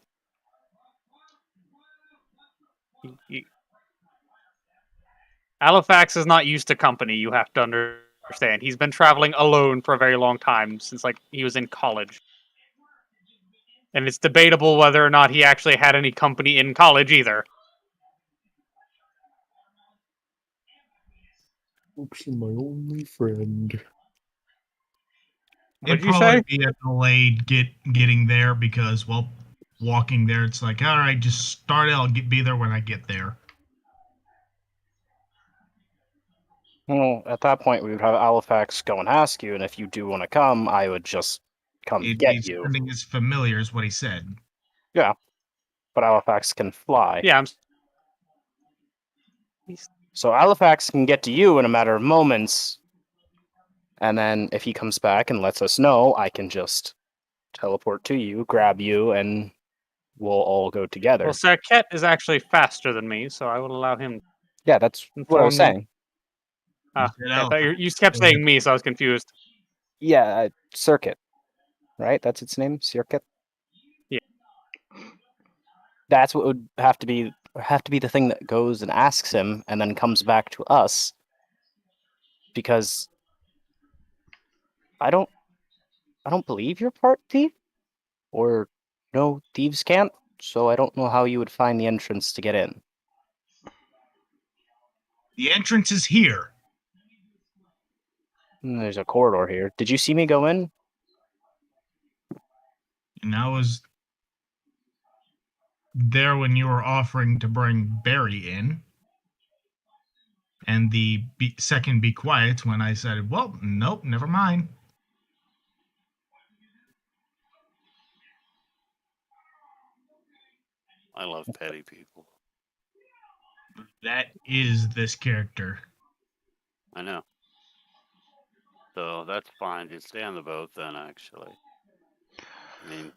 Alifax is not used to company, you have to understand. He's been traveling alone for a very long time, since like he was in college. And it's debatable whether or not he actually had any company in college either. Oops, my only friend. What'd It'd you probably say? be a delayed getting there because, well, walking there, it's like, all right, just start it. I'll be there when I get there. Well, at that point, we would have Alifax go and ask you, and if you do want to come, I would just come He'd get be you. sending his familiars, what he said. Yeah, but Alifax can fly. Yeah, So Alifax can get to you in a matter of moments, and then if he comes back and lets us know, I can just teleport to you, grab you, and we'll all go together. well, Serket is actually faster than me, so I will allow him. Yeah, that's what I was saying. Ah, You said I thought Alifax. you kept saying me, so I was confused. Yeah, Circuit, right? That's its name, Circuit. Yeah. That's what would have to be the thing that goes and asks him, and then comes back to us. Because I don't believe you're part thief, or no, thieves can't. So I don't know how you would find the entrance to get in. The entrance is here. There's a corridor here. Did you see me go in? And I was there when you were offering to bring Barry in. And the second be quiet when I said, well, nope, never mind. I love petty people. That is this character. I know. So that's fine. Just stay on the boat then, actually. I mean,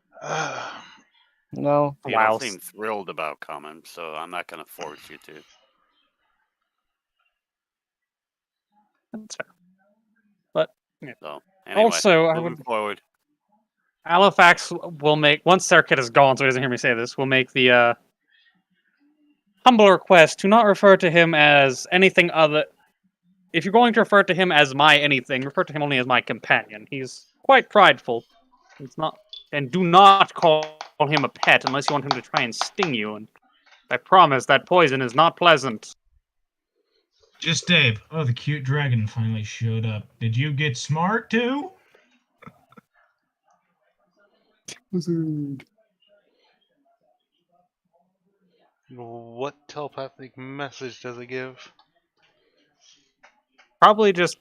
No. you don't seem thrilled about coming, so I'm not going to force you to. That's fair. But yeah. So, anyway, Also, I moving would forward. Halifax will make, once Circuit is gone, so he doesn't hear me say this, will make the humble request to not refer to him as anything other. If you're going to refer to him as my anything, refer to him only as my companion. He's quite prideful. It's not, and do not call him a pet unless you want him to try and sting you. And I promise that poison is not pleasant. Just Dave. Oh, the cute dragon finally showed up. Did you get smart too? Wizard. What telepathic message does it give? Probably just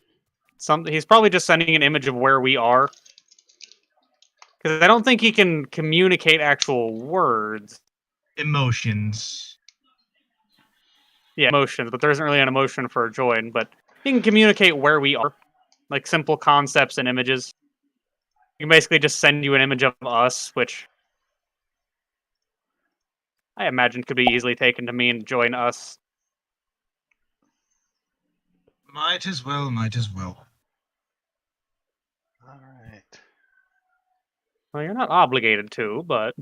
something. He's probably just sending an image of where we are. Because I don't think he can communicate actual words. Emotions. Yeah, emotions, but there isn't really an emotion for a join. But he can communicate where we are. Like simple concepts and images. He can basically just send you an image of us, which I imagine could be easily taken to mean join us. Might as well, might as well. Alright. Well, you're not obligated to, but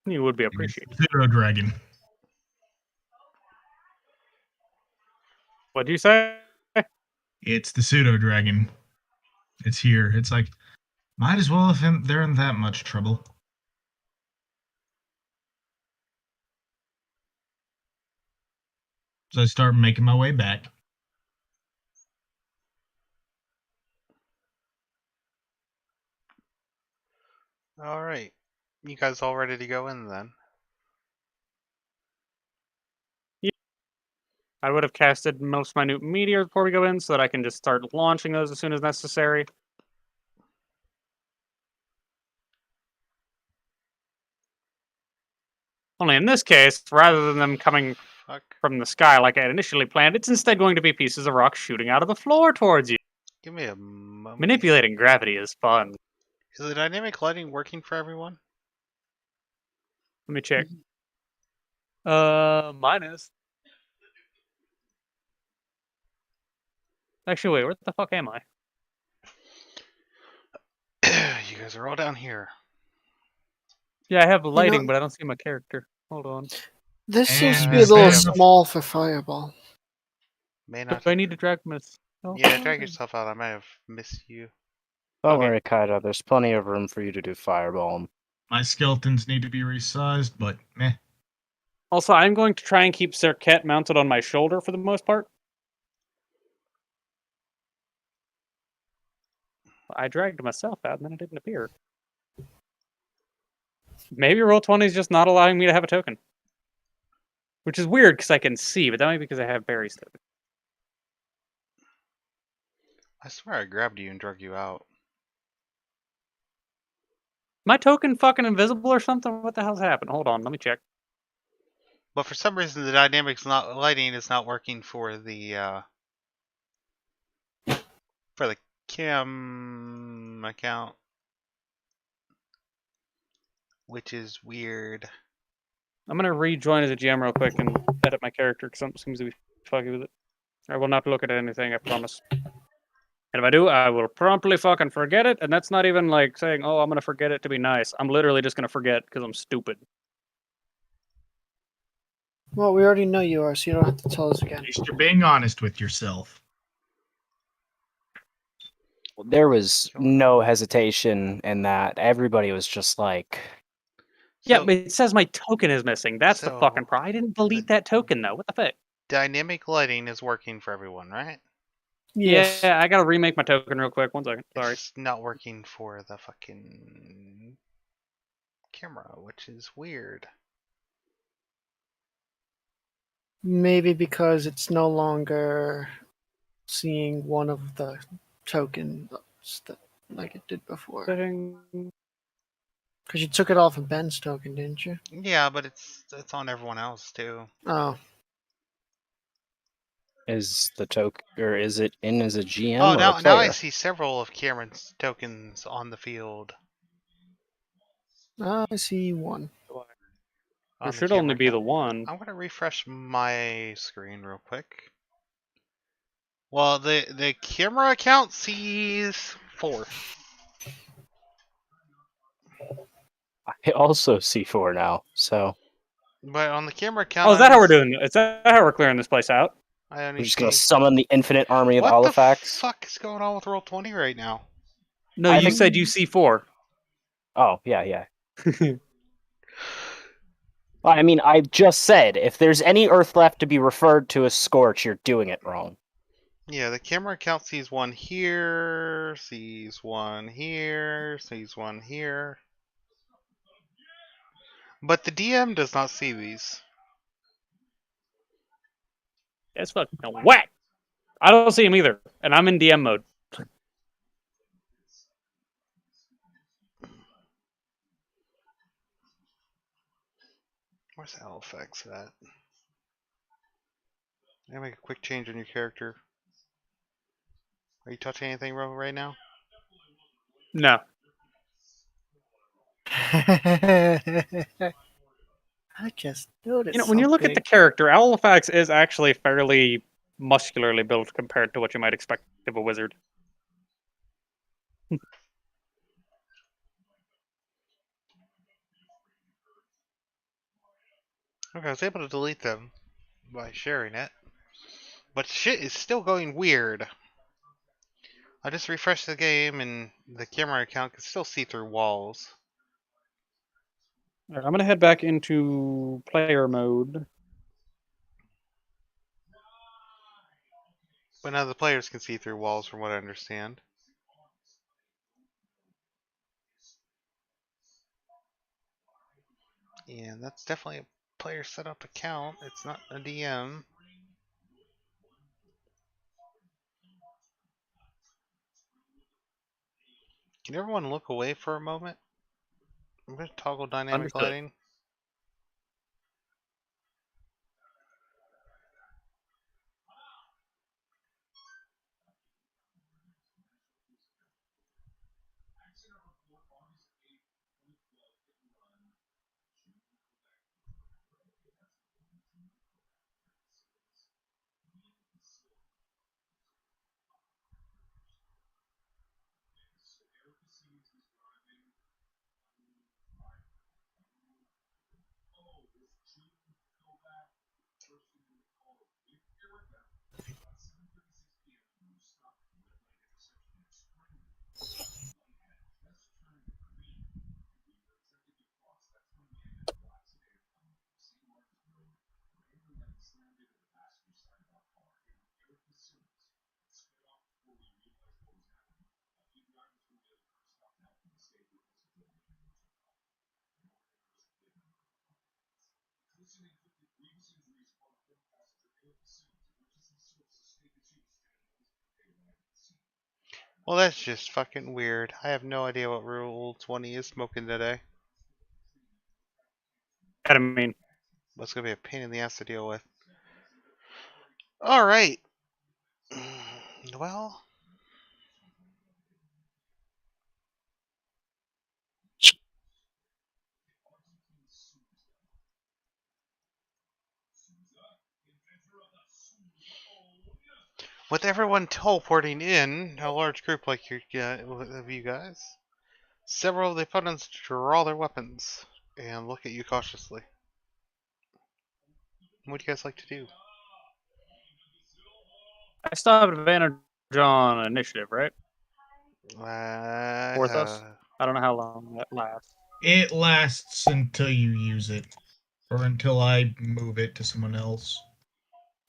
you would be appreciated. Zero dragon. What'd you say? It's the pseudo dragon. It's here. It's like, might as well if they're in that much trouble. So I start making my way back. Alright. You guys all ready to go in then? I would have casted most minute meteors before we go in so that I can just start launching those as soon as necessary. Only in this case, rather than them coming from the sky like I had initially planned, it's instead going to be pieces of rock shooting out of the floor towards you. Give me a moment. Manipulating gravity is fun. Is the dynamic lighting working for everyone? Let me check. Mine is. Actually, wait, where the fuck am I? You guys are all down here. Yeah, I have lighting, but I don't see my character. Hold on. This seems to And be a little there's the- small for Fireball. May Do not. I need to drag myself? Yeah, drag yourself out. I might have missed you. Don't Okay. worry, Kaida. There's plenty of room for you to do Fireball. My skeletons need to be resized, but meh. Also, I'm going to try and keep Serket mounted on my shoulder for the most part. I dragged myself out and then it didn't appear. Maybe Roll20 is just not allowing me to have a token. Which is weird because I can see, but that might be because I have Barry's token. I swear I grabbed you and drug you out. My token fucking invisible or something? What the hell's happened? Hold on, let me check. But for some reason, the dynamics lighting is not working for the cam account, which is weird. I'm gonna rejoin as a GM real quick and edit my character because something seems to be fucking with it. I will not look at anything, I promise. And if I do, I will promptly fucking forget it, and that's not even like saying, oh, I'm gonna forget it to be nice. I'm literally just gonna forget because I'm stupid. Well, we already know you are, so you don't have to tell us again. At least you're being honest with yourself. There was no hesitation in that. Everybody was just like, Yeah, So, but it says my token is missing. That's the so fucking problem. I didn't delete that token though. What the fuck? dynamic lighting is working for everyone, right? Yes. Yeah, I gotta remake my token real quick. 1 second. Sorry. It's not working for the fucking camera, which is weird. Maybe because it's no longer seeing one of the tokens like it did before. Setting. Because you took it off of Ben's token, didn't you? Yeah, but it's on everyone else too. Oh. is the token, or is it in as a GM Oh, or a now I player? see several of Cameron's tokens on the field. I see one. on There the should only camera be the account. one. I'm gonna refresh my screen real quick. Well, the camera account sees 4. I also see 4 now, so But on the camera count, Oh, is that how we're doing it? Is that how we're clearing this place out? I only I'm just see. gonna summon the infinite army of What the Halifax. fuck is going on with Roll20 right now? No, I you think- said you see 4. Oh, yeah. Well, I mean, I just said, if there's any Earth left to be referred to as Scorch, you're doing it wrong. Yeah, the camera count sees one here, sees one here, sees one here. But the DM does not see these. That's fucking whack. I don't see him either, and I'm in DM mode. Where's Halifax at? I'm gonna make a quick change on your character. Are you touching anything right now? No. I just noticed. You know, when you look at the character, Halifax is actually fairly muscularly built compared to what you might expect of a wizard. Okay, I was able to delete them by sharing it. But shit is still going weird. I just refreshed the game and the camera account can still see through walls. All right, I'm going to head back into player mode. But now the players can see through walls from what I understand. And that's definitely a player setup account. It's not a DM. Can everyone look away for a moment? I'm going to toggle dynamic Understood. lighting. Well, that's just fucking weird. I have no idea what Roll20 is smoking today. I mean, That's going to be a pain in the ass to deal with. Alright. Well, with everyone teleporting in, a large group like of you guys, several of the opponents draw their weapons and look at you cautiously. What do you guys like to do? I still have advantage on initiative, right? Porthos? I don't know how long that lasts. It lasts until you use it, or until I move it to someone else.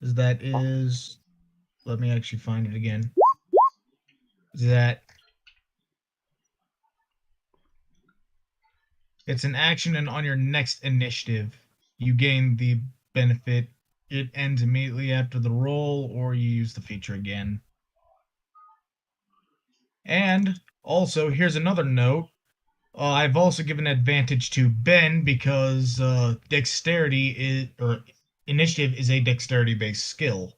That is, let me actually find it again. That it's an action, and on your next initiative, you gain the benefit. It ends immediately after the roll, or you use the feature again. And also, here's another note. I've also given advantage to Ben because dexterity is, or initiative is a dexterity-based skill.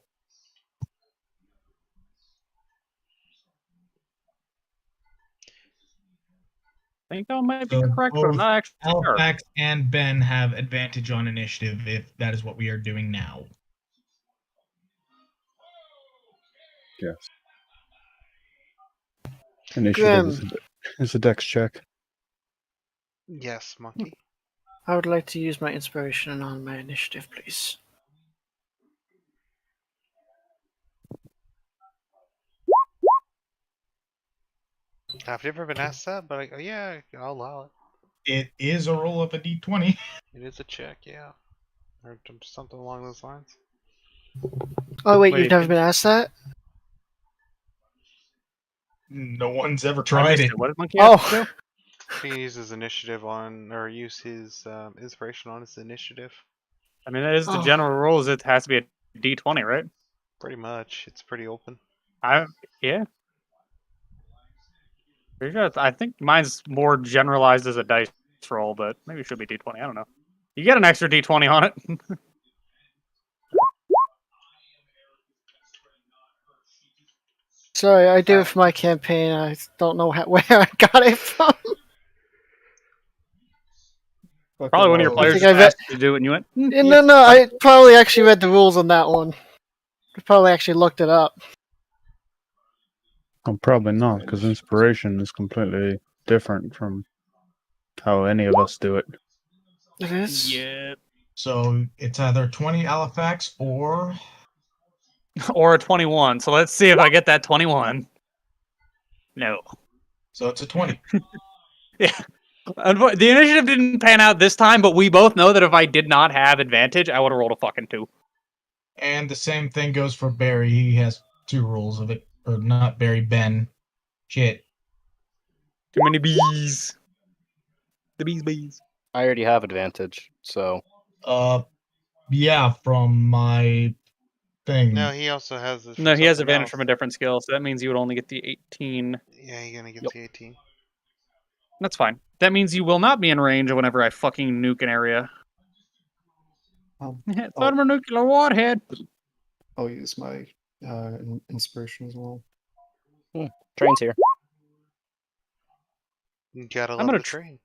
I think that might be So correct, but I'm both not actually sure. Halifax and Ben have advantage on initiative if that is what we are doing now. Yes. Initiative is a dex check. Yes, monkey. I would like to use my inspiration on my initiative, please. I've never been asked that, but yeah, I'll allow it. It is a roll of a d20. It is a check, yeah. Or something along those lines. Oh wait, Wait, you've never been asked that? No one's ever I tried missed it. it. What did Monkey have to Oh, do? He can use his initiative on, or use his inspiration on his initiative. I mean, that is the Oh. general rules. It has to be a D20, right? Pretty much. It's pretty open. Yeah. Pretty sure I think mine's more generalized as a dice roll, but maybe it should be D20. I don't know. You get an extra D20 on it. sorry, I do it for my campaign. I don't know where I got it from. Probably one of your Oh, players think just I read- asked you to do it, and you went. Yeah, no, I probably actually read the rules on that one. I probably actually looked it up. Well, probably not, because inspiration is completely different from how any of us do it. It is? Yeah. So it's either 20 Halifax or Or a 21. So let's see if I get that 21. No. so it's a 20. The initiative didn't pan out this time, but we both know that if I did not have advantage, I would have rolled a fucking 2. And the same thing goes for Barry. He has 2 rolls of it. Or not Barry, Ben. Shit. Too many bees. The bees. I already have advantage, so Yeah, from my thing. No, he also has it. No, he has advantage from a different skill, so that means you would only get the 18. Yeah, you're gonna get Yep. the 18. That's fine. That means you will not be in range whenever I fucking nuke an area. Thermonuclear warhead. I'll use my inspiration as well. train's here. You gotta I'm love gonna the train.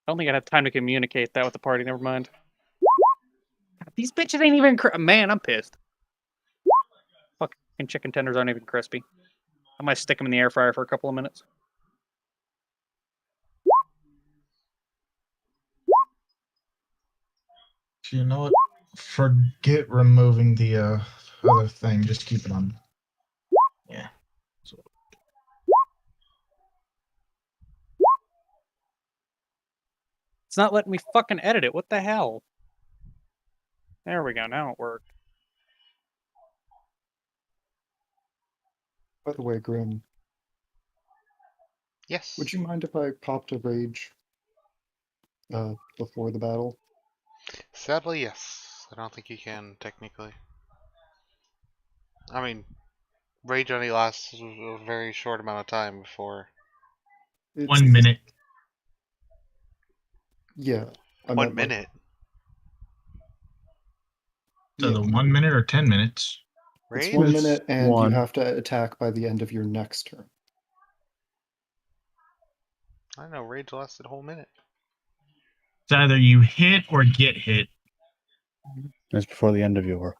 I don't think I'd have time to communicate that with the party. Never mind. These bitches ain't even. Man, I'm pissed. Fucking chicken tenders aren't even crispy. I might stick them in the air fryer for a couple of minutes. You know what? Forget removing the other thing. Just keep it on. Yeah. So, It's not letting me fucking edit it. What the hell? There we go. Now it worked. By the way, Grim, Yes. would you mind if I popped a rage before the battle? Sadly, yes. I don't think you can, technically. I mean, rage only lasts a very short amount of time before. 1 minute. Yeah. I 1 meant, like, minute. So yeah, the 1 minute or 10 minutes. it's Rage? 1 It's minute, and one. you have to attack by the end of your next turn. I know, rage lasted a whole minute. It's either you hit or get hit. It's before the end of your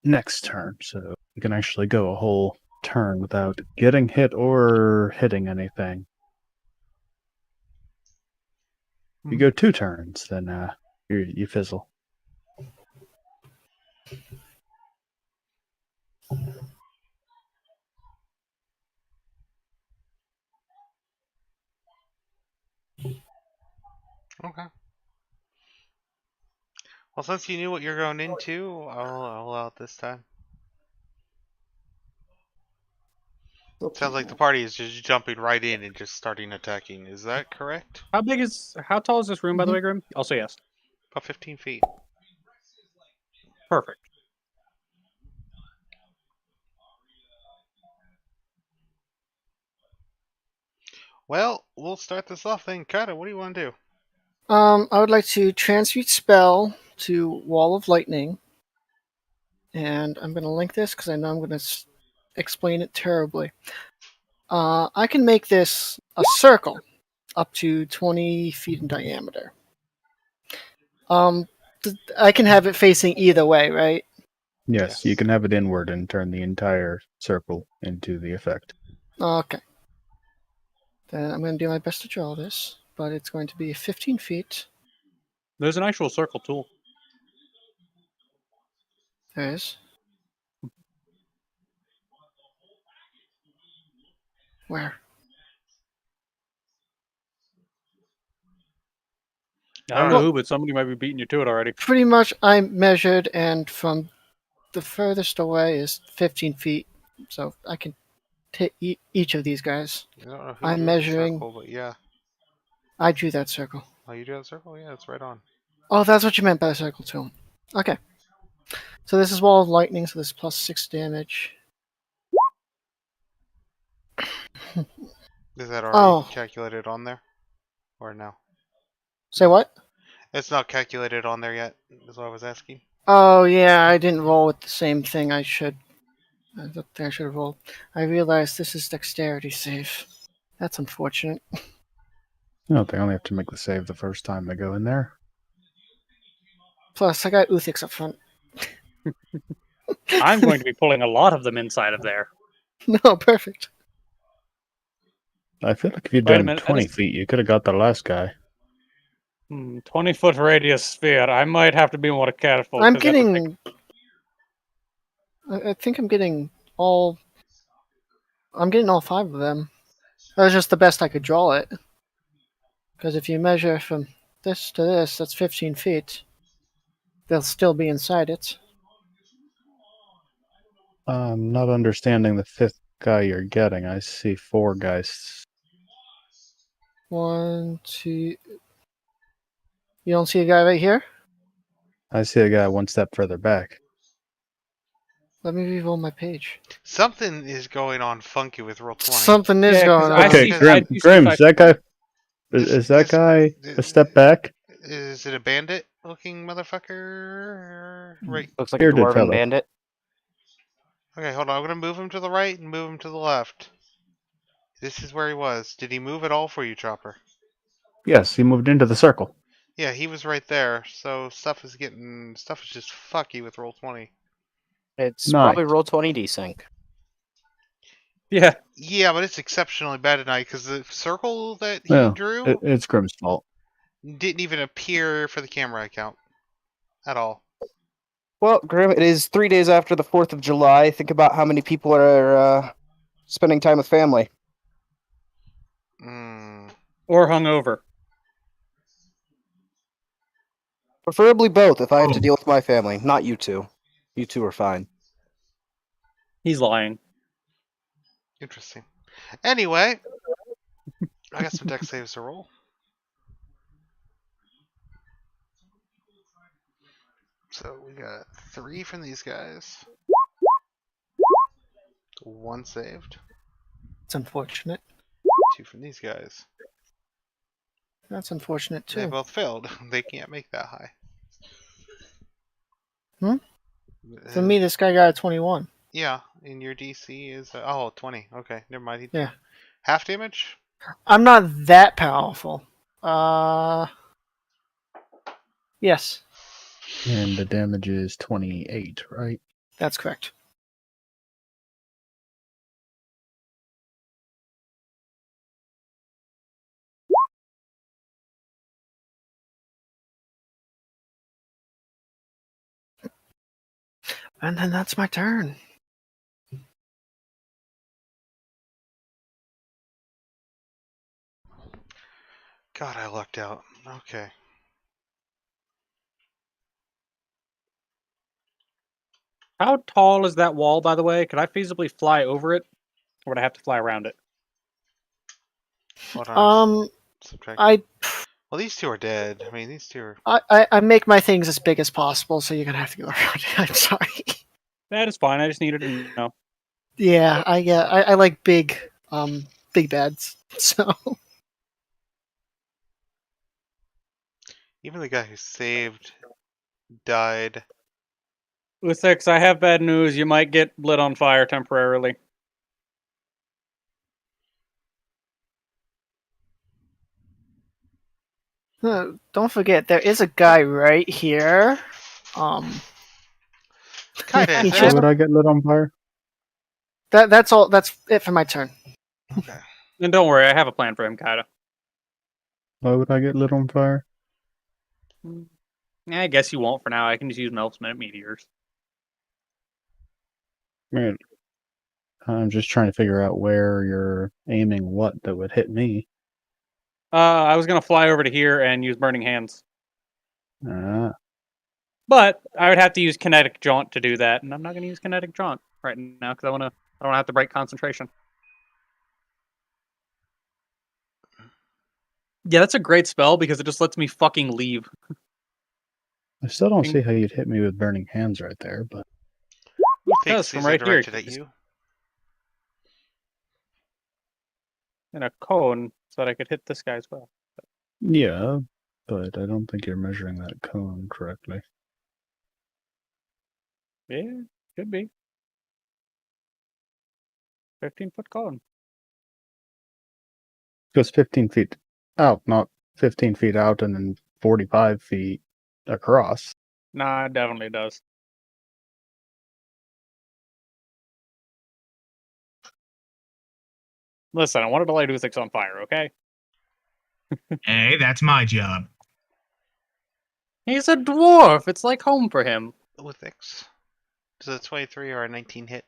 next turn, so you can actually go a whole turn without getting hit or hitting anything. If you go 2 turns, then you fizzle. Okay. Well, since you knew what you're going into, I'll allow it this time. It's up to Sounds like you. the party is just jumping right in and just starting attacking. Is that correct? How tall is this room, by the way, Grim? Also, yes. About 15 feet. Perfect. Well, we'll start this off then. Kata, what do you want to do? I would like to transmute spell to Wall of Lightning. And I'm going to link this because I know I'm going to explain it terribly. I can make this a circle up to 20 feet in diameter. I can have it facing either way, right? Yes, you Yes. can have it inward and turn the entire circle into the effect. Okay. Then I'm going to do my best to draw this. but it's going to be 15 feet. There's an actual circle tool. There is. Where? I don't know who, but somebody might be beating you to it already. Pretty much, I measured, and from the furthest away is 15 feet, so I can hit each of these guys. I don't know who I'm drew measuring. the circle, but yeah. I drew that circle. Oh, you drew that circle? Yeah, it's right on. Oh, that's what you meant by the circle too. Okay. So this is Wall of Lightning, so this is plus 6 damage. Is that already Oh. calculated on there? Or no? Say what? It's not calculated on there yet, is what I was asking. Oh, yeah, I didn't roll with the same thing I should. I thought I should have rolled. I realized this is dexterity save. That's unfortunate. No, they only have to make the save the first time they go in there. Plus, I got Uthix up front. I'm going to be pulling a lot of them inside of there. No, perfect. I feel like if you'd Wait a done minute, 20 feet, you could have got the last guy. 20-foot radius sphere. I might have to be more careful. I'm 'cause that would take- getting. I think I'm getting all. I'm getting all 5 of them. That was just the best I could draw it. Because if you measure from this to this, that's 15 feet. They'll still be inside it. I'm not understanding the 5th guy you're getting. I see 4 guys. 1, 2. You don't see a guy right here? I see a guy 1 step further back. Let me re-roll my page. Something is going on funky with roll 20. Something is Yeah, 'cause going I on. Okay, see- Grim, see Grim, side- is that guy? Is that guy a step back? Is it a bandit looking motherfucker? Right. Looks like a Bearded dwarven fellow. bandit. Okay, hold on. I'm gonna move him to the right and move him to the left. This is where he was. Did he move at all for you, Chopper? Yes, he moved into the circle. Yeah, he was right there. So stuff is just fucky with roll 20. It's Nice. probably roll 20 desync. Yeah. Yeah, but it's exceptionally bad tonight because the circle that he Well, drew it's Grim's fault. didn't even appear for the camera account at all. Well, Grim, it is 3 days after the 4th of July. Think about how many people are spending time with family. Or hungover. Preferably both if I have to deal with my family. Not you two. You two are fine. He's lying. Interesting. Anyway, I got some deck saves to roll. So we got 3 from these guys. 1 saved. It's unfortunate. 2 from these guys. That's unfortunate They too. both failed. They can't make that high. For me, this guy got a 21. Yeah, and your DC is 20. Okay, never mind. Yeah. Half damage? I'm not that powerful. Yes, And the damage is 28, right? that's correct. And then that's my turn. God, I lucked out. Okay. How tall is that wall, by the way? Could I feasibly fly over it? Or would I have to fly around it? Hold on. Subtract. Well, these 2 are dead. I mean, these 2 are... I make my things as big as possible, so you're gonna have to go around it. I'm sorry. That is fine. I just needed to know. Yeah, I like big beds. So Even the guy who saved died. Uthix, I have bad news. You might get lit on fire temporarily. don't forget there is a guy right here. Kinda. He is Why just- would I get lit on fire? That's all. That's it for my turn. Okay. And don't worry, I have a plan for him, Kaida. Why would I get lit on fire? I guess you won't for now. I can just use Melf's Minute Meteors. Man, I'm just trying to figure out where you're aiming what that would hit me. I was gonna fly over to here and use Burning Hands. Ah, But I would have to use Kinetic Jaunt to do that, and I'm not gonna use Kinetic Jaunt right now because I don't have to break concentration. Yeah, that's a great spell because it just lets me fucking leave. I still don't see how you'd hit me with burning hands right there, but Who Because thinks from these are right here, directed at you? in a cone so that I could hit this guy as well. yeah, but I don't think you're measuring that cone correctly. Yeah, could be. 15-foot cone. Goes 15 feet out, not 15 feet out and then 45 feet across. Nah, it definitely does. Listen, I wanted to light Uthix on fire, okay? Hey, that's my job. He's a dwarf. It's like home for him. With X. Does a 23 or a 19 hit?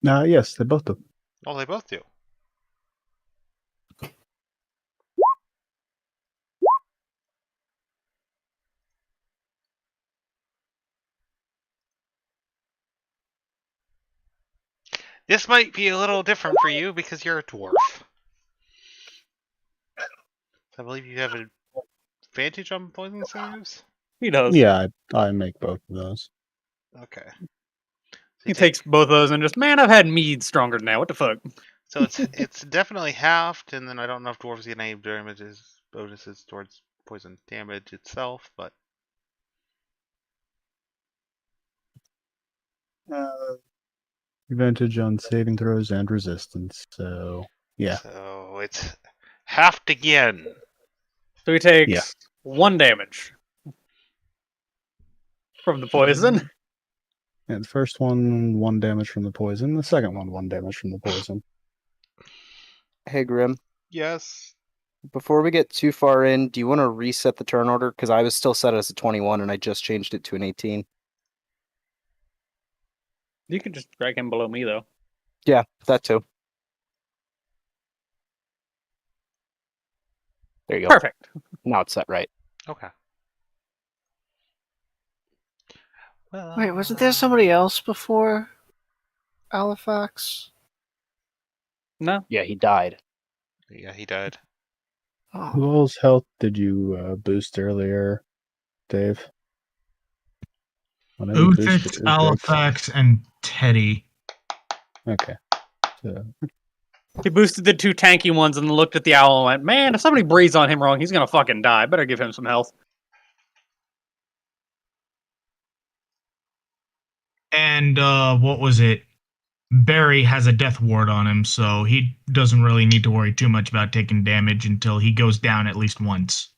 Yes, they both do. Oh, they both do. This might be a little different for you because you're a dwarf. I believe you have an advantage on poison saves? He does. Yeah, I make both of those. Okay. He takes both of those and just, man, I've had mead stronger than that. What the fuck? So it's definitely halved, and then I don't know if dwarves get any bonuses towards poison damage itself, but Advantage on saving throws and resistance, so yeah. So it's halved again. So he takes 1 damage from the poison. Yeah, the first one, 1 damage from the poison. The second one, 1 damage from the poison. Hey, Grim. Yes. Before we get too far in, do you want to reset the turn order? Because I was still set as a 21, and I just changed it to an 18. You can just drag him below me, though. Yeah, that too. There you go. Perfect. Now it's set right. Okay. Well, Wait, wasn't there somebody else before Halifax? No. Yeah, he died. Yeah, he died. Oh, Who all's health did you boost earlier, Dave? When you boosted Uthix, Halifax, and Teddy. Okay. So, He boosted the 2 tanky ones and looked at the owl and went, man, if somebody breathes on him wrong, he's gonna fucking die. Better give him some health. And what was it? Barry has a death ward on him, so he doesn't really need to worry too much about taking damage until he goes down at least once.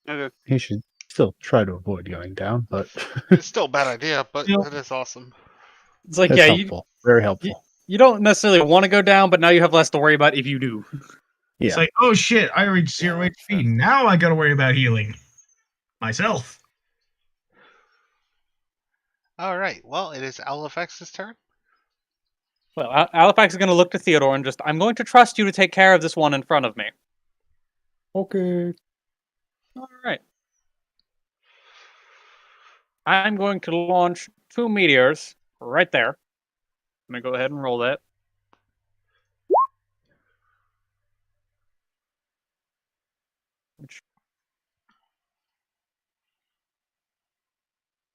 Okay. he should still try to avoid going down, but It's still a bad idea, but Yeah. it is awesome. It's like, it's yeah, helpful. Very helpful. you don't necessarily want to go down, but now you have less to worry about if you do. Yeah. It's like, oh shit, I reached 0 HP. Now I gotta worry about healing myself. All right. Well, it is Alifex's turn. Well, Halifax is going to look to Theodore and just, I'm going to trust you to take care of this one in front of me. Okay. All right. I'm going to launch 2 meteors right there. I'm going to go ahead and roll that.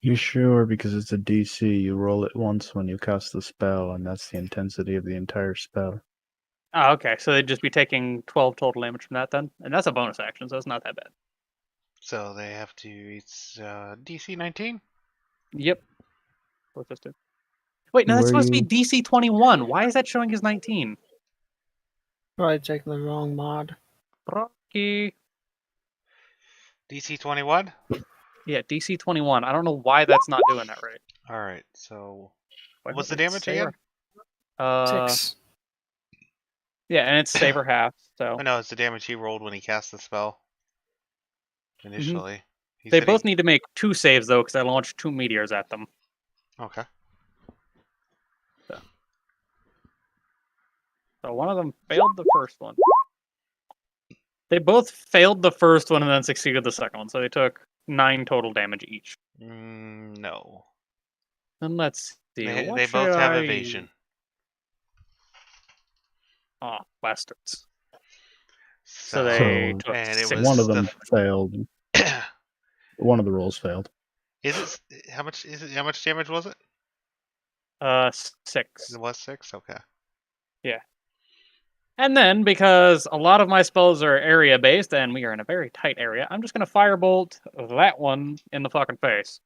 You sure? Because it's a DC. You roll it once when you cast the spell, and that's the intensity of the entire spell. Oh, okay. So they'd just be taking 12 total damage from that then? And that's a bonus action, so it's not that bad. So they have to. It's DC 19. Yep. Both those two. Wait, no, that's Where supposed to you- be DC 21. Why is that showing as 19? probably taking the wrong mod. Rocky. DC 21. Yeah, DC 21. I don't know why that's not doing that right. All right. So Why what's the did it damage say again? 6. Yeah, and it's saber half. So Oh no, it's the damage he rolled when he cast the spell. Initially. He they said both need to make 2 saves though, because I launched 2 meteors at them. Okay. So one of them failed the first one. They both failed the first one and then succeeded the second one, so they took 9 total damage each. No. And let's see. They what both should have I- evasion. Oh, bastards. So, they took and it 6. was One of them the failed. One of the rolls failed. Is it how much damage was it? 6. It was 6? Okay. And then, because a lot of my spells are area-based, and we are in a very tight area, I'm just going to firebolt that one in the fucking face.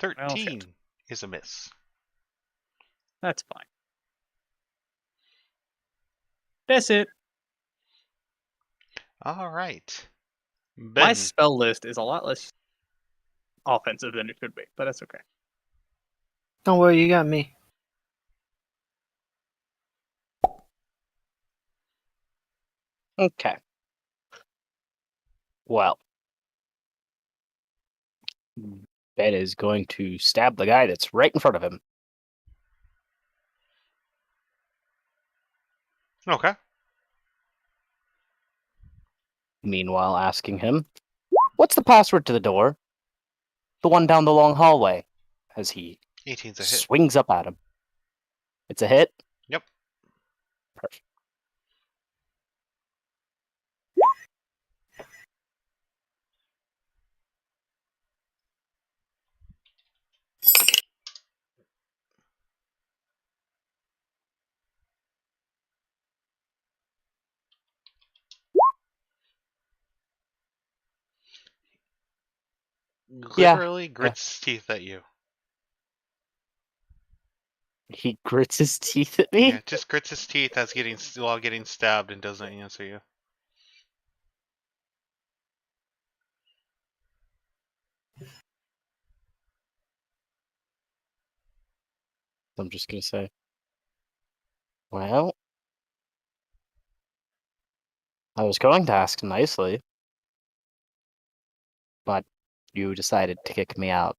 13 is a miss. That's fine. That's it. Alright. My Ben. spell list is a lot less offensive than it could be, but that's okay. Don't worry, you got me. Okay. Well, Ben is going to stab the guy that's right in front of him. Okay. Meanwhile, asking him, "What's the password to the door? The one down the long hallway." As he 18's a hit. swings up at him. It's a hit? Yep. Perfect. Literally grits his teeth at you. He grits his teeth at me? Yeah, just grits his teeth as while getting stabbed and doesn't answer you. I'm just going to say, well, I was going to ask nicely, but you decided to kick me out.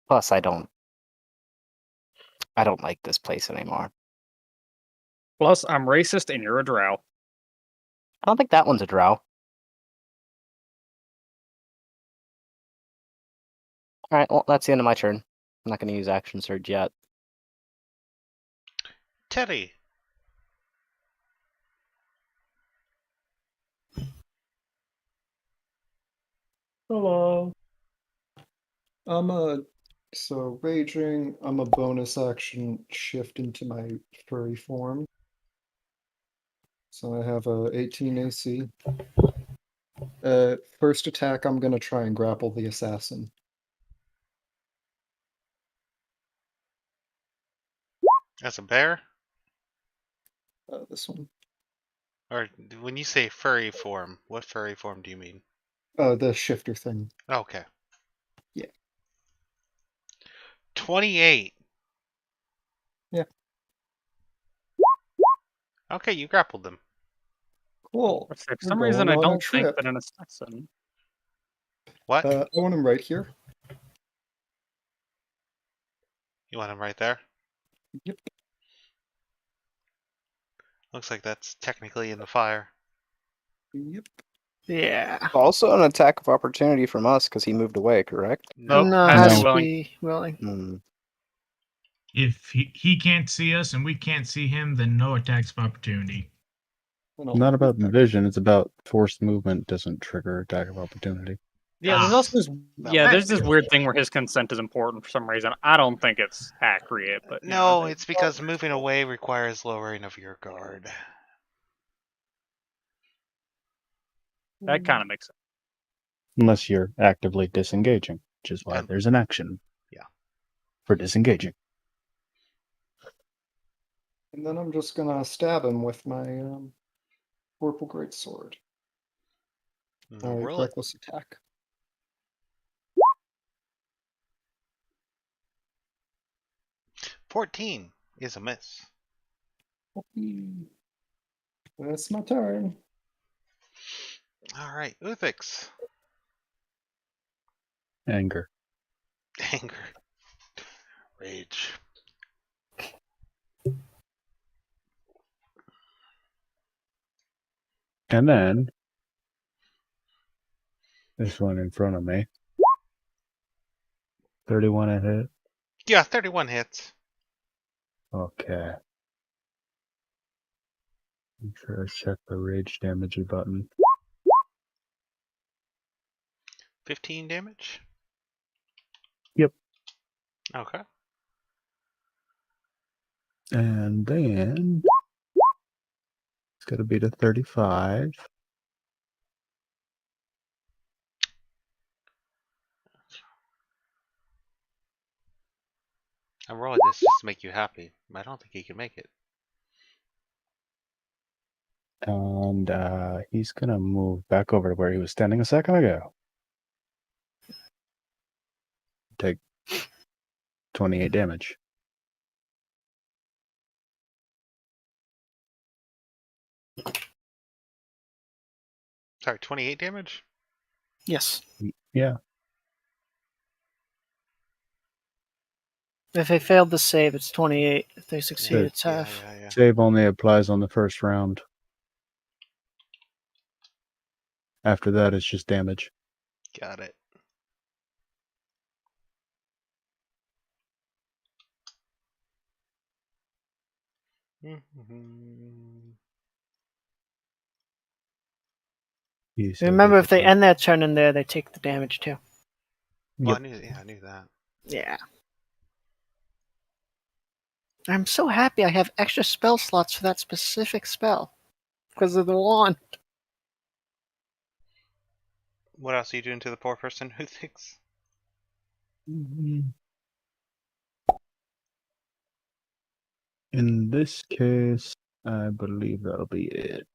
Plus, I don't like this place anymore. Plus, I'm racist and you're a drow. I don't think that one's a drow. Alright, well, that's the end of my turn. I'm not going to use action surge yet. Teddy. Hello. So raging, I'm a bonus action shift into my furry form. So I have a 18 AC. First attack, I'm gonna try and grapple the assassin. As a bear? This one. Or when you say furry form, what furry form do you mean? The shifter thing. Okay. Yeah. 28. Yeah. Okay, you grappled them. Cool. For We're some reason, I going on a don't think trip. that an assassin. What? I want him right here. You want him right there? Yep. Looks like that's technically in the fire. Yep. Yeah. Also an attack of opportunity from us because he moved away, correct? Nope, No, has has to to be be willing. Hmm. If he can't see us and we can't see him, then no attacks of opportunity. Not about vision, it's about forced movement doesn't trigger attack of opportunity. Yeah, there's Ah. also this. Yeah, there's this That's weird thing where his consent is important for some reason. I don't think it's accurate, but you know, No, it's because moving away requires lowering of your guard. that kind of makes sense. Unless you're actively disengaging, which is why And- there's an action. Yeah. For disengaging. And then I'm just gonna stab him with my purple greatsword. Roll it. Reckless attack. 14 is a miss. That's my turn. All right, Uthix. Anger. Anger. Rage. And then this one in front of me. 31 a hit. Yeah, 31 hits. Okay. Make sure I check the rage damage button. 15 damage? Yep. Okay. And then it's got to be to 35. I'm rolling this just to make you happy. I don't think he can make it. And he's going to move back over to where he was standing a second ago. Take 28 damage. Sorry, 28 damage? Yes. Yeah. If they failed the save, it's 28. If they succeed, Good. it's half. Yeah. Save only applies on the first round. After that, it's just damage. Got it. Remember, if they end their turn in there, they take the damage too. Well, Yep. I knew that. Yeah. I'm so happy I have extra spell slots for that specific spell because of the wand. What else are you doing to the poor person who thinks? In this case, I believe that'll be it.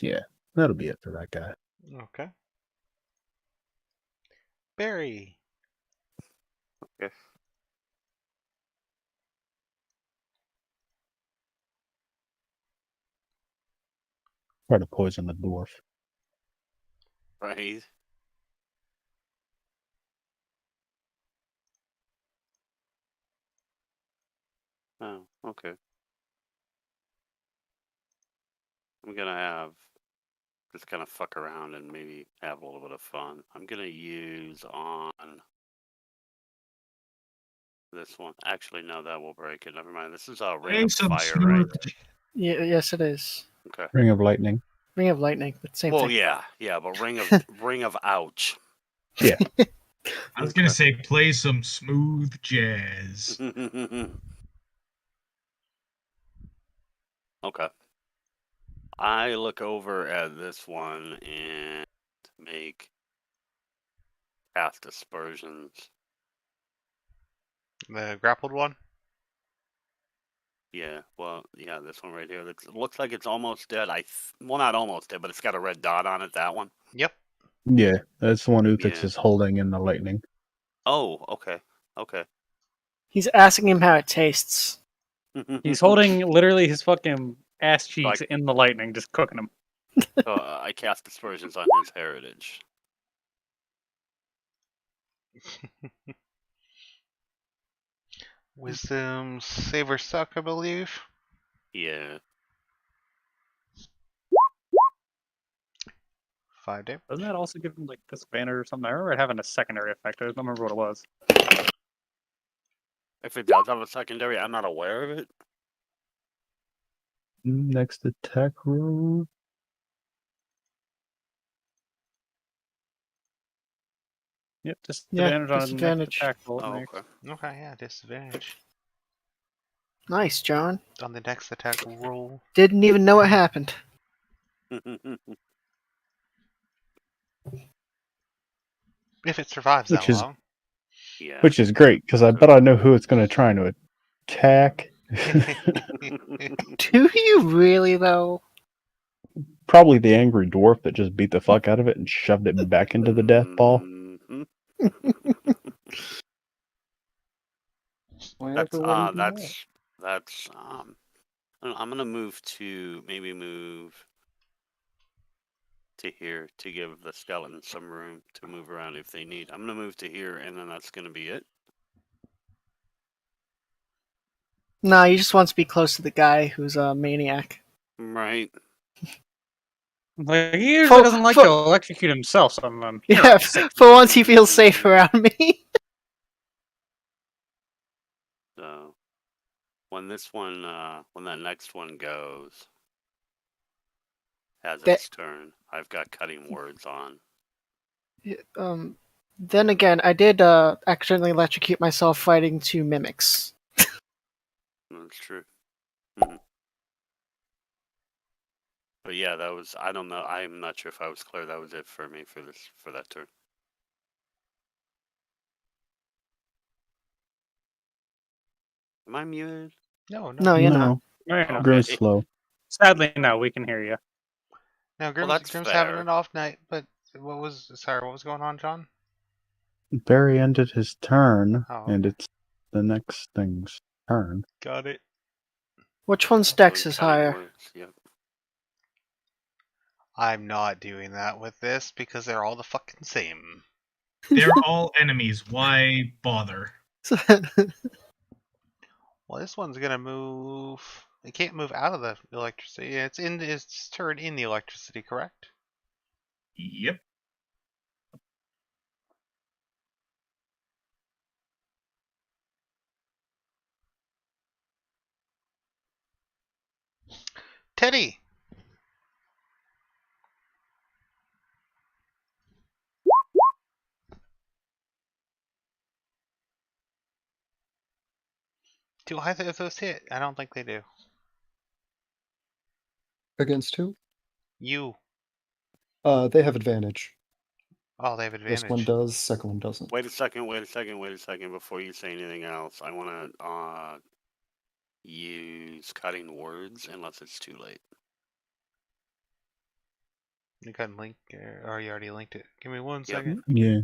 Yeah, that'll be it for that guy. Okay. Barry. Okay. Try to poison the dwarf. Right. Oh, okay. I'm gonna have just kind of fuck around and maybe have a little bit of fun. I'm gonna use on this one. Actually, no, that will break it. Never mind. This is a ring Hey, of some fire, right? smooth. Yeah, yes, it is. Okay. Ring of lightning. Ring of lightning, but same Well, thing. yeah, but ring of ouch. Yeah. I was gonna say play some smooth jazz. Okay. I look over at this one and make cast dispersions. The grappled one? Yeah, well, yeah, this one right here. Looks like it's almost dead. Well, not almost dead, but it's got a red dot on it. That one. Yep. Yeah, that's the one Uthix Yeah. is holding in the lightning. Oh, okay, okay. He's asking him how it tastes. He's holding literally his fucking ass cheeks Like- in the lightning, just cooking them. So I cast dispersions on his heritage. Wisdom save or suck, I believe. Yeah. 5 damage. Doesn't that also give him like disadvantage or something? I remember it having a secondary effect. I don't remember what it was. If it does have a secondary, I'm not aware of it. Next attack roll. Yep, Yeah, disadvantage on disadvantage. next attack roll. Oh, Nick. okay. Okay, yeah, disadvantage. Nice, John. On the next attack roll. Didn't even know what happened. If it survives Which that is- long. Yeah. Which is great, because I bet I know who it's going to try to attack. Do you really, though? Probably the angry dwarf that just beat the fuck out of it and shoved it back into the death ball. Mhm. Why That's everyone do that? that's That's I'm gonna move to to here to give the skeleton some room to move around if they need. I'm gonna move to here, and then that's gonna be it. No, he just wants to be close to the guy who's a maniac. Right. Like, he usually doesn't like to electrocute himself, some of them. Yeah, for once he feels safe around me. So when this one, when that next one goes, has its turn, I've got cutting words on. Then again, I did accidentally electrocute myself fighting 2 mimics. That's true. Mm-hmm. But yeah, that was. I don't know. I'm not sure if I was clear. That was it for me for that turn. Am I muted? No, you're not. Grim's slow. Sadly, no. We can hear you. Now, Grim's, that's Grim's fair. having an off night, but what was going on, John? Barry ended his turn, Oh, and okay. it's the next thing's turn. Got it. Which one's dex is higher? Words, yep. I'm not doing that with this because they're all the fucking same. They're all enemies. Why bother? Well, this one's gonna move. It can't move out of the electricity. It's in its turn in the electricity, correct? Yep. Teddy! Do either of those hit? I don't think they do. Against who? You. They have advantage. Oh, they have advantage. First one does, second one doesn't. Wait a second. Before you say anything else, I want to use cutting words unless it's too late. You can link, or you already linked it. Give me 1 second. Yeah.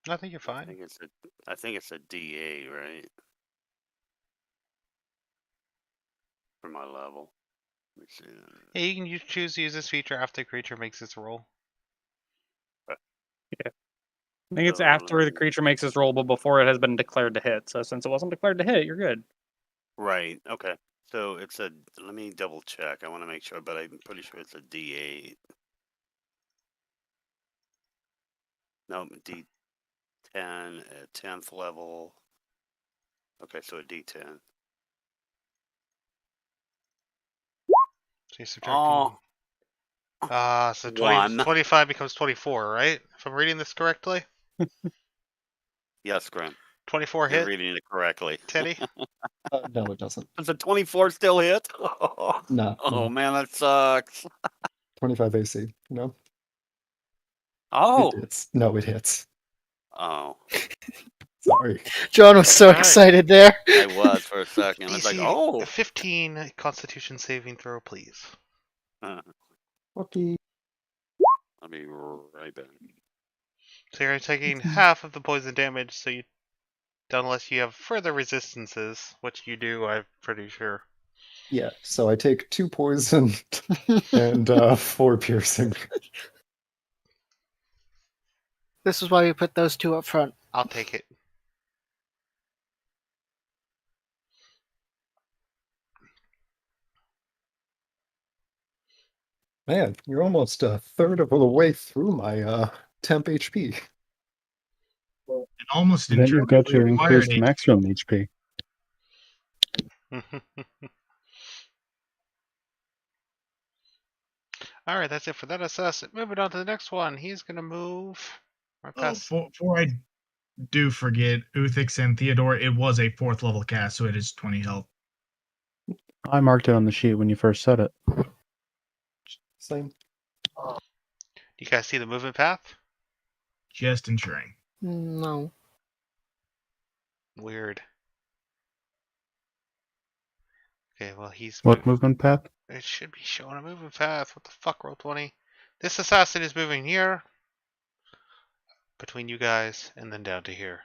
I think you're fine. I think it's a DA, right? For my level. Let me see. Yeah, you can choose to use this feature after the creature makes its roll. Yeah. I think it's after the creature makes its roll, but before it has been declared to hit. So since it wasn't declared to hit, you're good. Right. Okay. So it's a. Let me double check. I want to make sure, but I'm pretty sure it's a D8. No, D10 at 10th level. Okay, so a D10. So you're subtracting. So 20, 25 becomes 24, right? If I'm reading this correctly? Yes, Grim. 24 You're hit? reading it correctly. Teddy? No, it doesn't. Does a 24 still hit? No. Oh, man, that sucks. 25 AC, no? Oh. It hits. No, it hits. Oh. Sorry. John was so excited there. I was for a second. I was like, DC oh. 15 Constitution saving throw, please. Okay. I'll be right back. So you're taking half of the poison damage, so you, unless you have further resistances, which you do, I'm pretty sure. Yeah, so I take 2 poison and 4 piercing. This is why we put those 2 up front. I'll take it. Man, you're almost a third of the way through my temp HP. And almost Then you've got your required increased maximum HP. Alright, that's it for that assassin. Moving on to the next one. He's going to move. Before I do forget, Uthix and Theodore, it was a 4th level cast, so it is 20 health. I marked it on the sheet when you first said it. Same. You guys see the movement path? Just ensuring. No. Weird. Okay, well, he's... What movement path? It should be showing a movement path. What the fuck, Roll20? This assassin is moving here. between you guys and then down to here.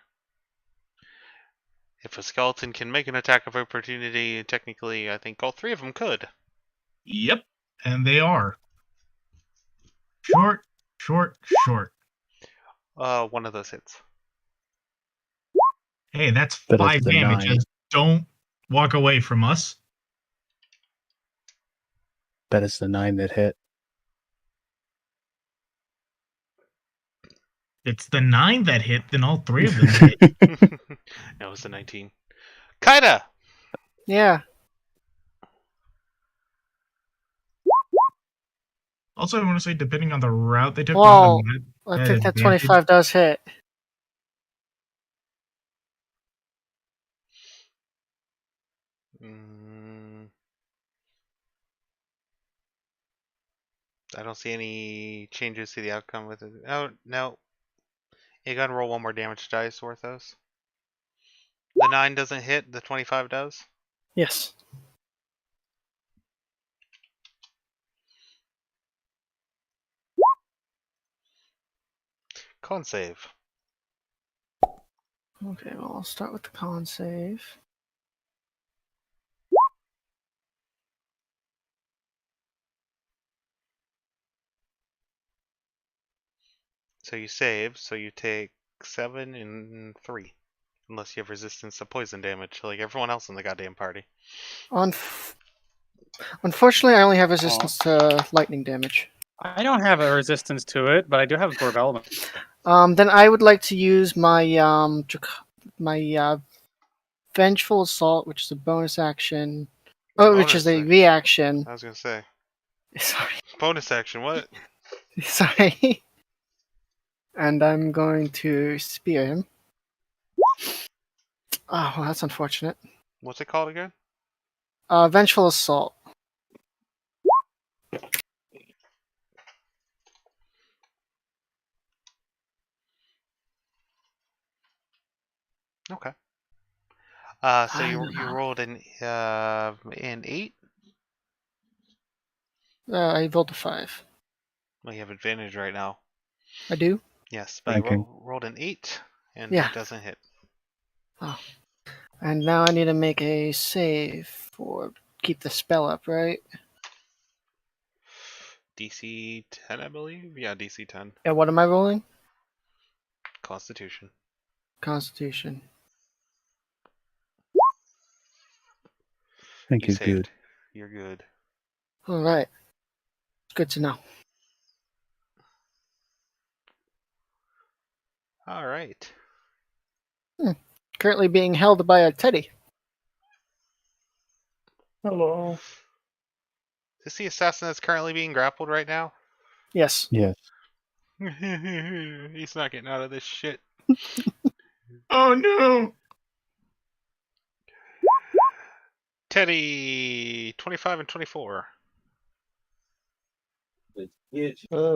If a skeleton can make an attack of opportunity, technically, I think all three of them could. Yep, and they are. Short, short, short. One of those hits. Hey, that's But it's 5 the damage. 9. Just don't walk away from us. Bet it's the 9 that hit. It's the 9 that hit, then all 3 of them hit. That was the 19. Kaida! Yeah. Also, I want to say, depending on the route they took, Well, one of them I had think that advantage. 25 does hit. I don't see any changes to the outcome with it. Oh, no. You gotta roll one more damage dice, Orthos. The 9 doesn't hit, the 25 does? Yes. Con save. Okay, well, I'll start with the con save. So you save, so you take 7 and 3. Unless you have resistance to poison damage, like everyone else in the goddamn party. Unfortunately, I only have resistance to lightning damage. I don't have a resistance to it, but I do have absorb element. Then I would like to use my vengeful assault, which is a bonus action. Oh, which is a Bonus reaction. I was gonna say. Sorry. Bonus action, what? Sorry. And I'm going to spear him. Oh, well, that's unfortunate. What's it called again? Vengeful assault. Okay. So you rolled an 8? I rolled a 5. Well, you have advantage right now. I do? Yes, but you Okay. rolled an 8, and Yeah. it doesn't hit. Oh. And now I need to make a save for keep the spell up, right? DC 10, I believe? Yeah, DC 10. And what am I rolling? Constitution. Constitution. I think You he's saved. good. You're good. Alright. Good to know. Alright. Currently being held by a teddy. Hello. Is this the assassin that's currently being grappled right now? Yes. Yes. He's not getting out of this shit. Oh no! Teddy, 25 and 24.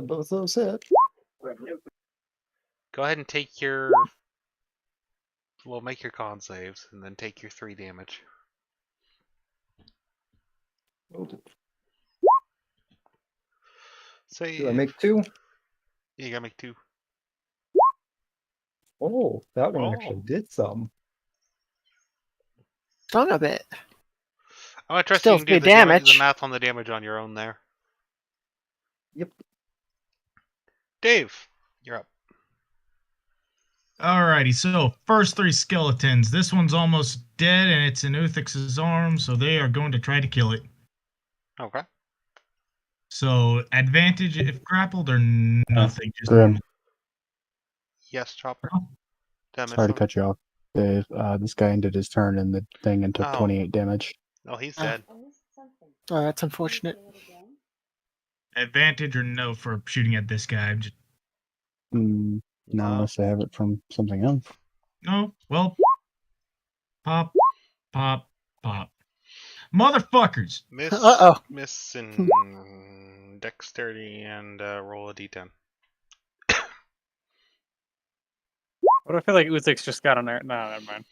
Both those hit. Go ahead and take your... Well, make your con saves, and then take your 3 damage. So Do I make 2? You gotta make 2. Oh, that one actually did some. Stung a bit. I'm gonna trust Still you can do 3 the damage, the damage. math on the damage on your own there. Yep. Dave, you're up. Alrighty, so first 3 skeletons. This one's almost dead, and it's in Uthix's arm, so they are going to try to kill it. Okay. So advantage if grappled or nothing. Just Grim, Yes, Chopper. Oh. Damn it, sorry to son. cut you off. Dave, this guy ended his turn in the thing and took Oh. 28 damage. Oh, he's dead. Oh, that's unfortunate. advantage or no for shooting at this guy. Just, Not No. unless I have it from something else. no, well, pop, pop, pop. Motherfuckers! Miss, Uh-oh. miss, and dexterity, and roll a d10. What I feel like Uthix just got on there. No, never mind.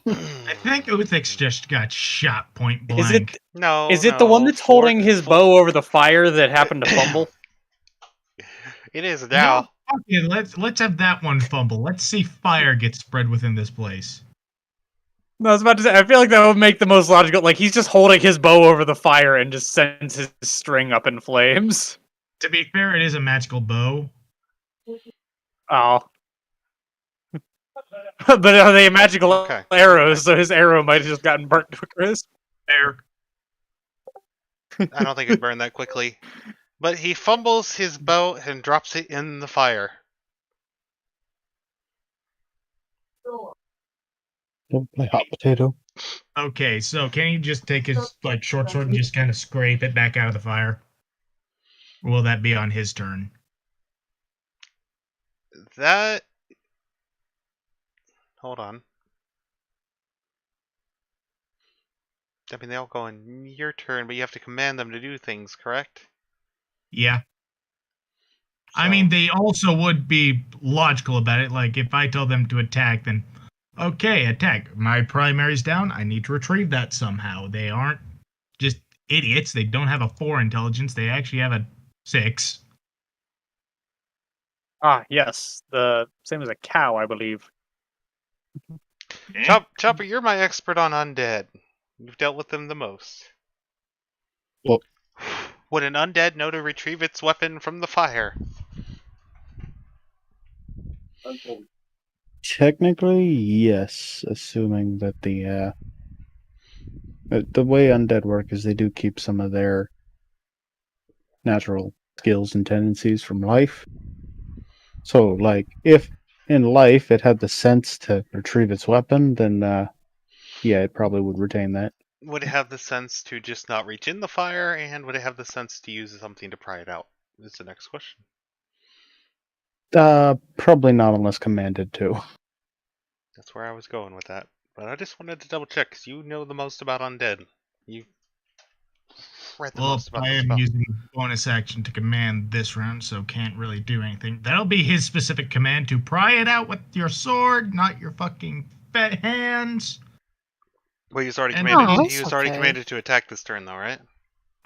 I think Uthix just got shot point blank. Is it No. is it the one that's holding his bow over the fire that happened to fumble? It is now. Okay, let's have that one fumble. Let's see fire get spread within this place. No, I was about to say, I feel like that would make the most logical. Like, he's just holding his bow over the fire and just sends his string up in flames. To be fair, it is a magical bow. Oh. But are they magical Okay. arrows, so his arrow might have just gotten burnt to a crisp? Fair. I don't think it'd burn that quickly. But he fumbles his bow and drops it in the fire. Don't play hot potato. Okay, so can he just take his short sword and just kind of scrape it back out of the fire? Or will that be on his turn? That... Hold on. I mean, they all go on your turn, but you have to command them to do things, correct? Yeah. I So- mean, they also would be logical about it. Like, if I tell them to attack, then, okay, attack. My primary's down. I need to retrieve that somehow. They aren't just idiots. They don't have a 4 intelligence. They actually have a 6. Ah, yes. The same as a cow, I believe. Chopper, you're my expert on undead. You've dealt with them the most. Well- Would an undead know to retrieve its weapon from the fire? Technically, yes, assuming that the way undead work is they do keep some of their natural skills and tendencies from life. So, like, if in life it had the sense to retrieve its weapon, then yeah, it probably would retain that. Would it have the sense to just not reach in the fire, and would it have the sense to use something to pry it out? Is the next question. Probably not unless commanded to. That's where I was going with that. But I just wanted to double check, because you know the most about undead. You've read the Well, most about I this am spell. using bonus action to command this round, so can't really do anything. That'll be his specific command to pry it out with your sword, not your fucking fat hands. Well, he was already And- commanded. Oh, He was already okay. commanded to attack this turn, though, right?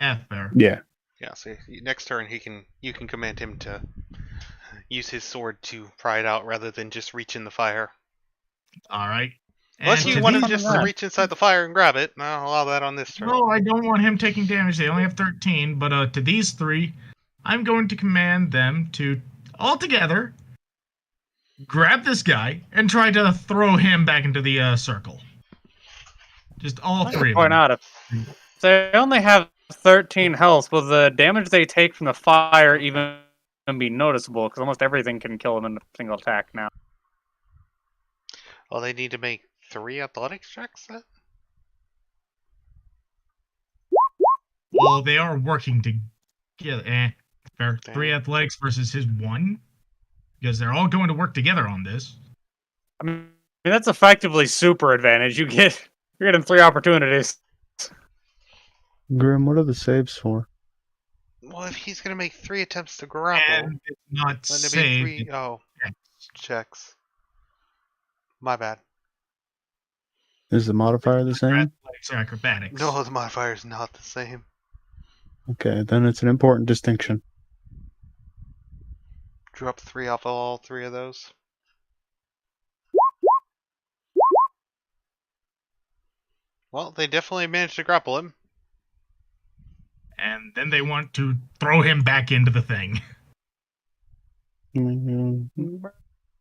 Fair. Yeah. Yeah. So next turn, you can command him to use his sword to pry it out rather than just reach in the fire. All right. Unless And you to want him these- just to reach inside the fire and grab it, I'll allow that on this turn. No, I don't want him taking damage. They only have 13, but to these 3, I'm going to command them to, all together, grab this guy and try to throw him back into the circle. Just all 3 of Point them. out, if they only have 13 health, will the damage they take from the fire even be noticeable? Because almost everything can kill them in a single attack now. Well, they need to make 3 athletics checks then? Well, they are working together. Fair. Damn. 3 athletics versus his 1. Because they're all going to work together on this. I mean, that's effectively super advantage. You're getting 3 opportunities. Grim, what are the saves for? Well, if he's going to make 3 attempts to grapple, And it's not wouldn't it be saved. 3? Oh, checks. My bad. Is the modifier the same? Athletics or acrobatics. No, the modifier's not the same. Okay, then it's an important distinction. Drop 3 off all 3 of those. Well, they definitely managed to grapple him. And then they want to throw him back into the thing.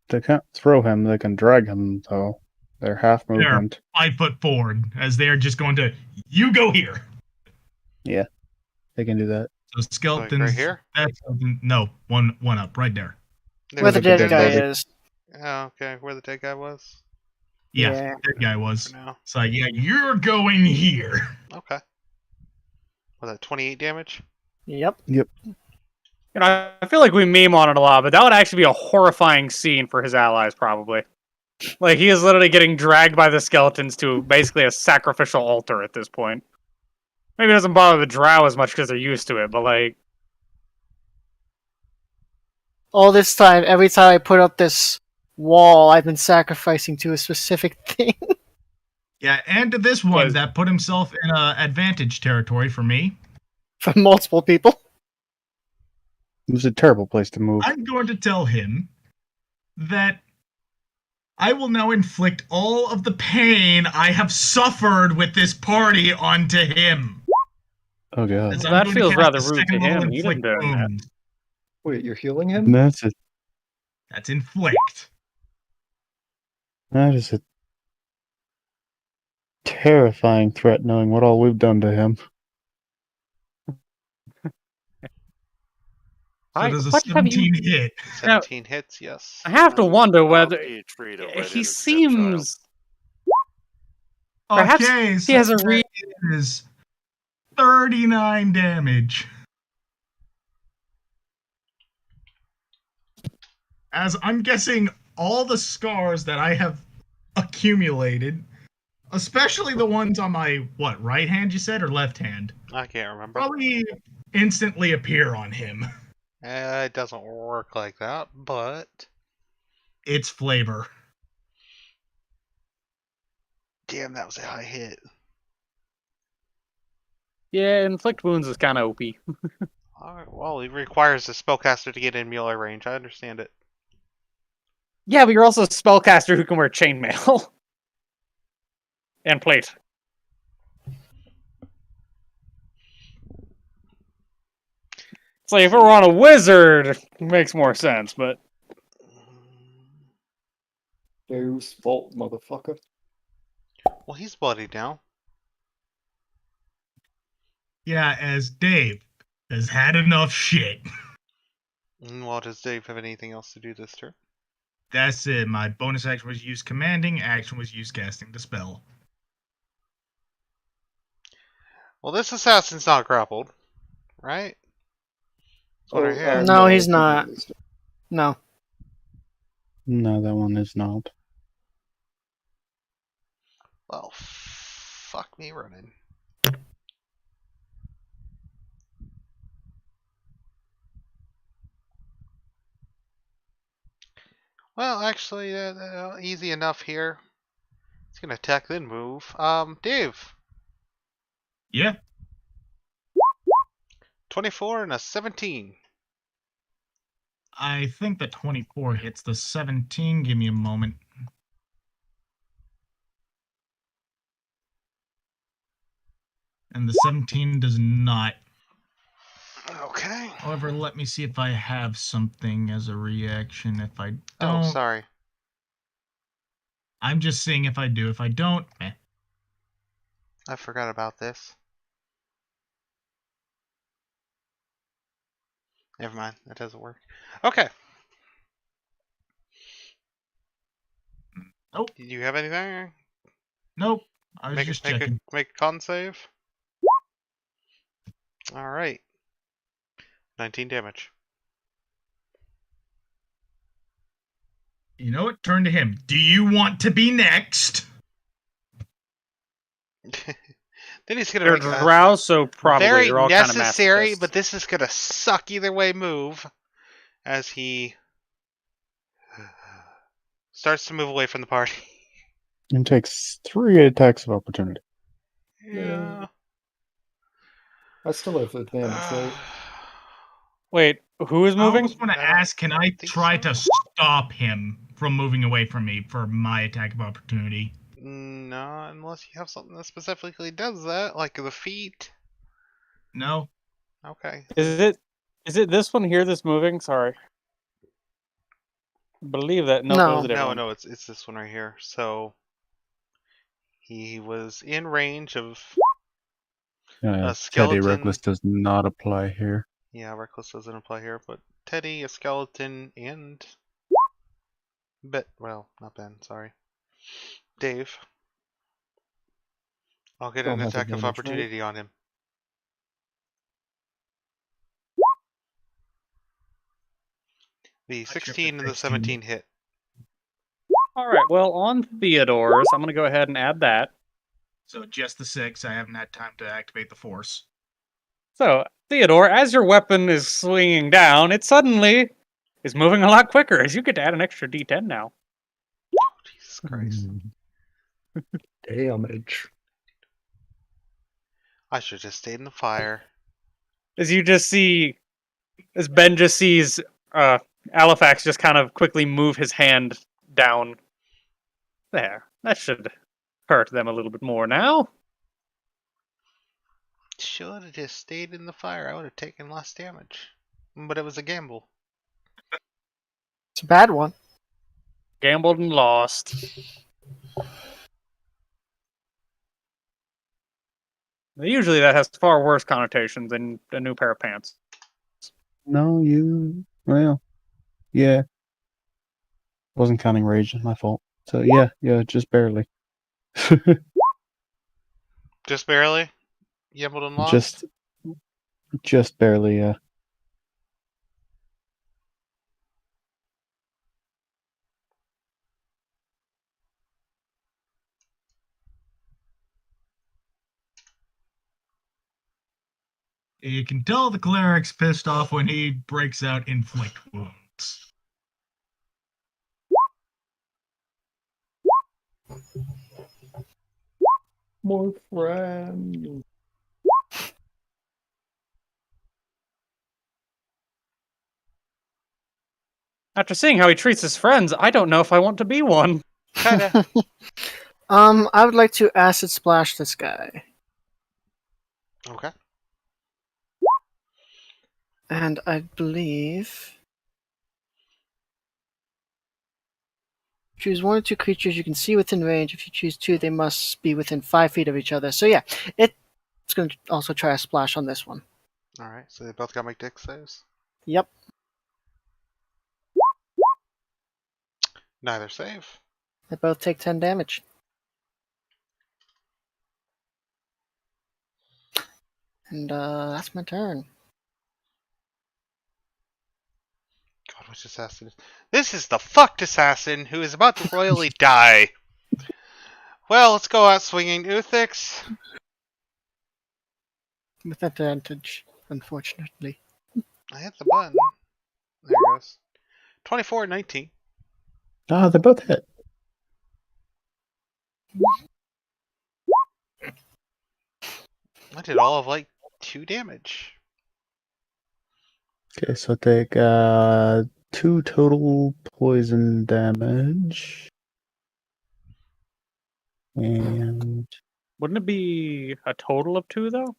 They can't throw him, they can drag him, though. They're half movement. 5 foot forward, as they are just going to, you go here. They can do that. So skeletons. Like right here? That's no, one up, right there. There Where we the go. dead guy is. Oh, okay, where the dead guy was? Yeah, Yeah. that guy was. For now. So yeah, you're going here. Okay. Was that 28 damage? Yep. You know, I feel like we meme on it a lot, but that would actually be a horrifying scene for his allies, probably. Like, he is literally getting dragged by the skeletons to basically a sacrificial altar at this point. Maybe it doesn't bother the drow as much because they're used to it, but like... All this time, every time I put up this wall, I've been sacrificing to a specific thing. Yeah, and to this one Was- that put himself in advantage territory for me. From multiple people. It was a terrible place to move. I'm going to tell him that I will now inflict all of the pain I have suffered with this party onto him. Oh god. As Well, I'm that going to feels cast rather a rude second to level him. He didn't inflict do that. wounds. Wait, you're healing him? That's inflict. That is a terrifying threat, knowing what all we've done to him. So does a what have you- 17 hit? 17 hits, yes. I have to wonder How whether do you treat a redheaded he stepchild? seems. Perhaps Okay, he so has a that is 39 damage. As I'm guessing all the scars that I have accumulated, especially the ones on my, right hand you said, or left hand, I can't remember. probably instantly appear on him. It doesn't work like that, but... It's flavor. Damn, that was a high hit. Yeah, inflict wounds is kind of OP. Alright, well, it requires a spellcaster to get in melee range. I understand it. Yeah, but you're also a spellcaster who can wear chainmail and plate. It's like if it were on a wizard, it makes more sense, but Deus Vault, motherfucker. Well, he's bloodied now. Yeah, as Dave has had enough shit. Well, does Dave have anything else to do this turn? That's it. My bonus action was use commanding, action was use casting the spell. Well, this assassin's not grappled, right? That's what I hear. No, he's not. No. No, that one is not. Well, fuck me running. Well, actually, easy enough here. He's gonna attack then move. Dave. Yeah. 24 and a 17. I think the 24 hits the 17. Give me a moment. And the 17 does not. Okay. However, let me see if I have something as a reaction. If I don't, Oh, sorry. I'm just seeing if I do. If I don't, I forgot about this. Never mind. That doesn't work. Okay. Nope. Do you have anything? Nope. I was just checking. Make a con save. All right. 19 damage. You know what? Turn to him. Do you want to be next? Then he's gonna they're make a drow, so probably very you're all necessary, kind of but this is gonna suck either way move as he starts to move away from the party. And takes 3 attacks of opportunity. Yeah. I still have advantage, right? Wait, who is I moving? was going to I don't ask, can I think try so. to stop him from moving away from me for my attack of opportunity? No, unless you have something that specifically does that, like the feet. No? Okay. Is it this one here that's moving? Sorry. Believe that. No, No. it was a different one. No, it's this one right here. So he was in range of a Teddy skeleton. Reckless does not apply here. Yeah, reckless doesn't apply here, but Teddy, a skeleton, and well, not Ben, sorry. Dave. I'll get Don't an have attack of advantage, right? opportunity on him. The I tripped 16 at and the 16. 17 hit. All right. Well, on Theodore's, I'm going to go ahead and add that. So just the 6. I haven't had time to activate the force. So, Theodore, as your weapon is swinging down, it suddenly is moving a lot quicker, as you get to add an extra D10 now. Jesus Christ. Damage. I should have just stayed in the fire. As you just see As Ben just sees Alifax just kind of quickly move his hand down. There. That should hurt them a little bit more now. Should have just stayed in the fire. I would have taken less damage. But it was a gamble. It's a bad one. Gambled and lost. Usually that has far worse connotations than a new pair of pants. No, well, yeah. Wasn't counting rage, my fault. So yeah, just barely. Just barely? Gambled and lost? Just barely, yeah. You can tell the cleric's pissed off when he breaks out inflict wounds. More friends. After seeing how he treats his friends, I don't know if I want to be one. Kinda. I would like to acid splash this guy. Okay. And I believe... Choose one or two creatures you can see within range. If you choose two, they must be within 5 feet of each other. So yeah, it's going to also try a splash on this one. Alright, so they both got to make dex saves? Yep. Neither save. They both take 10 damage. And that's my turn. God, which assassin is... This is the fucked assassin who is about to royally die. Well, let's go out swinging. Uthix. With advantage, unfortunately. I hit the button. There it goes. 24, 19. Ah, they both hit. I did all of like 2 damage. Okay, so take 2 total poison damage. And Wouldn't it be a total of 2, though?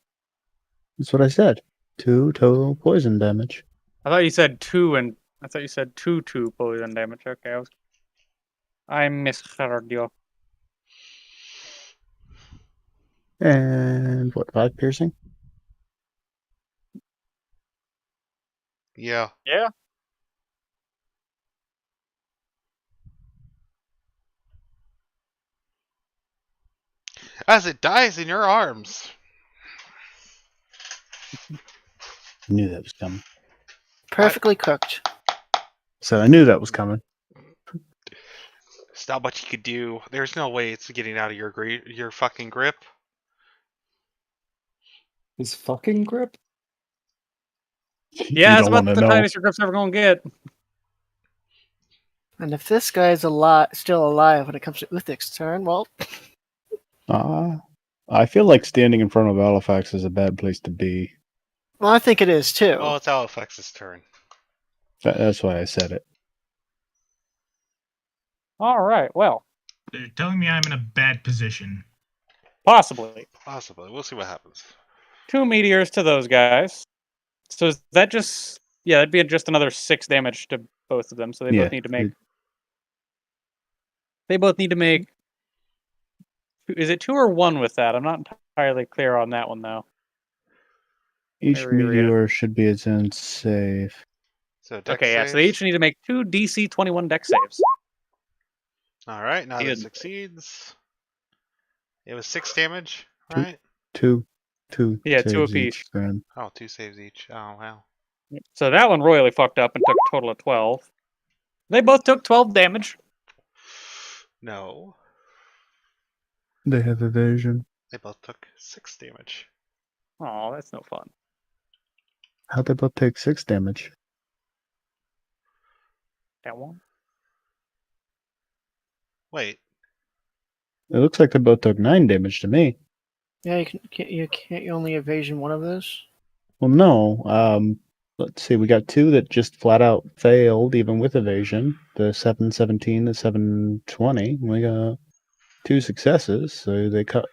that's what I said. 2 total poison damage. I thought you said 2, and I thought you said 2 poison damage. Okay, I misheard you. And what, 5 piercing? Yeah. Yeah. As it dies in your arms. I knew that was coming. Perfectly cooked. So I knew that was coming. There's not much you could do. There's no way it's getting out of your fucking grip. His fucking grip? Yeah, that's don't about wanna the know. tightest your grip's ever going to get. And if this guy is still alive when it comes to Uthik's turn, well, I feel like standing in front of Halifax is a bad place to be. I think it is too. Well, it's Alifex's turn. That's why I said it. All right, well, They're telling me I'm in a bad position. possibly. Possibly. We'll see what happens. 2 meteors to those guys. So is that just... Yeah, that'd be just another 6 damage to both of them, so they Yeah, both need to make... They both need to make... Is it 2 or 1 with that? I'm not entirely clear on that one, though. Each I reread it. meteor should be its own save. So dex Okay, yeah, so they saves. each need to make 2 DC 21 dex saves. Alright, now that Good. succeeds. It was 6 damage, Two. right? Two Yeah, 2 saves apiece. Oh, each, then. 2 saves each. Oh, wow. So that one royally fucked up and took a total of 12. They both took 12 damage. No. They have evasion. They both took 6 damage. Oh, that's no fun. How'd they both take 6 damage? That one. Wait. It looks like they both took 9 damage to me. Yeah, you only evasion one of those. Well, no. let's see, we got 2 that just flat out failed, even with evasion. The 717, the 720. We got 2 successes, so they cut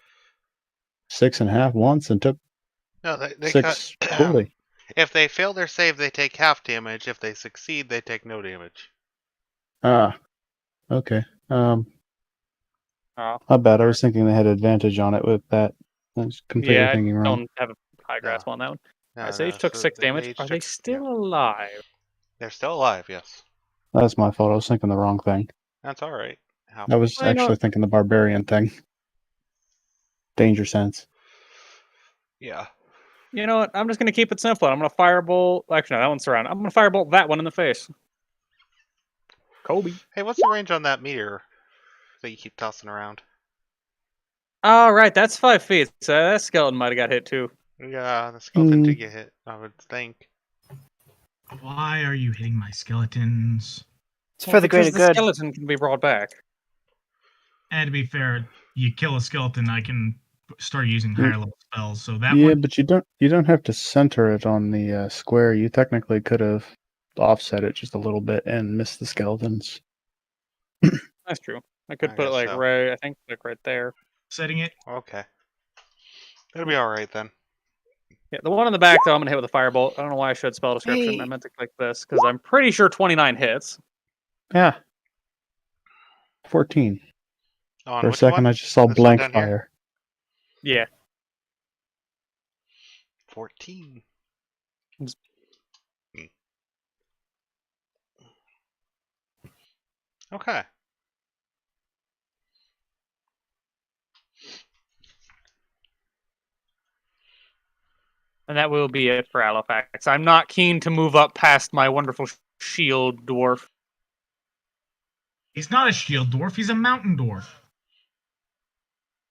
6.5 once and took No, they 6 cut. fully. If they fail their save, they take half damage. If they succeed, they take no damage. Ah, okay. Oh, My bad. I was thinking they had advantage on it with that. I was completely yeah, I thinking wrong. don't have a high grasp on that one. No, Sage took so 6 they damage. each Are they took- still yeah. alive? They're still alive, yes. That's my fault. I was thinking the wrong thing. That's all right. I was I know. actually thinking the barbarian thing. Danger sense. Yeah. You know what? I'm just gonna keep it simple. I'm gonna firebolt. Actually, no, that one's surrounded. I'm gonna firebolt that one in the face. Kobe. Hey, what's the range on that meteor that you keep tossing around? Oh, right, that's 5 feet. So that skeleton might have got hit too. Yeah, the skeleton Hmm. did get hit, I would think. Why are you hitting my skeletons? It's for the greater Because the good. skeleton can be brought back. And to be fair, you kill a skeleton, I can start using Mm. higher level spells. So that Yeah, one, but you don't have to center it on the square. You technically could have offset it just a little bit and missed the skeletons. That's true. I could I put it guess like so. right. I think like right there. setting it. Okay. That'll be alright then. Yeah, the one in the back though, I'm gonna hit with a firebolt. I don't know why I showed spell description. Hey. I meant to click this because I'm pretty sure 29 hits. Yeah. 14. On For a which second, one? I just saw This one blank down here? fire. Yeah. 14. Okay. And that will be it for Halifax. I'm not keen to move up past my wonderful shield dwarf. He's not a shield dwarf, he's a mountain dwarf.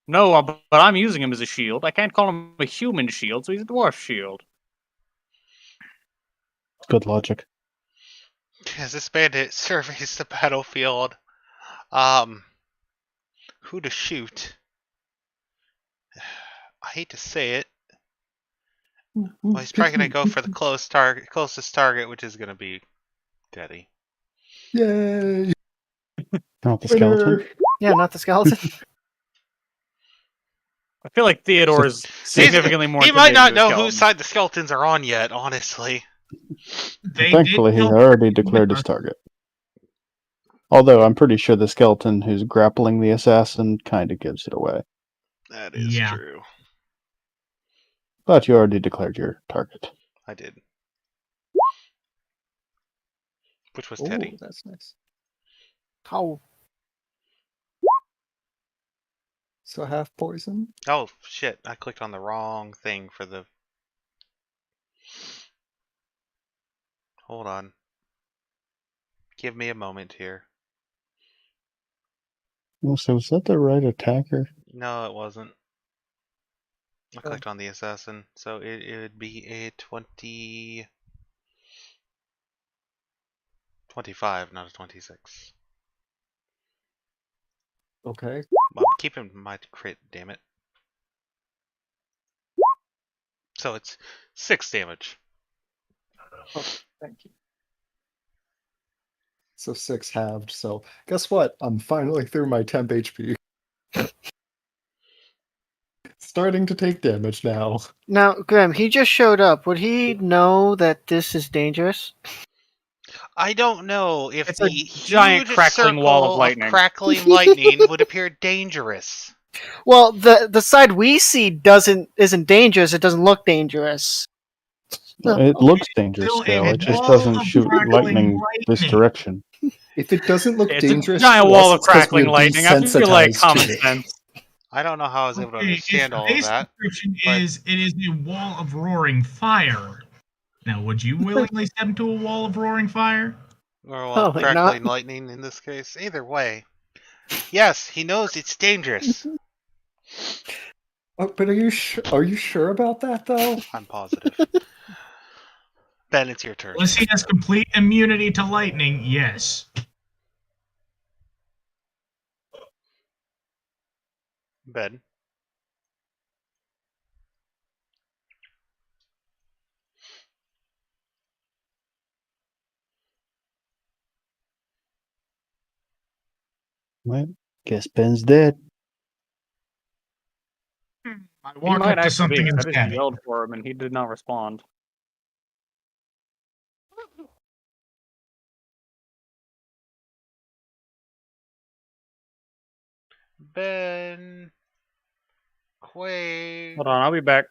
No, but I'm using him as a shield. I can't call him a human shield, so he's a dwarf shield. Good logic. As this bandit surveys the battlefield, who to shoot? I hate to say it. Well, he's probably gonna go for the closest target, which is gonna be Teddy. Yay! Not the skeleton. Winner! Yeah, not the skeleton. I feel like Theodore is significantly more. He might not intimidating know than the whose skeleton. side the skeletons are on yet, honestly. They Thankfully, did he kill already declared his target. Although I'm pretty sure the skeleton who's grappling the assassin kind of gives it away. That is Yeah. true. But you already declared your target. I did. Which was Oh, Teddy. that's nice. Oh, So half poison? Oh, shit. I clicked on the wrong thing for the... Hold on. Give me a moment here. Well, so was that the right attacker? No, it wasn't. I clicked on the assassin, so it would be a 25, not a 26. Okay. I'm keeping my crit, damn it. So it's 6 damage. Thank you. So 6 halved, so guess what? I'm finally through my temp HP. Starting to take damage now. now, Graham, he just showed up. Would he know that this is dangerous? I don't know if It's a the giant huge crackling circle wall of lightning. crackling lightning would appear dangerous. Well, the side we see isn't dangerous. It doesn't look dangerous. It looks dangerous still a still. It just wall doesn't of shoot crackling lightning this lightning. direction. If it doesn't look It's dangerous, a giant to wall us, of it's 'cause crackling we're lightning. I feel like desensitized common to it. sense. I don't know how I was able to Okay, understand all of base that. description but- is it is a wall of roaring fire. Now, would you willingly step into a wall of roaring fire? Or well, Probably not. crackling lightning in this case. Either way. Yes, he knows it's dangerous. Oh, but are you sure about that though? I'm positive. Ben, it's your turn. Unless he has complete immunity to lightning, yes. Ben. Well, guess Ben's dead. I He walk might up to actually something be. and I just stab it. yelled for him, and he did not respond. Ben, Quay, Hold on, I'll be back.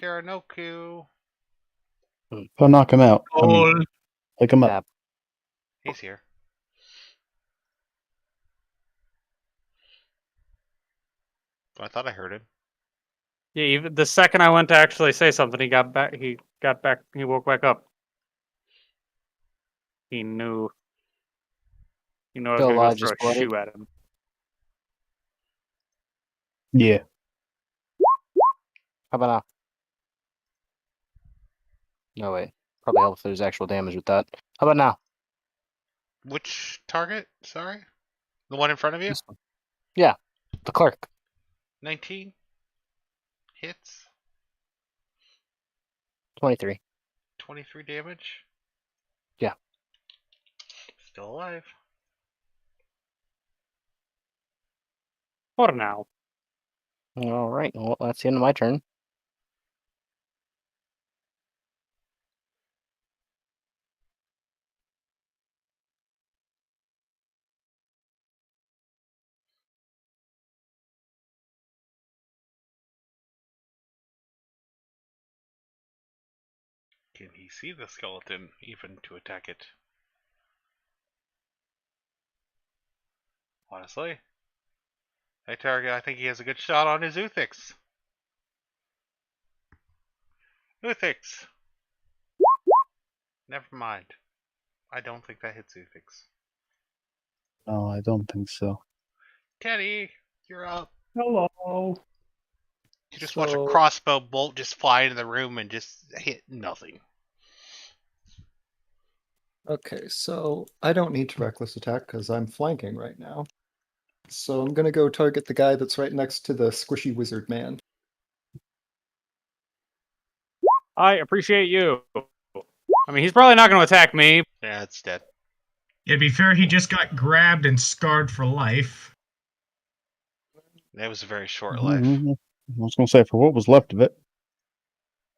Karanoku. I'll knock him out. I mean, Oh, pick him up. Tap. He's here. I thought I heard him. Yeah, even the second I went to actually say something, he got back. He got back. He woke back up. He knew. He knew I was Still gonna go alive, throw just a bloody. shoe at him. Yeah. How about now? No, wait. Probably help if there's actual damage with that. How about now? Which target? Sorry? The one in front of you? This one. Yeah, the clerk. 19? Hits? 23. 23 damage? Yeah. Still alive. For now. All right. Well, that's the end of my turn. Can he see the skeleton even to attack it? Honestly. Hey, target, I think he has a good shot on his Uthix. Uthix! Never mind. I don't think that hits Uthix. No, I don't think so. Teddy, you're up. Hello. You just watch a So- crossbow bolt just fly into the room and just hit nothing. Okay, so I don't need to reckless attack because I'm flanking right now. So I'm gonna go target the guy that's right next to the squishy wizard man. I appreciate you. I mean, he's probably not going to attack me. Yeah, it's dead. Yeah, to be fair, he just got grabbed and scarred for life. That was a very short Mhm, life. mhm. I was going to say, for what was left of it.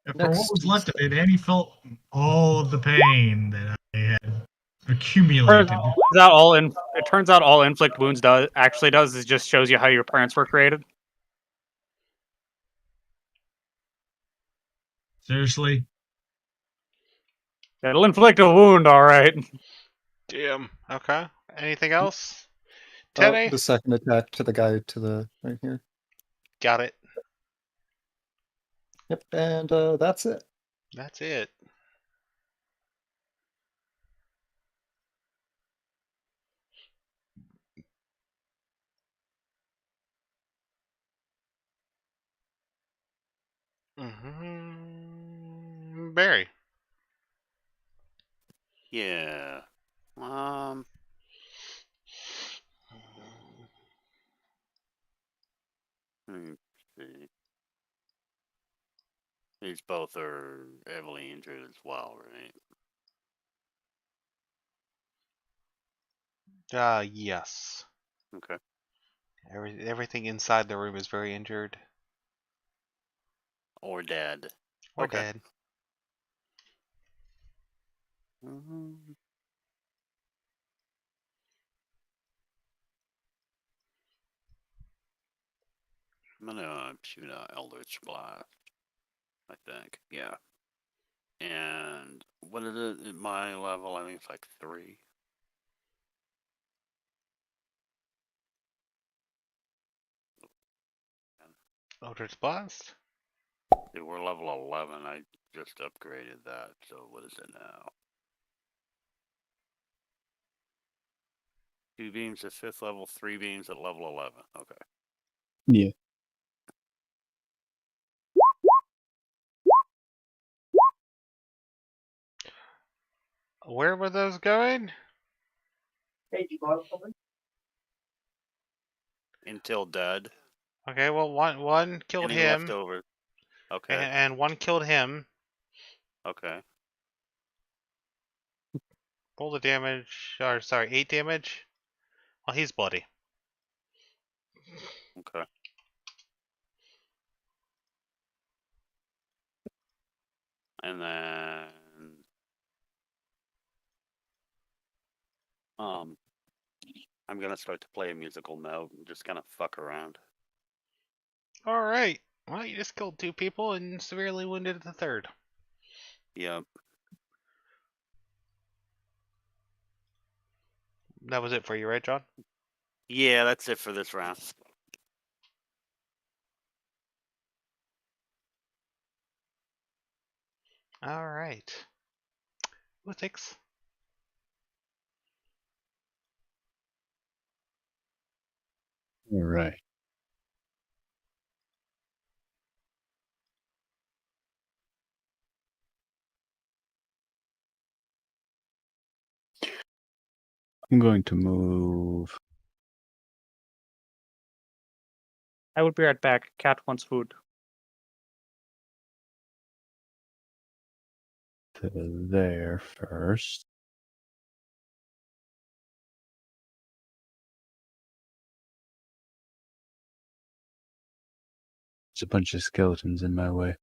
And for what Next was is left of it, and he felt all of the pain that I had accumulated. It turns out all inflict wounds does is just shows you how your parents were created. Seriously? It'll inflict a wound, all right. Damn. Okay. Anything else? Teddy? The second attack to the guy to the right here. Got it. Yep, and that's it. That's it. Barry. Yeah. Let me see. These both are heavily injured as well, right? Yes. Okay. Everything inside the room is very injured. Or dead. Or Okay. dead. Mhm. I'm gonna shoot out Eldritch Blast. I think. Yeah. And what is it at my level? I think it's like 3. Eldritch Blast? Dude, we're level 11. I just upgraded that. So what is it now? 2 beams at 5th level, 3 beams at level 11. Okay. Yeah. Where were those going? Until dead. Okay, well, one killed Any him, leftover? Okay. and one killed him. Okay. Roll the damage, or sorry, 8 damage. Well, he's bloody. Okay. And then I'm gonna start to play a musical note and just kind of fuck around. All right. Well, you just killed 2 people and severely wounded the 3rd. Yep. That was it for you, right, John? Yeah, that's it for this round. All right. Utix. All right. I'm going to move I will be right back. Cat wants food. to there first. There's a bunch of skeletons in my way.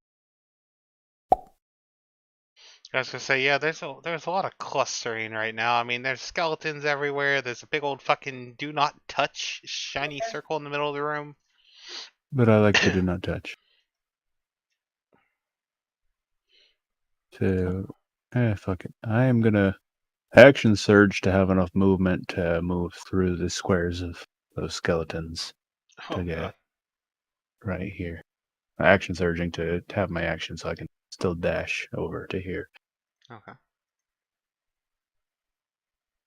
I was gonna say, yeah, there's a lot of clustering right now. I mean, there's skeletons everywhere. There's a big old fucking do not touch shiny circle in the middle of the room. But I like to do not touch. So, fuck it. I am gonna action surge to have enough movement to move through the squares of those skeletons Oh to get god. right here. Action surging to have my action so I can still dash over to here. Okay.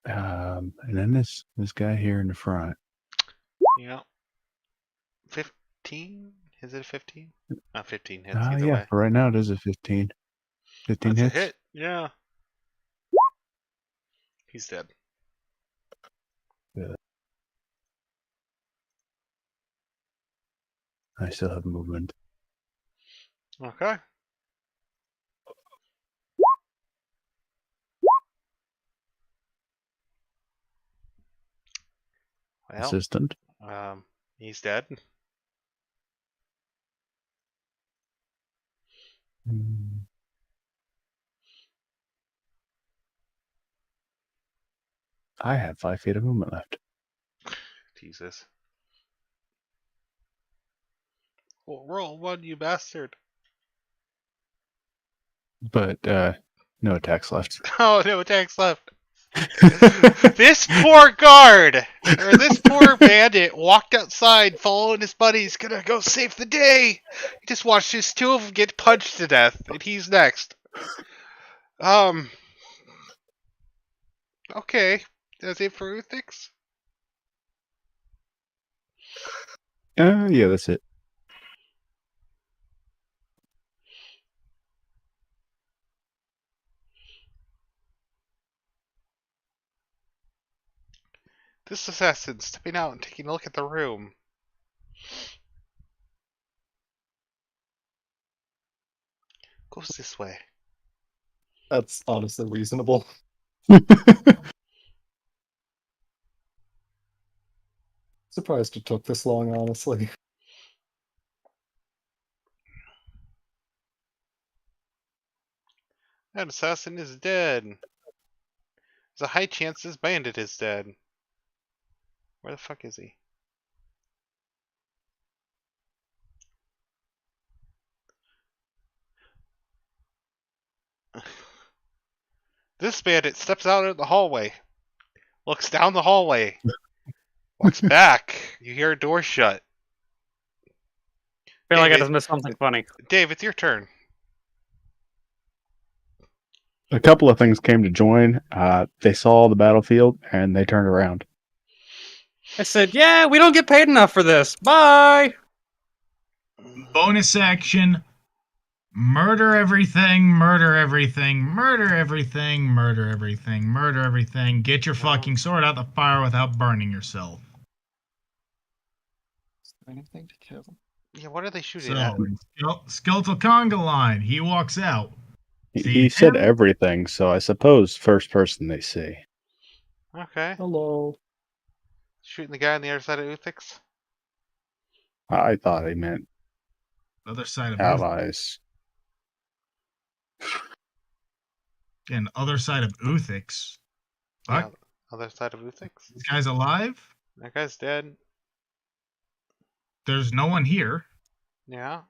And then this guy here in the front. Yeah. 15? Is it a 15? Not 15 hits either Yeah, way. for right now it is a 15. 15 That's hits. a hit. Yeah. He's dead. Good. I still have movement. Okay. Well, Assistant. he's dead. I have 5 feet of movement left. Jesus. Well, roll 1, you bastard. But no attacks left. Oh, no attacks left. This poor guard, or this poor bandit, walked outside following his buddies, gonna go save the day. He just watched his 2 of them get punched to death, and he's next. Okay. That's it for Uthix? Yeah, that's it. This assassin stepping out and taking a look at the room. Goes this way. That's honestly reasonable. Surprised it took this long, honestly. That assassin is dead. There's a high chance this bandit is dead. Where the fuck is he? This bandit steps out in the hallway. Looks down the hallway. Walks back. You hear a door shut. I feel like I David- just missed something funny. Dave, it's your turn. A couple of things came to join. They saw the battlefield and they turned around. I said, yeah, we don't get paid enough for this. Bye! Bonus action. Murder everything, murder everything, murder everything, murder everything, murder everything. Get your fucking sword out the fire without burning yourself. Is there anything to kill? Yeah, what are they shooting So, at? skeletal conga line. He walks out. He said him? everything, so I suppose first person they see. Okay. Hello. Shooting the guy on the other side of Uthix? I thought he meant Other side of allies. Again, other side of Uthix. Yeah, Fuck. other side of Uthix. This guy's alive? That guy's dead. There's no one here. Yeah.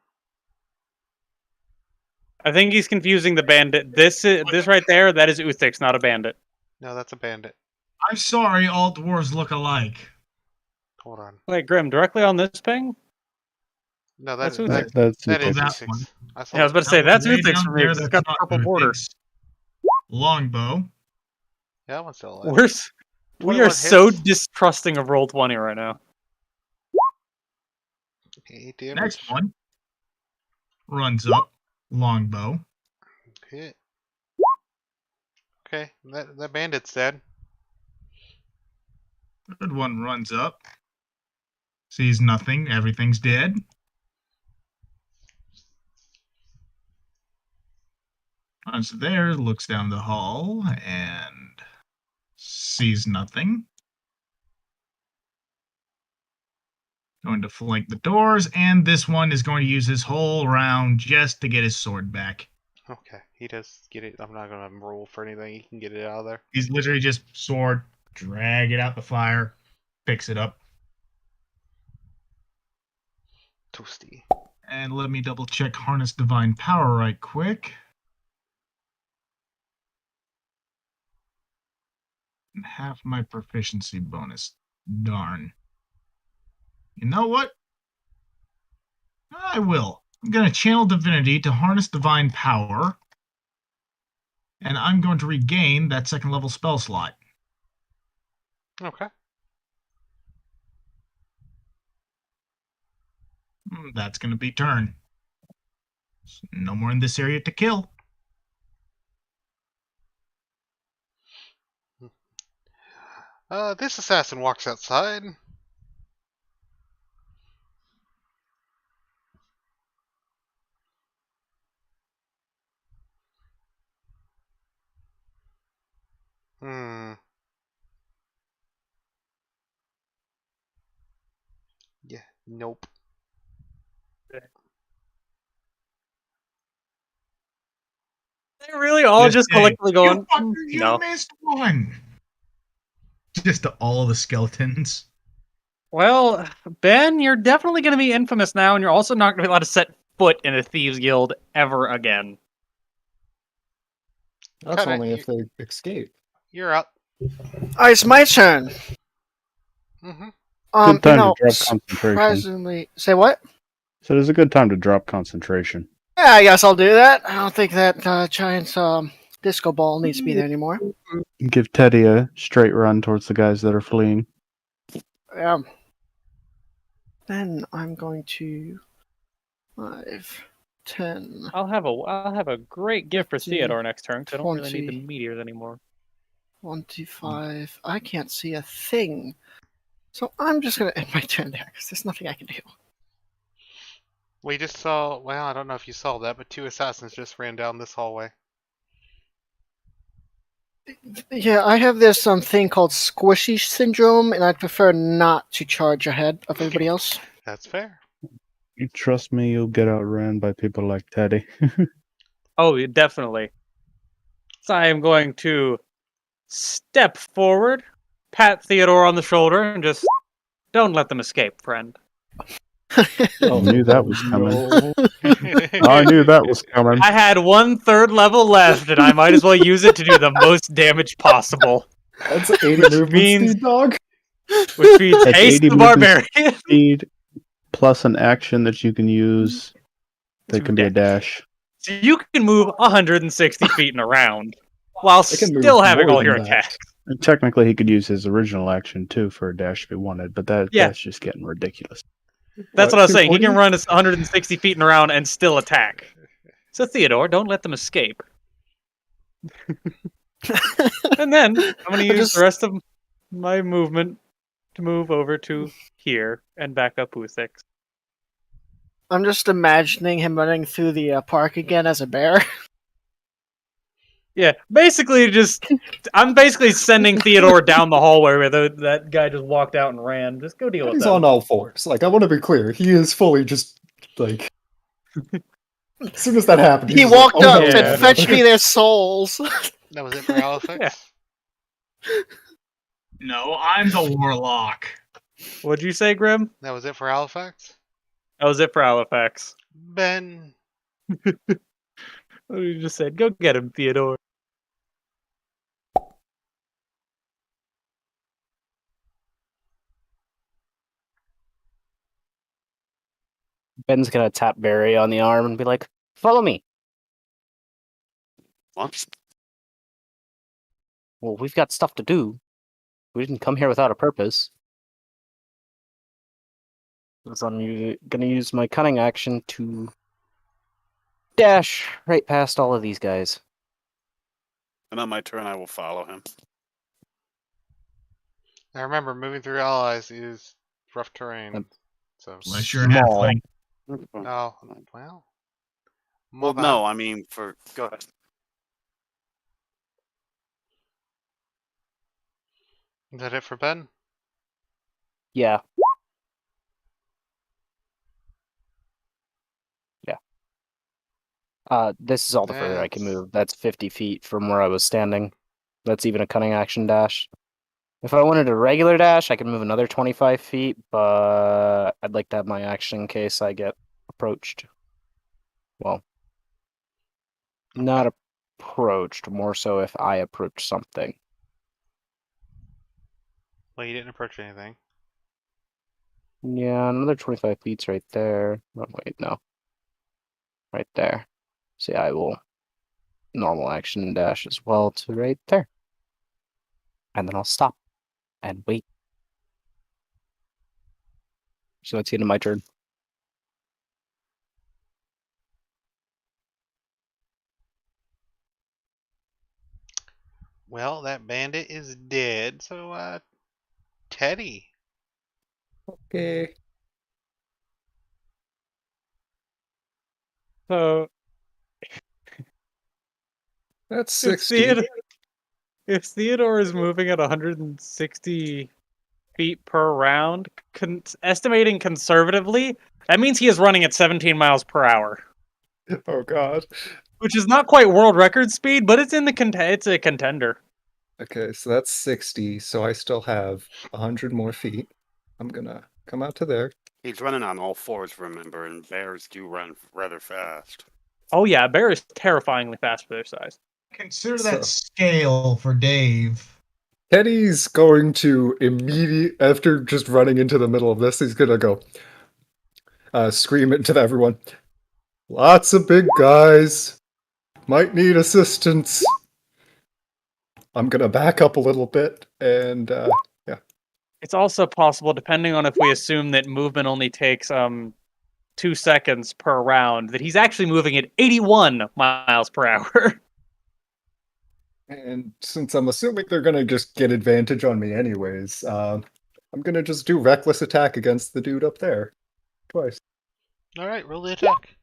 I think he's confusing the bandit. This right there, that is Uthix, not a bandit. No, that's a bandit. I'm sorry, all dwarves look alike. Hold on. Wait, Grim, directly on this ping? No, That's that, Uthix. That's that is that Uthix. one. I saw Yeah, I was about to say, that's Way Uthix down for me. there, It's that's got the not purple border. Uthix. Longbow. Yeah, that one's still alive. We 21 are so hits. distrusting of Roll20 right now. 8 damage. Next one. Runs up. Longbow. Hit. Okay, that bandit's dead. Third one runs up. Sees nothing. Everything's dead. Runs there, looks down the hall, and sees nothing. Going to flank the doors, and this one is going to use his whole round just to get his sword back. Okay, he does get it. I'm not gonna roll for anything. He can get it out of there. He's literally just sword, drag it out the fire, fix it up. Toasty. And let me double check Harness Divine Power right quick. And half my proficiency bonus. Darn. You know what? I will. I'm going to channel Divinity to harness Divine Power. And I'm going to regain that second level spell slot. Okay. That's going to be turn. No more in this area to kill. This assassin walks outside. Yeah, nope. They really all just saying, collectively going, You no. missed one. Just to all the skeletons. Well, Ben, you're definitely going to be infamous now, and you're also not going to be allowed to set foot in a Thieves Guild ever again. That's Kinda, only if they escape. You're up. It's my turn. Mm-hmm. Good time to drop concentration. Surprisingly, say what? So it's a good time to drop concentration. Yeah, I guess I'll do that. I don't think that giant disco ball needs to be there anymore. Give Teddy a straight run towards the guys that are fleeing. Then I'm going to 5, 10. I'll have a great gift for 15, Theodore next turn, because I don't really need 20. the meteors anymore. 25. I can't see a thing. So I'm just going to end my turn there, because there's nothing I can do. We just saw, well, I don't know if you saw that, but 2 assassins just ran down this hallway. Yeah, I have this thing called squishy syndrome, and I'd prefer not to charge ahead of everybody else. That's fair. You trust me, you'll get outran by people like Teddy. Oh, definitely. So I am going to step forward, pat Theodore on the shoulder, and just don't let them escape, friend. I knew that was coming. I knew that was coming. I had 1/3 level left, and I might as well use it to do the most damage possible. That's 80 movement means- speed, dog. Which means That's haste 80 the movement barbarian. Speed plus an action that you can use. That can be a dash. So you can move 160 feet in a round while I can move still having more all your than that. attacks. And technically, he could use his original action too for a dash if he wanted, but that's just getting ridiculous. That's what I was saying. He can 240? run 160 feet in a round and still attack. So Theodore, don't let them escape. And then I'm going to use the rest of my movement to move over to here and back up Uthix. I'm just imagining him running through the park again as a bear. Yeah, basically I'm basically sending Theodore down the hallway where that guy just walked out and ran. Just go deal with He's that. on all fours. Like, I want to be clear. He is fully just, like... As soon as that happened, He he's just walked like, oh, up, no, said, no, no. "Fetch me their souls." That was it for Halifax? No, I'm the warlock. What'd you say, Grim? That was it for Halifax? That was it for Halifax. Ben. You just said, go get him, Theodore. Ben's gonna tap Barry on the arm and be like, "Follow me." What? Well, we've got stuff to do. We didn't come here without a purpose. So I'm gonna use my cunning action to dash right past all of these guys. And on my turn, I will follow him. Now remember, moving through allies is rough terrain. So. Unless you're a Small. halfling. Oh, well. Well, My no, bad. I mean, go ahead. Is that it for Ben? Yeah. This is all the further I can That's- move. That's 50 feet from where I was standing. That's even a cunning action dash. If I wanted a regular dash, I could move another 25 feet, but I'd like to have my action in case I get approached. Well, not approached, more so if I approach something. Well, you didn't approach anything. Yeah, another 25 feet's right there. Oh, wait, no. Right there. See, I will normal action dash as well to right there. And then I'll stop and wait. So that's the end of my turn. Well, that bandit is dead, so, Teddy. Okay. So, That's if 60. Theodore is moving at 160 feet per round, estimating conservatively, that means he is running at 17 miles per hour. Oh, God. Which is not quite world record speed, but it's in the it's a contender. Okay, so that's 60, so I still have 100 more feet. I'm gonna come out to there. He's running on all fours, remember, and bears do run rather fast. Oh yeah, a bear is terrifyingly fast for their size. Consider So- that scale for Dave. Teddy's going to after just running into the middle of this, he's gonna go scream it to everyone. Lots of big guys. Might need assistance. I'm gonna back up a little bit and yeah. It's also possible, depending on if we assume that movement only takes 2 seconds per round, that he's actually moving at 81 miles per hour. And since I'm assuming they're gonna just get advantage on me anyways, I'm gonna just do reckless attack against the dude up there. Twice. Alright, roll the attack.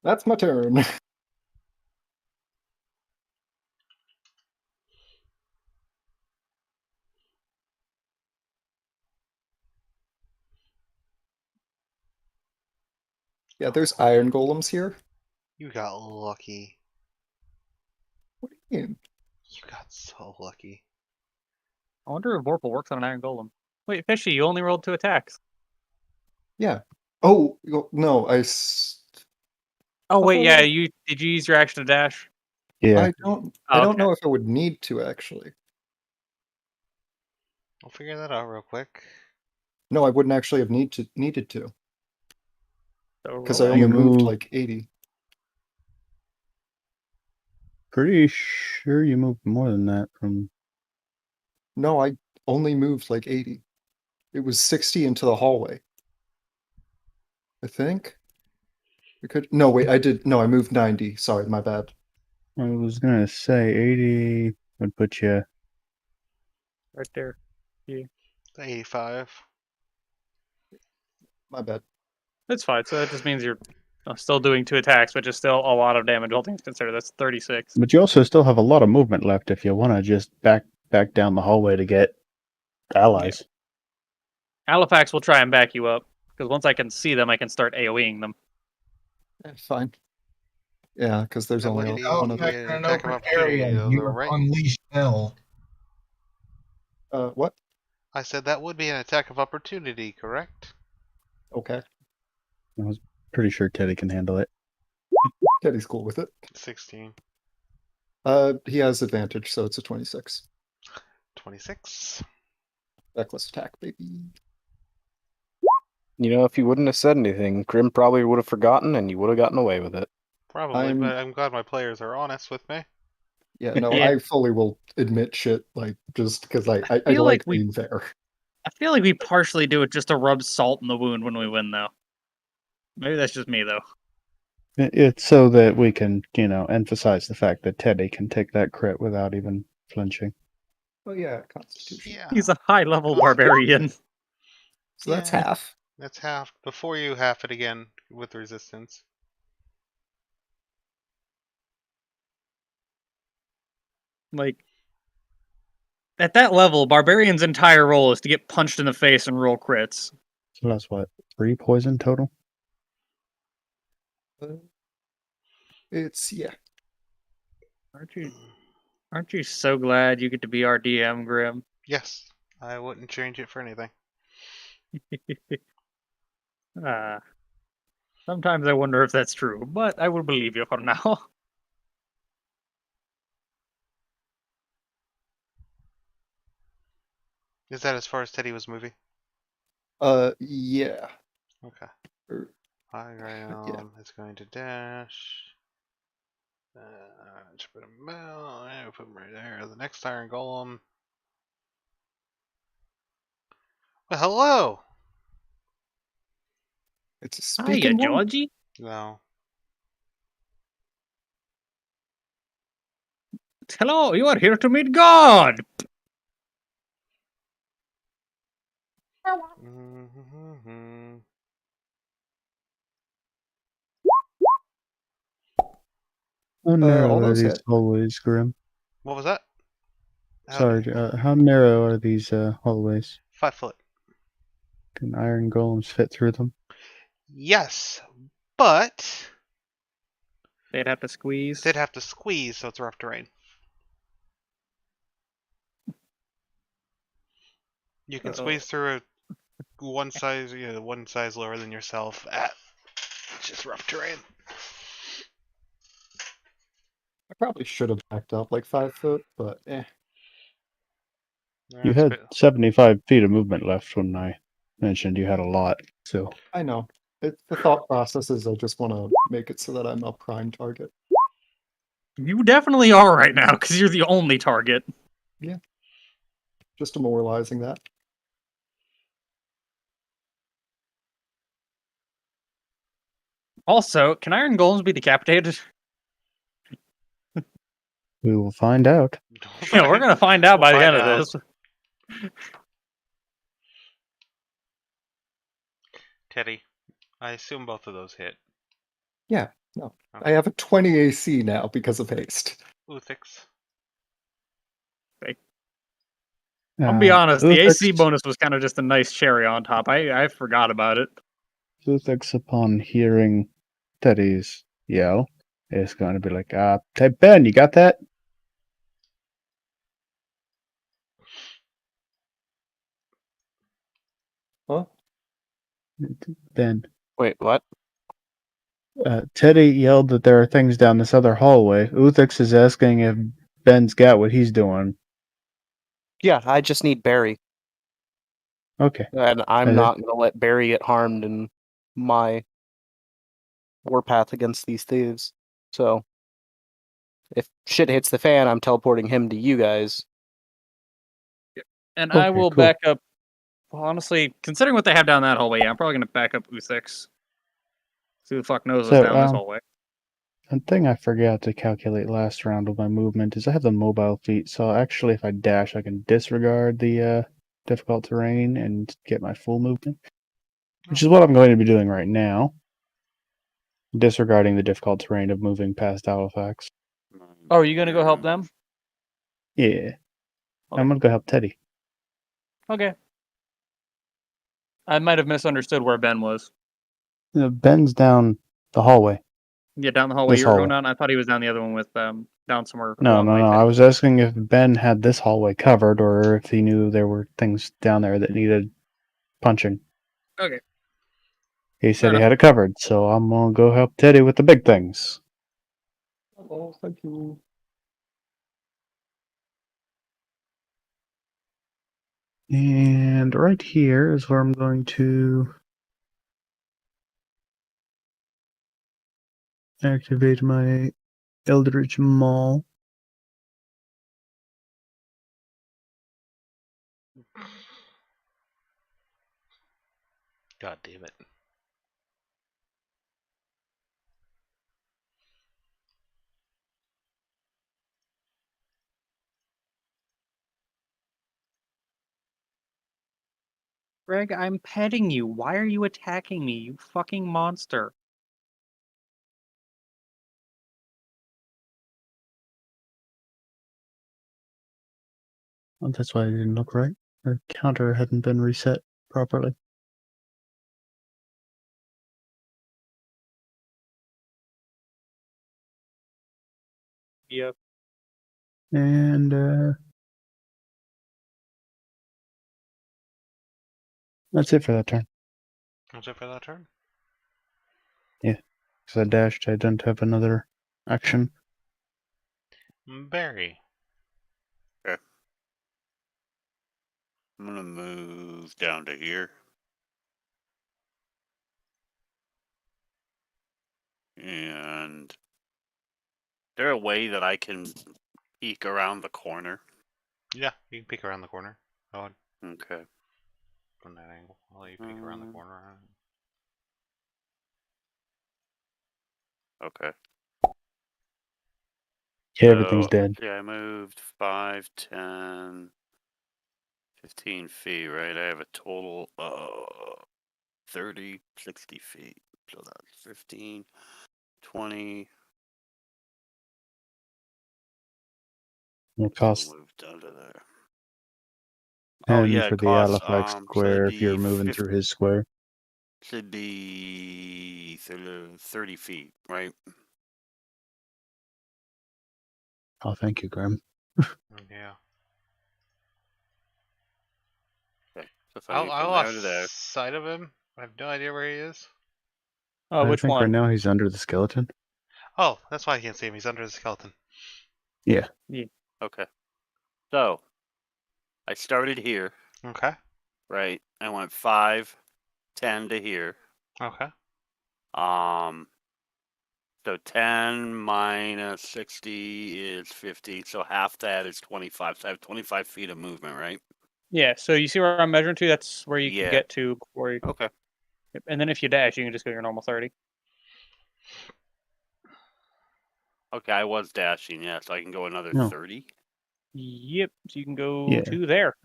That's my turn. Yeah, there's iron golems here. You got lucky. What do you mean? You got so lucky. I wonder if Vorpal works on an iron golem. Wait, Fishy, you only rolled 2 attacks. Yeah. Oh no, Oh wait, Oh. yeah, did you use your action to dash? Yeah. I don't Okay. know if I would need to actually. We'll figure that out real quick. No, I wouldn't actually have needed to. So Because roll I it. only You moved move- like 80. Pretty sure you moved more than that from. No, I only moved like 80. It was 60 into the hallway. I think. No, wait, I moved 90. Sorry, my bad. I was gonna say 80 would put you. Right there. 85. My bad. That's fine. So that just means you're still doing 2 attacks, which is still a lot of damage, all things considered. That's 36. But you also still have a lot of movement left if you want to just back down the hallway to get allies. Halifax will try and back you up, because once I can see them, I can start AoEing them. Fine. Yeah, because there's That only would be Oh, an you're in an attack of open opportunity, area. though, You right? unleash hell. what? I said that would be an attack of opportunity, correct? Okay. I was pretty sure Teddy can handle it. Teddy's cool with it. 16. He has advantage, so it's a 26. 26. Reckless attack, baby. You know, if you wouldn't have said anything, Grim probably would have forgotten, and you would have gotten away with it. Probably, but I'm glad my players are honest with me. Yeah, no, Yeah. I fully will admit shit, like, just because I feel like like we- being fair. I feel like we partially do it just to rub salt in the wound when we win, though. Maybe that's just me, though. It's so that we can, emphasize the fact that Teddy can take that crit without even flinching. Oh yeah, Constitution. Yeah. He's a high-level barbarian. So that's Yeah. half. That's half. Before you half it again with resistance. Like, at that level, Barbarian's entire role is to get punched in the face and roll crits. So that's what, 3 poison total? It's yeah. Aren't you so glad you get to be our DM, Grim? Yes. I wouldn't change it for anything. Sometimes I wonder if that's true, but I will believe you for now. Is that as far as Teddy was moving? Yeah. Okay. Er, High ground is going to dash. Just put him out. And put him right there. The next Iron Golem. Well, hello! It's a Hiya, speaking one. Georgie. No. Hello, you are here to meet God. Mm-hmm. How narrow all are those these hit. hallways, Grim? What was that? Sorry, how narrow are these hallways? 5 foot. Can iron golems fit through them? Yes, but They'd have to squeeze. they'd have to squeeze, so it's rough terrain. You can squeeze through one size lower than yourself. It's just rough terrain. I probably should have backed up like 5 foot, but You had 75 feet of movement left when I mentioned you had a lot, so... I know. The thought process is I just want to make it so that I'm a prime target. You definitely are right now, because you're the only target. Yeah. Just demoralizing that. Also, can Iron Golems be decapitated? We will find out. Yeah, we're gonna find out by the We'll end find of out. this. Teddy, I assume both of those hit. Yeah, no. Okay. I have a 20 AC now because of haste. Uthix. I'll be honest, the AC Uthix- bonus was kind of just a nice cherry on top. I forgot about it. Uthix, upon hearing Teddy's yell, is going to be like, hey, Ben, you got that? What? Ben. Wait, what? Teddy yelled that there are things down this other hallway. Uthix is asking if Ben's got what he's doing. Yeah, I just need Barry. Okay. And I'm Uh, not going to let Barry get harmed in my warpath against these thieves. So, if shit hits the fan, I'm teleporting him to you guys. And I Okay, will cool. back up. Well, honestly, considering what they have down that hallway, yeah, I'm probably gonna back up Uthix. See who the fuck knows what's So, down this hallway. One thing I forgot to calculate last round with my movement is I have the mobile feat, so actually if I dash I can disregard the difficult terrain and get my full movement, which is what I'm going to be doing right now, disregarding the difficult terrain of moving past Halifax. Oh, are you gonna go help them? Yeah, Okay. I'm gonna go help Teddy. Okay. I might have misunderstood where Ben was. Ben's down the hallway. Yeah, down the hallway This you were going hallway. down. I thought he was down the other one with down somewhere No, along the way. I Teddy. was asking if Ben had this hallway covered, or if he knew there were things down there that needed punching. Okay. He said he enough. had it covered, so I'm gonna go help Teddy with the big things. Oh, thank you. And right here is where I'm going to activate my Eldritch Maul. God damn it. Greg, I'm petting you. Why are you attacking me, you fucking monster? Oh, that's why I didn't look right. The counter hadn't been reset properly. Yep. And that's it for that turn. What's it for that turn? Yeah, because I dashed. I don't have another action. Barry. Okay. I'm gonna move down to here. And is there a way that I can peek around the corner? Yeah, you can peek around the corner. Go ahead. Okay. From that angle. I'll let you peek around the corner. Okay. Yeah, everything's So, dead. yeah, I moved 5, 10, 15 feet, right? I have a total of 30, 60 feet. So that's 15, 20. It So costs move down to there. 10 Oh yeah, for it the costs Halifax should square if you're be moving through his square. should be 30 feet, right? Oh, thank you, Grim. Yeah. Okay. So if I I from there to there. lost sight of him. I have no idea where he is. Oh, I which think one? right now he's under the skeleton. Oh, that's why I can't see him. He's under the skeleton. Yeah. Okay. So I started here, Okay. right? I went 5, 10 to here. Okay. So 10 minus 60 is 50. So half that is 25. So I have 25 feet of movement, right? Yeah, so you see where I'm measuring to? That's where you Yeah. can get to before you... Okay. Yep, and then if you dash, you can just go your normal 30. Okay, I was dashing, yeah, so I can go another No. 30. Yep, so you can go Yeah. to there.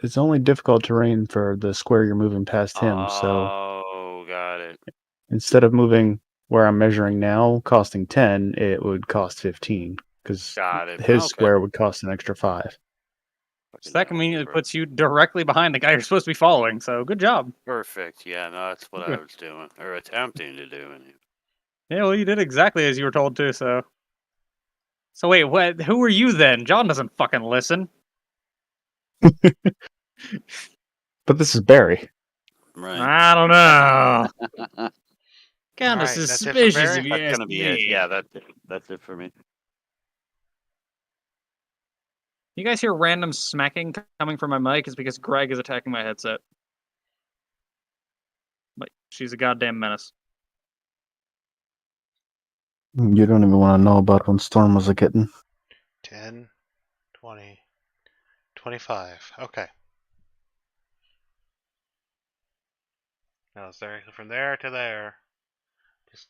It's only difficult terrain for the square you're moving past him, so Oh, got it. instead of moving where I'm measuring now, costing 10, it would cost 15, because Got it. his Okay. square would cost an extra 5. So that conveniently puts you directly behind the guy you're supposed to be following, so good job. Perfect. Yeah, no, that's what I was doing, or attempting to do. Anyway. Yeah, well, you did exactly as you were told to, so... So wait, what? Who are you then? John doesn't fucking listen. But this is Barry. Right. I don't know. Kind of Alright, that's it for suspicious Barry? if you That's ask gonna be me. it. Yeah, that's it for me. You guys hear random smacking coming from my mic? It's because Greg is attacking my headset. Like, she's a goddamn menace. You don't even want to know about when Storm was a kitten. 10, 20, 25. Okay. Now it's there from there to there. Just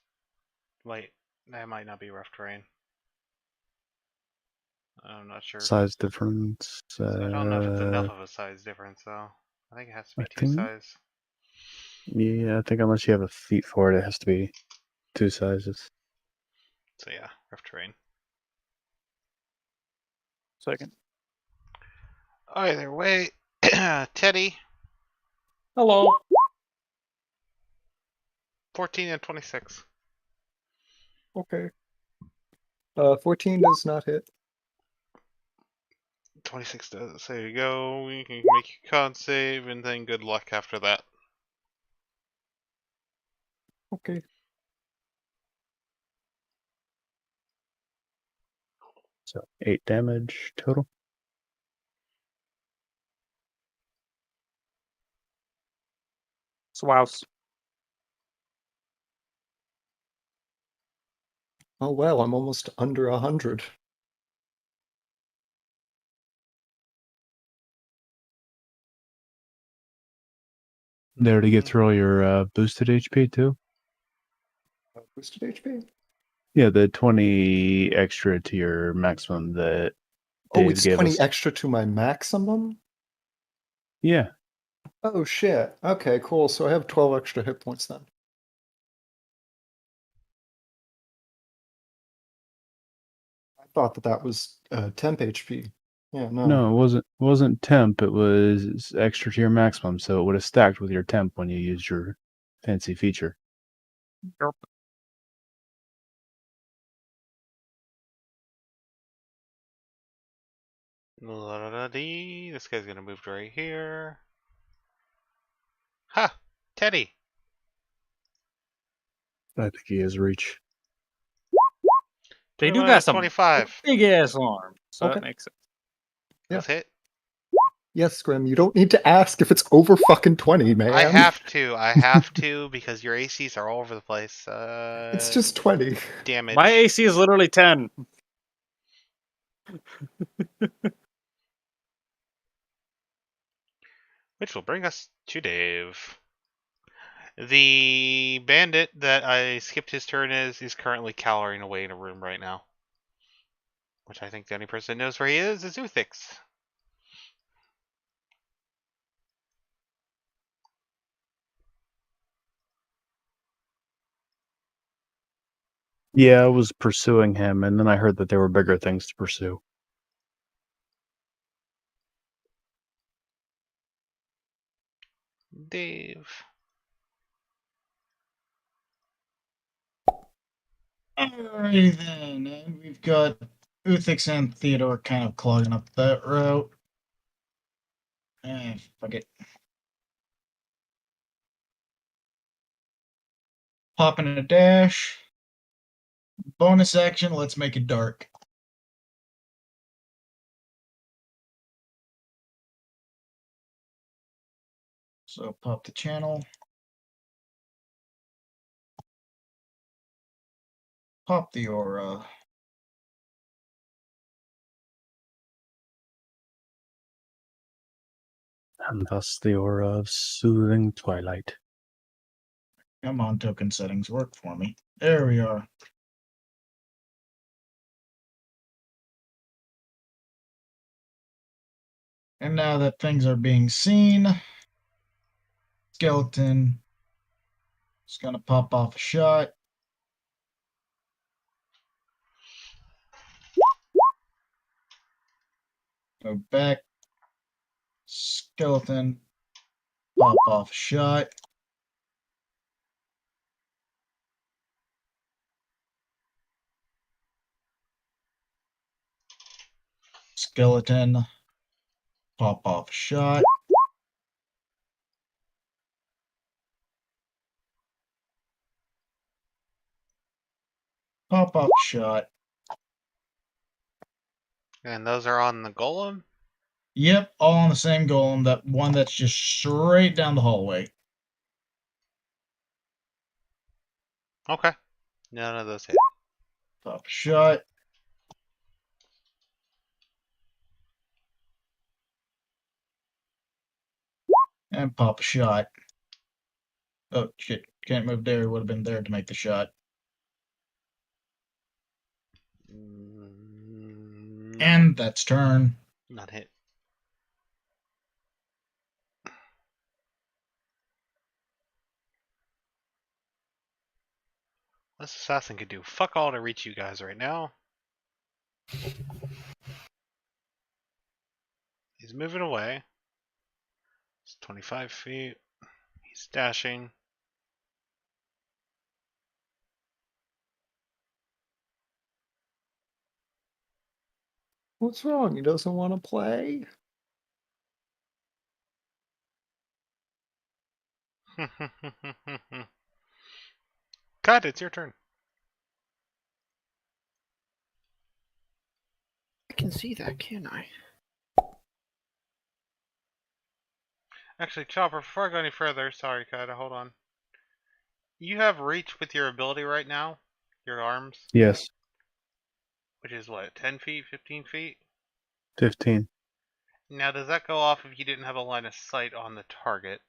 wait. That might not be rough terrain. I'm not sure. Size difference. I don't know if it's enough of a size difference, though. I think it has to be I two think- size. Yeah, I think unless you have a feat for it, it has to be 2 sizes. So yeah, rough terrain. Second. Either way, Teddy, Hello. 14 and 26. Okay. 14 does not hit. 26 does. So there you go. You can make your con save, and then good luck after that. Okay. So 8 damage total. Swouse. Oh well, I'm almost under 100. There to get through all your boosted HP too. Boosted HP? Yeah, the 20 extra to your maximum that Oh, Dave it's gave 20 us. extra to my maximum? Yeah. Oh shit. Okay, cool. So I have 12 extra hit points then. I thought that was temp HP. Yeah, no. No, it wasn't temp, it was extra to your maximum, so it would have stacked with your temp when you used your fancy feature. Yep. La-da-da-dee. This guy's gonna move to right here. Ha! Teddy! I think he has reach. They do 21 got some 25. big ass arms, so Okay. that makes sense. That's it. Yes, Grim, you don't need to ask if it's over fucking 20, man. I have to, because your ACs are all over the place. It's just 20. Damage. My AC is literally 10. Which will bring us to Dave. The bandit that I skipped his turn is currently cowering away in a room right now. Which I think the only person that knows where he is Uthix. Yeah, I was pursuing him, and then I heard that there were bigger things to pursue. Dave. Alrighty then, and we've got Uthix and Theodore kind of clogging up that route. Fuck it. Popping a dash. Bonus action, let's make it dark. So pop the channel. Pop the aura. And thus the aura of soothing twilight. Come on, token settings, work for me. There we are. And now that things are being seen, skeleton is going to pop off a shot. Go back. Skeleton, pop off a shot. Skeleton, pop off a shot. Pop off a shot. And those are on the golem? Yep, all on the same golem. That one that's just straight down the hallway. Okay. None of those hit. Pop a shot. And pop a shot. Oh, shit. Can't move there. Would have been there to make the shot. And that's turn. Not hit. This assassin could do fuck all to reach you guys right now. He's moving away. It's 25 feet. He's dashing. What's wrong? He doesn't want to play? Cut, it's your turn. I can see that, can't I? Actually, Chopper, before I go any further, sorry, Kata, hold on. You have reach with your ability right now? Your arms? Yes, Which is what, 10 feet, 15 feet? 15. Now, does that go off if you didn't have a line of sight on the target?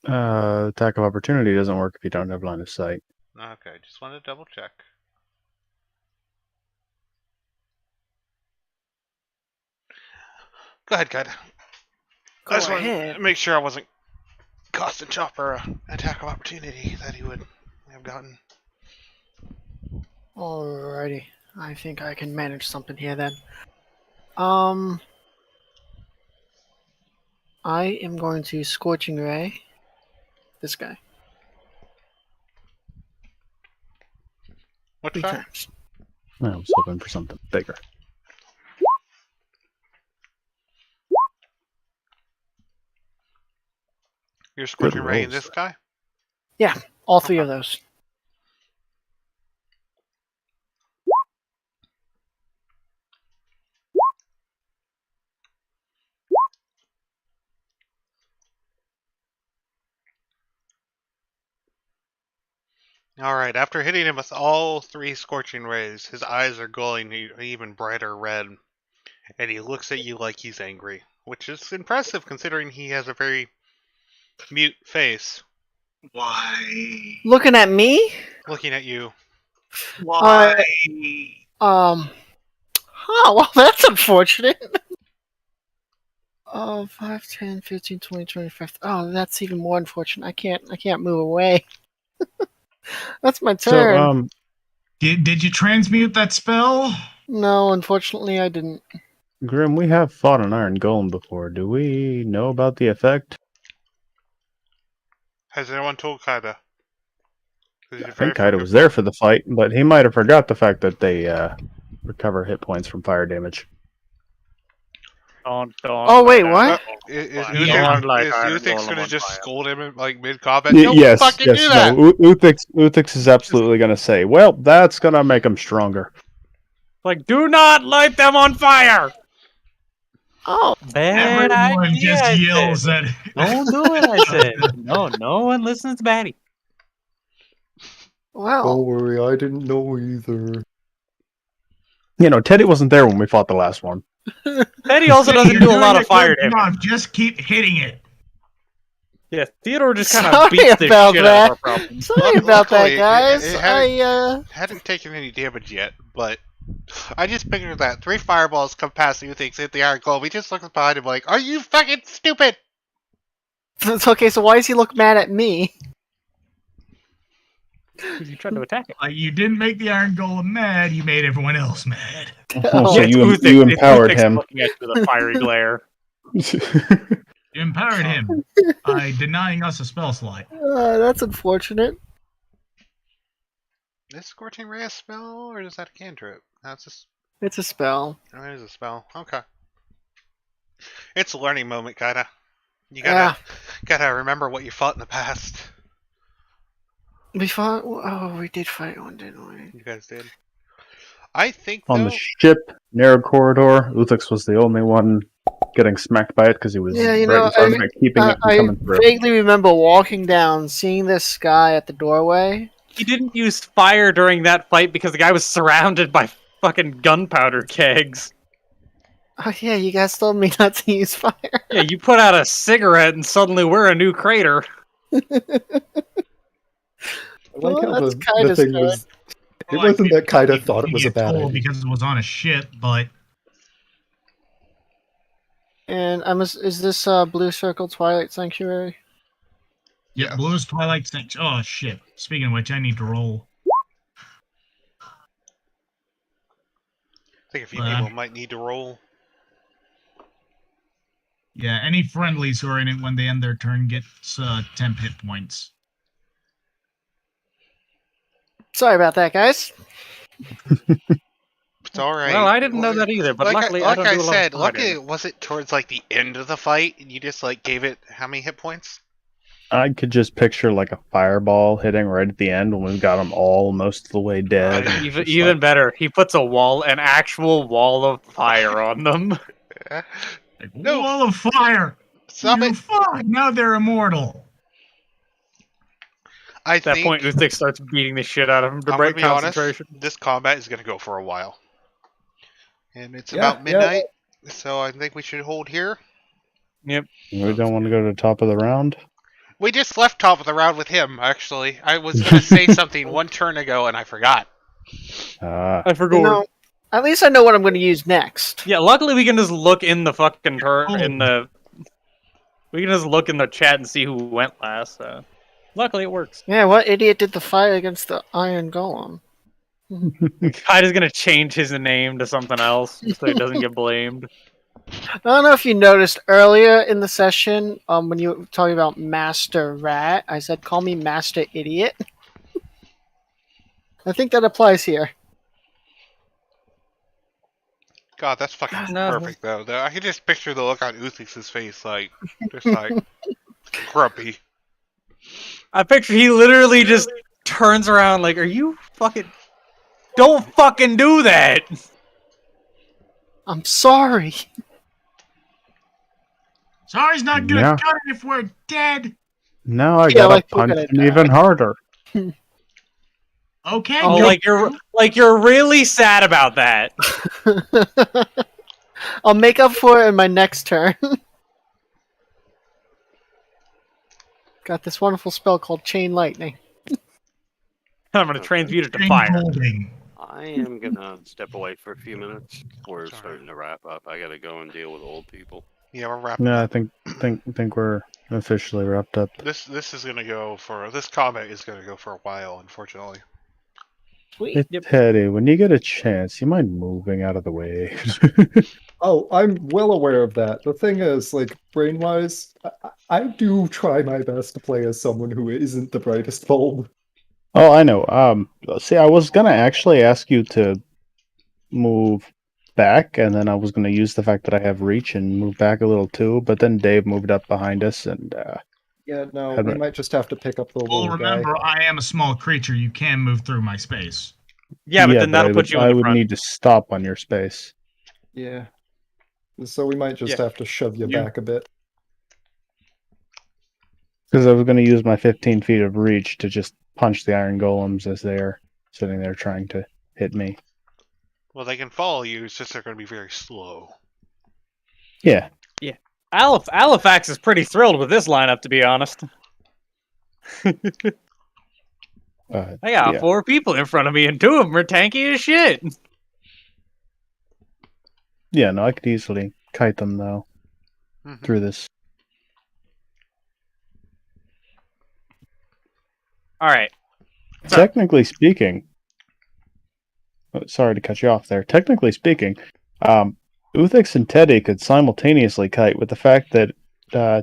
Attack of opportunity doesn't work if you don't have line of sight. Okay, just wanted to double check. Go ahead, Kata. I just wanted to make sure I wasn't costing Chopper an attack of opportunity that he would have gotten. Alrighty. I think I can manage something here then. I am going to Scorching Ray this guy. What 3 die? times. I was hoping for something bigger. You're Scorching Ray in rolls. this guy? Yeah, all 3 of those. Alright, after hitting him with all 3 Scorching Rays, his eyes are glowing even brighter red, and he looks at you like he's angry, which is impressive considering he has a very mute face. Why? Looking at me? Looking at you. Why? Well, that's unfortunate. 5, 10, 15, 20, 25. Oh, that's even more unfortunate. I can't move away. That's my turn. So, Did you transmute that spell? No, unfortunately I didn't. Grim, we have fought an iron golem before. Do we know about the effect? Has anyone told Kaida? I think Kaida was there for the fight, but he might have forgot the fact that they recover hit points from fire damage. Oh wait, what? Is Yeah. Uthix gonna just scold him like mid-combat? Yes, fucking yes, do that! no. Uthix is absolutely going to say, well, that's going to make him stronger. Like, do not light them on fire! Oh, Bad Everyone idea, just I yells said. at. Don't do it, I said. No one listens to Batty. well. Don't worry, I didn't know either. You know, Teddy wasn't there when we fought the last one. Teddy also doesn't You're do a doing lot of fire good damage. job. Just keep hitting it. Yeah, Theodore just kind of Sorry beats the shit about out that. of our problem. Sorry about that, Luckily, guys. it hadn't taken any damage yet, but I just figured that 3 fireballs come past Uthix, hit the iron golem. He just looks behind him like, are you fucking stupid? It's okay, so why does he look mad at me? You tried to attack it. You didn't make the Iron Golem mad. You made everyone else mad. Oh, So Yeah, it's you Uthix. It's empowered Uthix him. looking at you with a fiery glare. You empowered him by denying us a spell slot. That's unfortunate. Is Scorching Ray a spell, or is that a cantrip? That's just... It's a spell. Oh, it is a spell. Okay. It's a learning moment, kinda. You gotta remember what you fought in the past. We fought. Oh, we did fight one, didn't we? You guys did. I think, On though... the ship, narrow corridor, Uthix was the only one getting smacked by it because he was Yeah, you right know, in front of it, keeping it from I coming through. vaguely remember walking down, seeing this guy at the doorway. He didn't use fire during that fight because the guy was surrounded by fucking gunpowder kegs. Oh yeah, you guys told me not to use fire. Yeah, you put out a cigarette and suddenly we're a new crater. I like Well, how that's the kinda thing good. was It Well, I wasn't did that kind of give thought it was a bad tool idea. because it was on a ship, but And is this Blue Circle Twilight Sanctuary? yeah, Blue's Twilight Sanctuary. Oh shit! Speaking of which, I need to roll. I think a few people might need to roll. Yeah, any friendlies who are in it when they end their turn gets temp hit points. Sorry about that, guys. It's all right. Well, I didn't know that either, but luckily I don't do a lot of luckily fighting. it wasn't towards like the end of the fight, and you just like gave it how many hit points? I could just picture like a fireball hitting right at the end when we've got them all most of the way dead. Even better, he puts an actual wall of fire on them. Yeah. Like, No. wall of fire! Stop You it! fuck! Now they're immortal. At that point, Uthik starts beating the shit out of him to I'm break gonna be honest. concentration. This combat is gonna go for a while, and it's Yeah, about midnight, so I think we should hold here. Yep. We don't want to go to the top of the round. We just left top of the round with him. Actually, I was gonna say something one turn ago, and I forgot. I forgot. You know, at least I know what I'm going to use next. Yeah, luckily we can just look in the fucking Oh. We can just look in the chat and see who went last. So. Luckily it works. Yeah, what idiot did the fight against the Iron Golem? Kai's is gonna change his name to something else so he doesn't get blamed. I don't know if you noticed earlier in the session, when you were talking about Master Rat, I said, call me Master Idiot. I think that applies here. God, that's fucking No. perfect though. I can just picture the look on Uthik's face, like just like grumpy. I picture he literally just turns around like, are you fucking... Don't fucking do that! I'm sorry. Sorry's not gonna Yeah. cut it if we're dead. Now I Yeah, gotta like, we're punch gonna him even die. harder. Okay. Oh, go. like you're really sad about that. I'll make up for it in my next turn. Got this wonderful spell called Chain Lightning. I'm gonna transmute it to Green fire. holding. I am gonna step away for a few minutes. We're starting to wrap up. I gotta go and deal with old people. Yeah, we're wrapping. No, I think we're officially wrapped up. This is gonna go for this combat is gonna go for a while, unfortunately. Sweet. Hey, Teddy, when you get a chance, you mind moving out of the way? Oh, I'm well aware of that. The thing is, like, brain-wise, I do try my best to play as someone who isn't the brightest bulb. Oh, I know. See, I was gonna actually ask you to move back, and then I was gonna use the fact that I have reach and move back a little too. But then Dave moved up behind us, and Yeah, no, Had we my- might just have to pick up the Well, little guy. remember, I am a small creature. You can move through my space. Yeah, but then that'll I put would, you in I the would front. need to stop on your space. Yeah. So we might just Yeah. have to shove you You- back a bit. Because I was going to use my 15 feet of reach to just punch the iron golems as they're sitting there trying to hit me. Well, they can follow you. It's just they're gonna be very slow. Yeah. Alifax is pretty thrilled with this lineup, to be honest. I got Yeah. 4 people in front of me, and 2 of them are tanky as shit. Yeah, no, I could easily kite them, though, Mhm. through this. All right. So- Technically speaking, sorry to cut you off there. Technically speaking, Uthix and Teddy could simultaneously kite with the fact that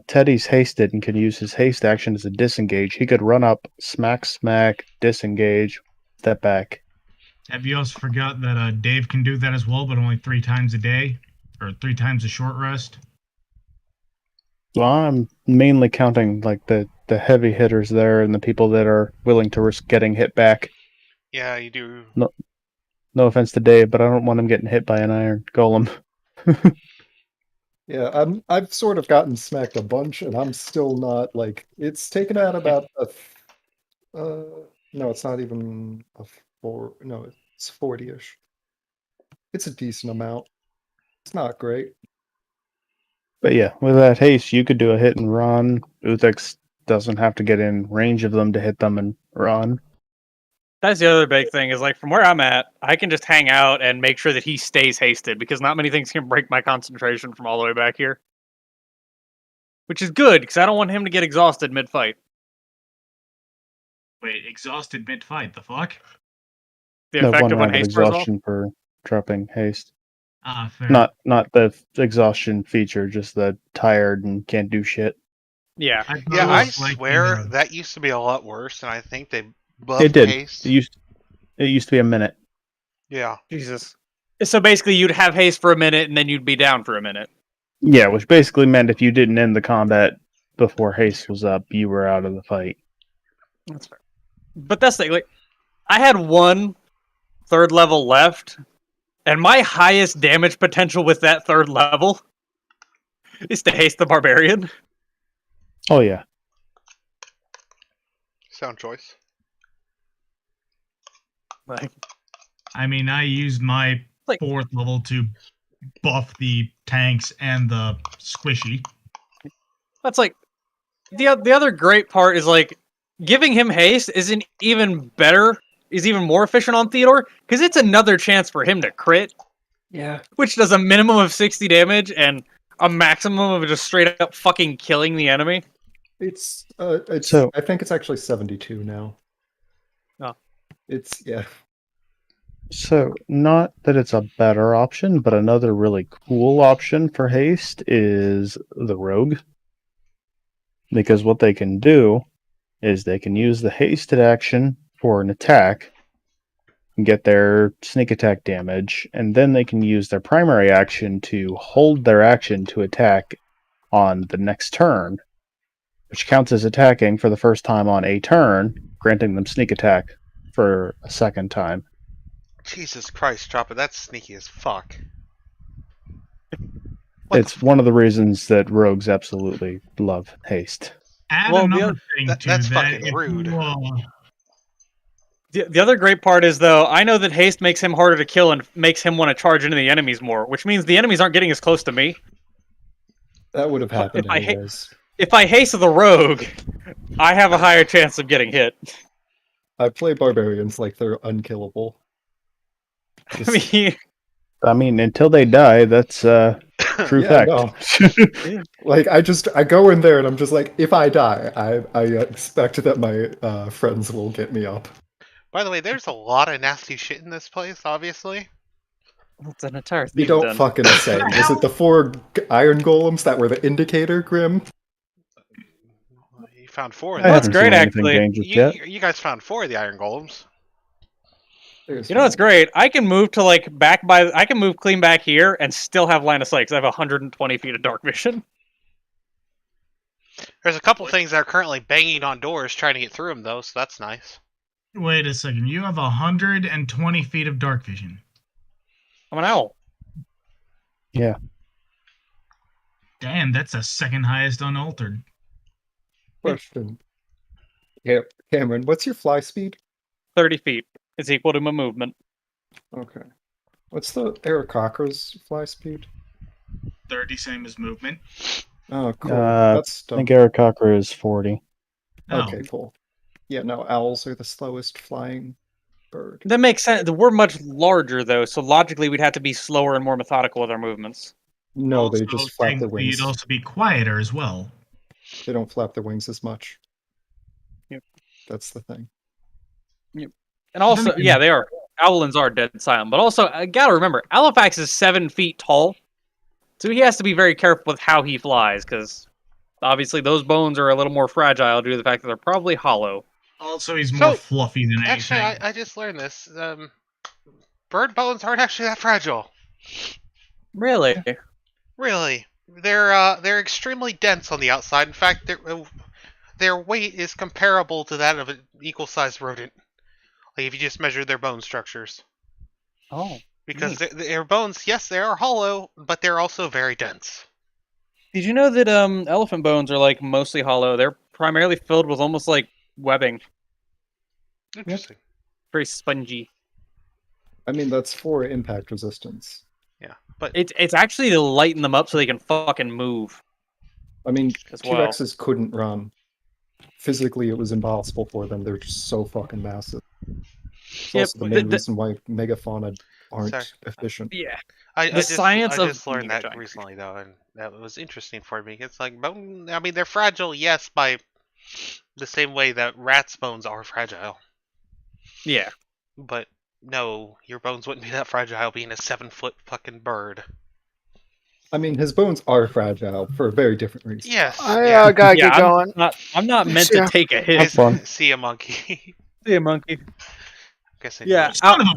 Teddy's hasted and can use his haste action as a disengage. He could run up, smack, disengage, step back. Have you also forgot that Dave can do that as well, but only 3 times a day? Or 3 times a short rest? Well, I'm mainly counting like the heavy hitters there and the people that are willing to risk getting hit back. Yeah, you do. No offense to Dave, but I don't want him getting hit by an iron golem. Yeah, I've sort of gotten smacked a bunch, and I'm still not like it's taken out about no, it's not even a 4. No, it's 40-ish. It's a decent amount. It's not great. But yeah, with that haste, you could do a hit and run. Uthix doesn't have to get in range of them to hit them and run. That's the other big thing is like from where I'm at, I can just hang out and make sure that he stays hasted because not many things can break my concentration from all the way back here. Which is good because I don't want him to get exhausted mid-fight. Wait, exhausted mid-fight, the fuck? The No, effect one of when round of haste wears off. exhaustion for dropping haste. Ah, fair. Not the exhaustion feature, just the tired and can't do shit. Yeah. Yeah, I was like, swear you know, that used to be a lot worse, and I think they buffed It did. haste. It used to be a minute. Yeah. Jesus. So basically, you'd have haste for a minute, and then you'd be down for a minute. Yeah, which basically meant if you didn't end the combat before haste was up, you were out of the fight. That's fair. But that's the thing. Like, I had one third level left, and my highest damage potential with that third level is to haste the barbarian. Oh yeah. Sound choice. Like, I mean, I used my Like- 4th level to buff the tanks and the squishy. that's like the other great part is like giving him haste isn't even better. Is even more efficient on Theodore because it's another chance for him to crit. Yeah. Which does a minimum of 60 damage and a maximum of just straight up fucking killing the enemy. It's So- I think it's actually 72 now. Oh. It's yeah. So, not that it's a better option, but another really cool option for haste is the rogue. Because what they can do is they can use the hasted action for an attack and get their sneak attack damage, and then they can use their primary action to hold their action to attack on the next turn, which counts as attacking for the first time on a turn, granting them sneak attack for a second time. Jesus Christ, Chopper, that's sneaky as fuck. It's one of the reasons that rogues absolutely love haste. Add Well, another thing to that's that. fucking if rude. The other great part is, though, I know that haste makes him harder to kill and makes him want to charge into the enemies more, which means the enemies aren't getting as close to me. That would have happened if I hate- anyways. If I haste the rogue, I have a higher chance of getting hit. I play barbarians like they're unkillable. I mean, until they die, that's true Yeah, fact. no. Like I go in there and I'm just like, if I die, I expect that my friends will get me up. By the way, there's a lot of nasty shit in this place, obviously. It's an entire thing. You don't fucking say. Was it the 4 iron golems that were the indicator, Grim? You found 4 of I them. haven't great, seen anything actually. dangerous yet. You guys found 4 of the iron golems. There's You know what's great? I can move to I can move clean back here and still have line of sight because I have 120 feet of dark vision. There's a couple things that are currently banging on doors trying to get through them, though, so that's nice. Wait a second. You have 120 feet of dark vision. I'm an owl. Yeah. Damn, that's the second highest unaltered. question. Yeah, Cameron, what's your fly speed? 30 feet is equal to my movement. Okay. What's the Aarakocra's fly speed? 30, same as movement. Oh, cool. I That's think Aarakocra is 40. Okay, cool. Yeah, no, owls are the slowest flying bird. That makes sense. We're much larger, though, so logically we'd have to be slower and more methodical with our movements. No, they Also, just flap their technically, wings. You'd also be quieter as well. They don't flap their wings as much. Yep. That's the thing. Yep. And also, yeah, they are. Owlins are dead silent. But also, I gotta remember, Alifax is 7 feet tall. So he has to be very careful with how he flies, because obviously those bones are a little more fragile due to the fact that they're probably hollow. Also, he's more fluffy than Actually, anything. I just learned this. Bird bones aren't actually that fragile. Really? Really, they're extremely dense on the outside. In fact, their weight is comparable to that of an equal-sized rodent. Like if you just measure their bone structures. Oh. Because their bones, yes, they are hollow, but they're also very dense. Did you know that elephant bones are like mostly hollow? They're primarily filled with almost like webbing. Interesting. Very spongy. I mean, that's for impact resistance. Yeah, but it's actually to lighten them up so they can fucking move. I mean, As well. T-Rexes couldn't run. Physically, it was impossible for them. They're just so fucking massive. It's Yep, also the main reason why megafauna aren't Sorry. efficient. Yeah. I The science I of just learned yeah, that sorry. recently though, and that was interesting for me. It's like bone. I mean, they're fragile, yes, by the same way that rats' bones are fragile. Yeah. But no, your bones wouldn't be that fragile being a 7-foot fucking bird. I mean, his bones are fragile for a very different reason. Yes. I yeah. gotta Yeah, get going. I'm not meant to Yeah. take a hit. Have fun. See a monkey. See a monkey. Guess I Yeah, do. Son of a